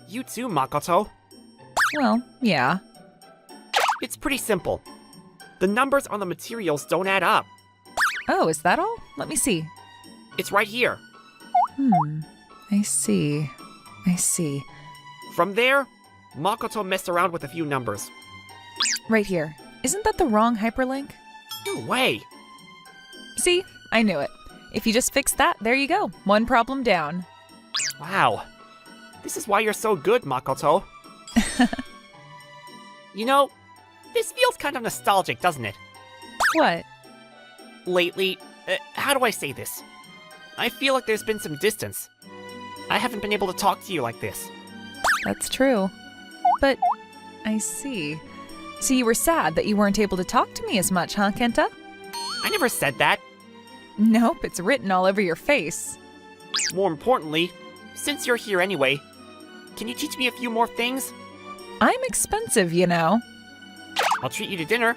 Speaker 10: You too, Makoto.
Speaker 11: Well, yeah.
Speaker 10: It's pretty simple. The numbers on the materials don't add up.
Speaker 11: Oh, is that all? Let me see.
Speaker 10: It's right here.
Speaker 11: I see.
Speaker 10: From there, Makoto messed around with a few numbers.
Speaker 11: Right here. Isn't that the wrong hyperlink?
Speaker 10: No way.
Speaker 11: See? I knew it. If you just fix that, there you go. One problem down.
Speaker 10: Wow. This is why you're so good, Makoto. You know, this feels kind of nostalgic, doesn't it?
Speaker 11: What?
Speaker 10: Lately, how do I say this? I feel like there's been some distance. I haven't been able to talk to you like this.
Speaker 11: That's true. But, I see. So you were sad that you weren't able to talk to me as much, huh, Kenta?
Speaker 10: I never said that.
Speaker 11: Nope, it's written all over your face.
Speaker 10: More importantly, since you're here anyway, can you teach me a few more things?
Speaker 11: I'm expensive, you know.
Speaker 10: I'll treat you to dinner.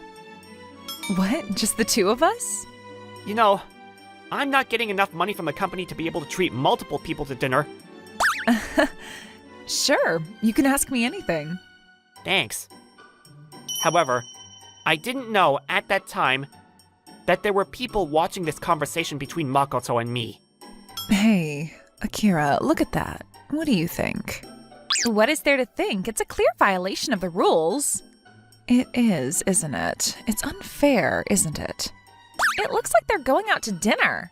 Speaker 11: What? Just the two of us?
Speaker 10: You know, I'm not getting enough money from the company to be able to treat multiple people to dinner.
Speaker 11: Sure, you can ask me anything.
Speaker 10: Thanks. However, I didn't know at that time that there were people watching this conversation between Makoto and me.
Speaker 11: Hey, Akira, look at that. What do you think?
Speaker 3: What is there to think? It's a clear violation of the rules.
Speaker 11: It is, isn't it? It's unfair, isn't it?
Speaker 3: It looks like they're going out to dinner.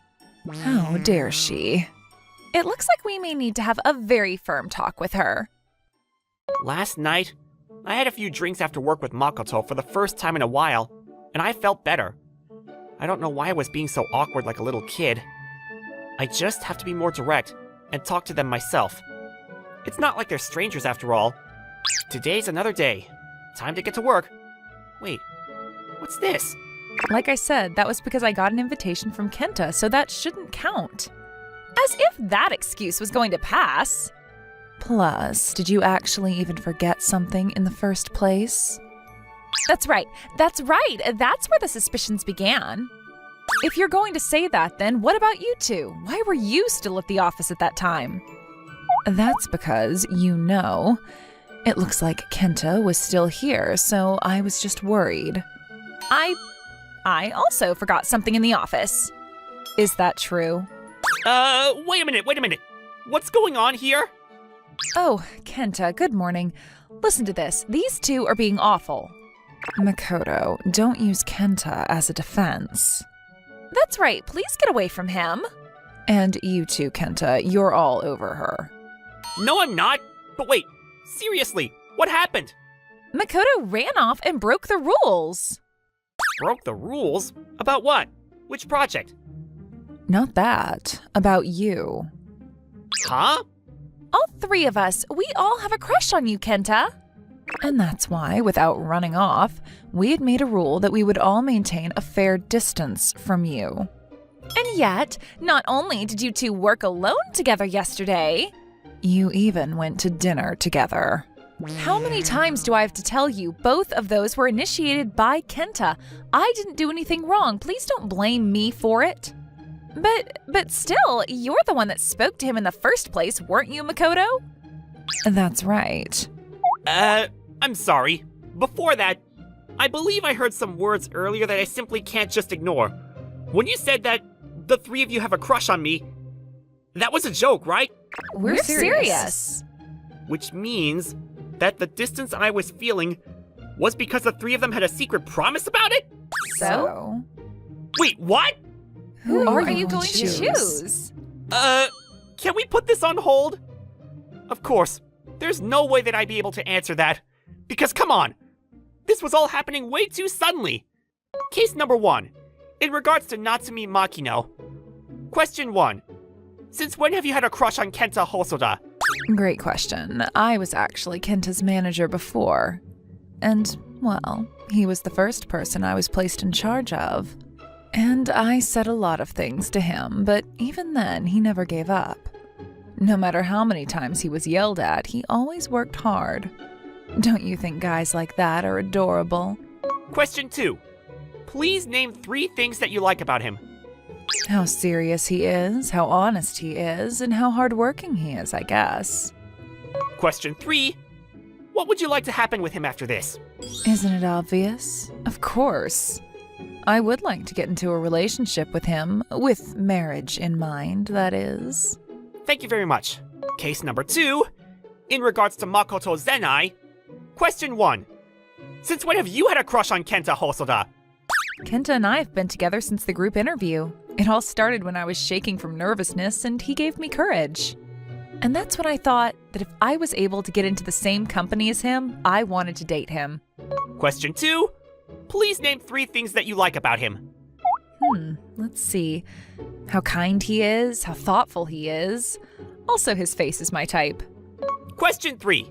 Speaker 11: How dare she?
Speaker 3: It looks like we may need to have a very firm talk with her.
Speaker 10: Last night, I had a few drinks after work with Makoto for the first time in a while, and I felt better. I don't know why I was being so awkward like a little kid. I just have to be more direct and talk to them myself. It's not like they're strangers after all. Today's another day. Time to get to work. Wait, what's this?
Speaker 11: Like I said, that was because I got an invitation from Kenta, so that shouldn't count.
Speaker 3: As if that excuse was going to pass.
Speaker 11: Plus, did you actually even forget something in the first place?
Speaker 3: That's right. That's where the suspicions began. If you're going to say that, then what about you two? Why were you still at the office at that time?
Speaker 11: That's because, you know, it looks like Kenta was still here, so I was just worried.
Speaker 3: I also forgot something in the office.
Speaker 11: Is that true?
Speaker 10: Wait a minute. What's going on here?
Speaker 11: Oh, Kenta, good morning. Listen to this. These two are being awful. Makoto, don't use Kenta as a defense.
Speaker 3: That's right. Please get away from him.
Speaker 11: And you too, Kenta. You're all over her.
Speaker 10: No, I'm not. But wait, seriously, what happened?
Speaker 3: Makoto ran off and broke the rules.
Speaker 10: Broke the rules? About what? Which project?
Speaker 11: Not that. About you.
Speaker 10: Huh?
Speaker 3: All three of us, we all have a crush on you, Kenta.
Speaker 11: And that's why, without running off, we had made a rule that we would all maintain a fair distance from you.
Speaker 3: And yet, not only did you two work alone together yesterday,
Speaker 11: you even went to dinner together.
Speaker 3: How many times do I have to tell you both of those were initiated by Kenta? I didn't do anything wrong. Please don't blame me for it. But still, you're the one that spoke to him in the first place, weren't you, Makoto?
Speaker 11: That's right.
Speaker 10: I'm sorry. Before that, I believe I heard some words earlier that I simply can't just ignore. When you said that the three of you have a crush on me, that was a joke, right?
Speaker 3: We're serious.
Speaker 10: Which means that the distance I was feeling was because the three of them had a secret promise about it?
Speaker 3: So?
Speaker 10: Wait, what?
Speaker 3: Who are you going to choose?
Speaker 10: Can we put this on hold? Of course, there's no way that I'd be able to answer that. Because come on, this was all happening way too suddenly. Case number 1, in regards to Natsumi Makino. Question 1, since when have you had a crush on Kenta Hosoda?
Speaker 11: Great question. I was actually Kenta's manager before. And, well, he was the first person I was placed in charge of. And I said a lot of things to him, but even then, he never gave up. No matter how many times he was yelled at, he always worked hard. Don't you think guys like that are adorable?
Speaker 10: Question 2. Please name 3 things that you like about him.
Speaker 11: How serious he is, how honest he is, and how hardworking he is, I guess.
Speaker 10: Question 3. What would you like to happen with him after this?
Speaker 11: Isn't it obvious? Of course. I would like to get into a relationship with him, with marriage in mind, that is.
Speaker 10: Thank you very much. Case number 2. In regards to Makoto Zenai. Question 1. Since when have you had a crush on Kenta Hosoda?
Speaker 3: Kenta and I have been together since the group interview. It all started when I was shaking from nervousness, and he gave me courage. And that's when I thought that if I was able to get into the same company as him, I wanted to date him.
Speaker 10: Question 2. Please name 3 things that you like about him.
Speaker 3: Let's see. How kind he is, how thoughtful he is. Also, his face is my type.
Speaker 10: Question 3.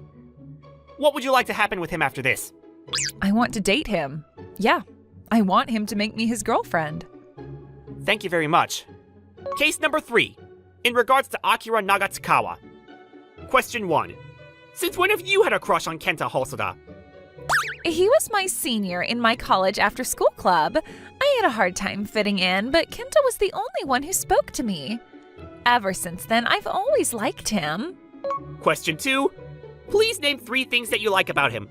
Speaker 10: What would you like to happen with him after this?
Speaker 3: I want to date him. Yeah, I want him to make me his girlfriend.
Speaker 10: Thank you very much. Case number 3. In regards to Akira Nagatsukawa. Question 1. Since when have you had a crush on Kenta Hosoda?
Speaker 3: He was my senior in my college after-school club. I had a hard time fitting in, but Kenta was the only one who spoke to me. Ever since then, I've always liked him.
Speaker 10: Question 2. Please name 3 things that you like about him.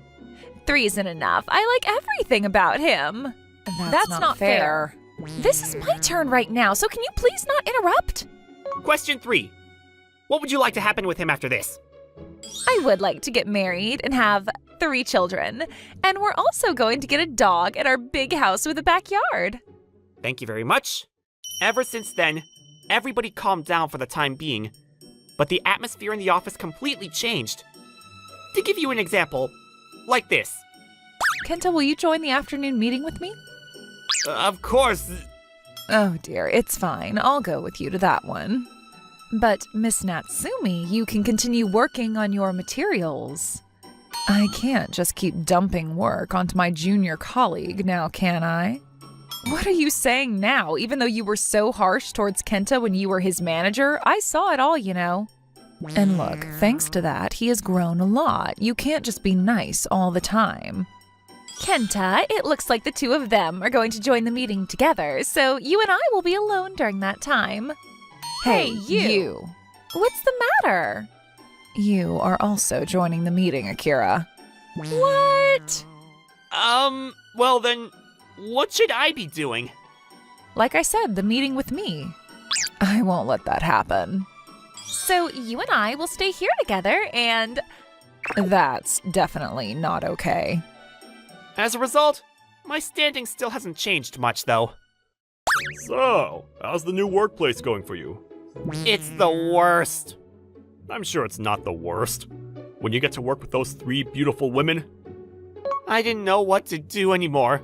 Speaker 3: 3 isn't enough. I like everything about him.
Speaker 11: That's not fair.
Speaker 3: This is my turn right now, so can you please not interrupt?
Speaker 10: Question 3. What would you like to happen with him after this?
Speaker 3: I would like to get married and have 3 children. And we're also going to get a dog at our big house with a backyard.
Speaker 10: Thank you very much. Ever since then, everybody calmed down for the time being, but the atmosphere in the office completely changed. To give you an example, like this.
Speaker 3: Kenta, will you join the afternoon meeting with me?
Speaker 10: Of course.
Speaker 11: Oh dear, it's fine. I'll go with you to that one. But, Miss Natsumi, you can continue working on your materials. I can't just keep dumping work onto my junior colleague now, can I?
Speaker 3: What are you saying now? Even though you were so harsh towards Kenta when you were his manager, I saw it all, you know.
Speaker 11: And look, thanks to that, he has grown a lot. You can't just be nice all the time.
Speaker 3: Kenta, it looks like the 2 of them are going to join the meeting together, so you and I will be alone during that time.
Speaker 11: Hey, you!
Speaker 3: What's the matter?
Speaker 11: You are also joining the meeting, Akira.
Speaker 3: What?
Speaker 10: Well then, what should I be doing?
Speaker 3: Like I said, the meeting with me.
Speaker 11: I won't let that happen.
Speaker 3: So you and I will stay here together and...
Speaker 11: That's definitely not okay.
Speaker 10: As a result, my standing still hasn't changed much, though.
Speaker 2: So, how's the new workplace going for you?
Speaker 10: It's the worst.
Speaker 2: I'm sure it's not the worst. When you get to work with those 3 beautiful women.
Speaker 10: I didn't know what to do anymore,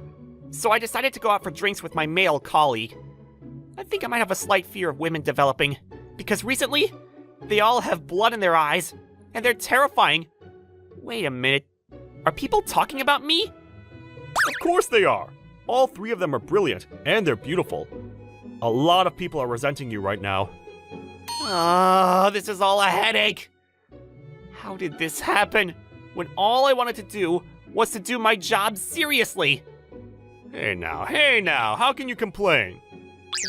Speaker 10: so I decided to go out for drinks with my male colleague. I think I might have a slight fear of women developing, because recently, They all have blood in their eyes, and they're terrifying. Wait a minute. Are people talking about me?
Speaker 2: Of course they are. All 3 of them are brilliant, and they're beautiful. A lot of people are resenting you right now.
Speaker 10: Oh, this is all a headache. How did this happen when all I wanted to do was to do my job seriously?
Speaker 2: Hey now, how can you complain?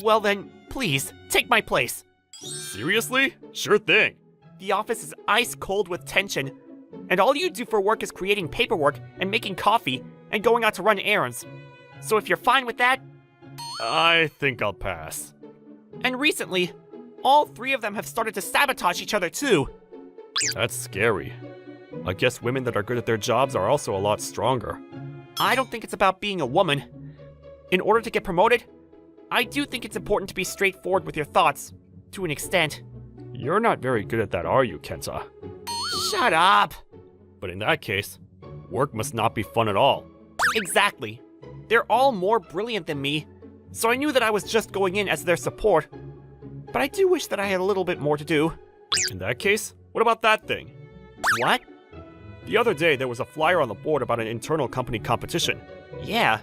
Speaker 10: Well then, please, take my place.
Speaker 2: Seriously? Sure thing.
Speaker 10: The office is ice cold with tension, and all you do for work is creating paperwork and making coffee and going out to run errands. So if you're fine with that...
Speaker 2: I think I'll pass.
Speaker 10: And recently, all 3 of them have started to sabotage each other too.
Speaker 2: That's scary. I guess women that are good at their jobs are also a lot stronger.
Speaker 10: I don't think it's about being a woman. In order to get promoted, I do think it's important to be straightforward with your thoughts, to an extent.
Speaker 2: You're not very good at that, are you, Kenta?
Speaker 10: Shut up!
Speaker 2: But in that case, work must not be fun at all.
Speaker 10: Exactly. They're all more brilliant than me, so I knew that I was just going in as their support. But I do wish that I had a little bit more to do.
Speaker 2: In that case, what about that thing?
Speaker 10: What?
Speaker 2: The other day, there was a flyer on the board about an internal company competition.
Speaker 10: Yeah.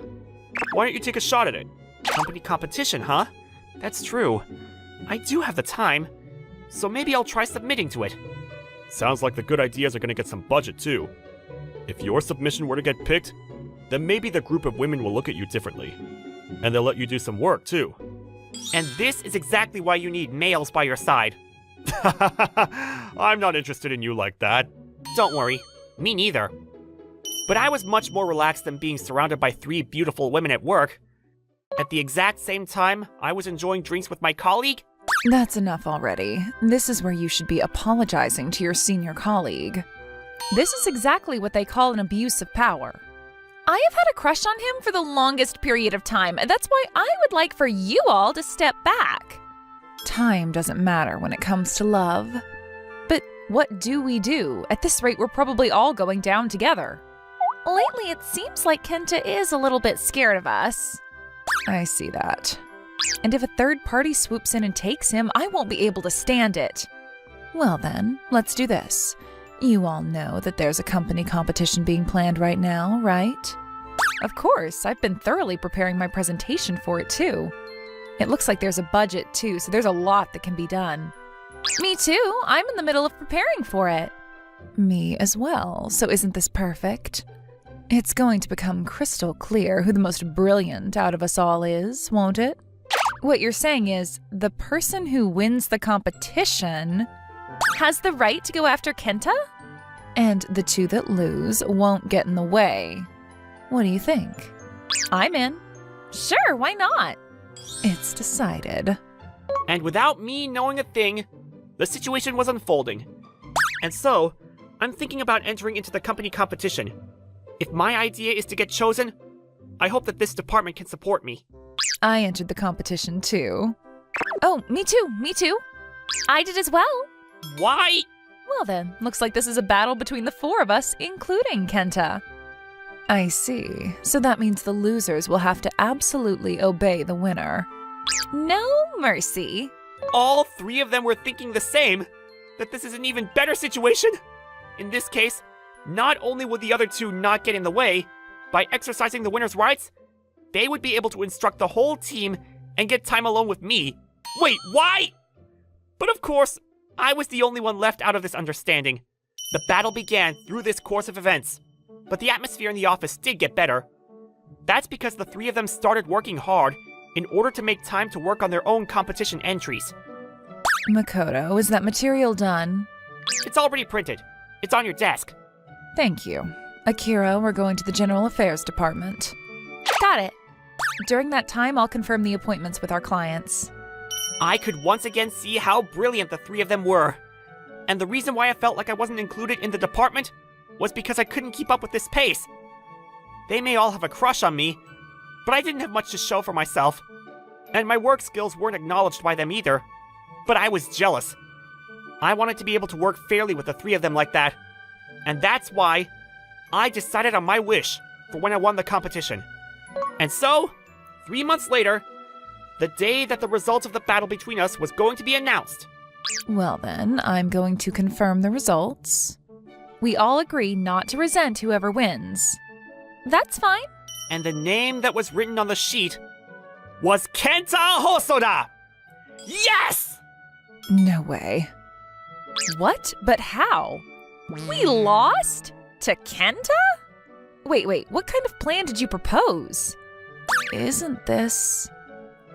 Speaker 2: Why don't you take a shot at it?
Speaker 10: Company competition, huh? That's true. I do have the time, so maybe I'll try submitting to it.
Speaker 2: Sounds like the good ideas are gonna get some budget, too. If your submission were to get picked, then maybe the group of women will look at you differently. And they'll let you do some work, too.
Speaker 10: And this is exactly why you need males by your side.
Speaker 2: I'm not interested in you like that.
Speaker 10: Don't worry, me neither. But I was much more relaxed than being surrounded by 3 beautiful women at work. At the exact same time, I was enjoying drinks with my colleague.
Speaker 11: That's enough already. This is where you should be apologizing to your senior colleague.
Speaker 3: This is exactly what they call an abuse of power. I have had a crush on him for the longest period of time, and that's why I would like for you all to step back.
Speaker 11: Time doesn't matter when it comes to love.
Speaker 3: But what do we do? At this rate, we're probably all going down together. Lately, it seems like Kenta is a little bit scared of us.
Speaker 11: I see that.
Speaker 3: And if a third party swoops in and takes him, I won't be able to stand it.
Speaker 11: Well then, let's do this. You all know that there's a company competition being planned right now, right?
Speaker 3: Of course, I've been thoroughly preparing my presentation for it too. It looks like there's a budget too, so there's a lot that can be done. Me too, I'm in the middle of preparing for it.
Speaker 11: Me as well, so isn't this perfect? It's going to become crystal clear who the most brilliant out of us all is, won't it?
Speaker 3: What you're saying is, the person who wins the competition has the right to go after Kenta?
Speaker 11: And the 2 that lose won't get in the way. What do you think?
Speaker 3: I'm in. Sure, why not?
Speaker 11: It's decided.
Speaker 10: And without me knowing a thing, the situation was unfolding. And so, I'm thinking about entering into the company competition. If my idea is to get chosen, I hope that this department can support me.
Speaker 11: I entered the competition too.
Speaker 3: Oh, me too. I did as well.
Speaker 10: Why?
Speaker 3: Well then, looks like this is a battle between the 4 of us, including Kenta.
Speaker 11: I see. So that means the losers will have to absolutely obey the winner.
Speaker 3: No mercy.
Speaker 10: All 3 of them were thinking the same, that this is an even better situation. In this case, not only would the other 2 not get in the way, by exercising the winner's rights, they would be able to instruct the whole team and get time alone with me. Wait, why? But of course, I was the only one left out of this understanding. The battle began through this course of events, but the atmosphere in the office did get better. That's because the 3 of them started working hard in order to make time to work on their own competition entries.
Speaker 11: Makoto, is that material done?
Speaker 10: It's already printed. It's on your desk.
Speaker 11: Thank you. Akira, we're going to the General Affairs Department.
Speaker 3: Got it. During that time, I'll confirm the appointments with our clients.
Speaker 10: I could once again see how brilliant the 3 of them were. And the reason why I felt like I wasn't included in the department was because I couldn't keep up with this pace. They may all have a crush on me, but I didn't have much to show for myself. And my work skills weren't acknowledged by them either. But I was jealous. I wanted to be able to work fairly with the 3 of them like that. And that's why I decided on my wish for when I won the competition. And so, 3 months later, the day that the results of the battle between us was going to be announced,
Speaker 11: Well then, I'm going to confirm the results.
Speaker 3: We all agree not to resent whoever wins. That's fine.
Speaker 10: And the name that was written on the sheet was Kenta Hosoda! Yes!
Speaker 11: No way.
Speaker 3: What? But how? We lost? To Kenta? Wait, what kind of plan did you propose?
Speaker 11: Isn't this...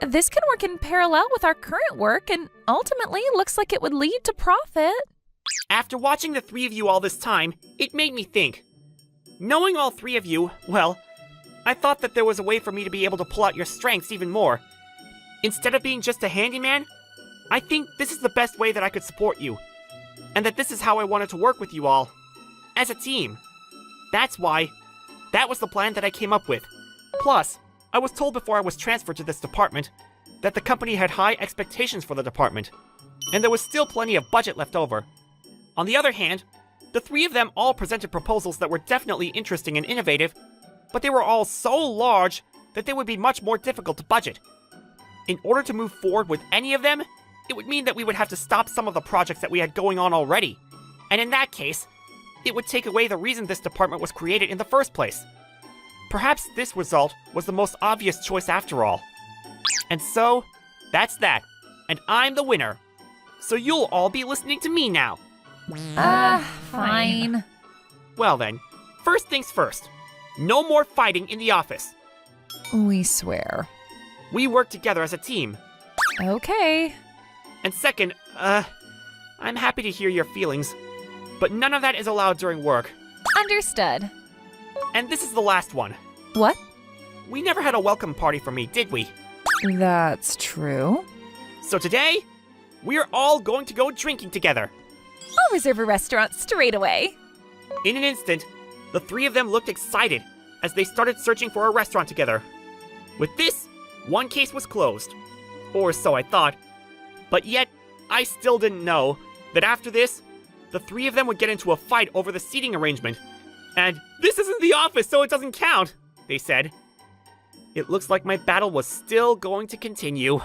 Speaker 3: This can work in parallel with our current work and ultimately looks like it would lead to profit.
Speaker 10: After watching the three of you all this time, it made me think. Knowing all three of you, well, I thought that there was a way for me to be able to pull out your strengths even more. Instead of being just a handyman, I think this is the best way that I could support you. And that this is how I wanted to work with you all. As a team. That's why. That was the plan that I came up with. Plus, I was told before I was transferred to this department that the company had high expectations for the department. And there was still plenty of budget left over. On the other hand, the three of them all presented proposals that were definitely interesting and innovative, but they were all so large that they would be much more difficult to budget. In order to move forward with any of them, it would mean that we would have to stop some of the projects that we had going on already. And in that case, it would take away the reason this department was created in the first place. Perhaps this result was the most obvious choice after all. And so, that's that. And I'm the winner. So you'll all be listening to me now.
Speaker 3: Fine.
Speaker 10: Well then, first things first. No more fighting in the office.
Speaker 11: We swear.
Speaker 10: We work together as a team.
Speaker 3: Okay.
Speaker 10: And second, I'm happy to hear your feelings, but none of that is allowed during work.
Speaker 3: Understood.
Speaker 10: And this is the last one.
Speaker 3: What?
Speaker 10: We never had a welcome party for me, did we?
Speaker 11: That's true.
Speaker 10: So today, we're all going to go drinking together.
Speaker 3: I'll reserve a restaurant straight away.
Speaker 10: In an instant, the three of them looked excited as they started searching for a restaurant together. With this, one case was closed. Or so I thought. But yet, I still didn't know that after this, the three of them would get into a fight over the seating arrangement. And this isn't the office, so it doesn't count, they said. It looks like my battle was still going to continue.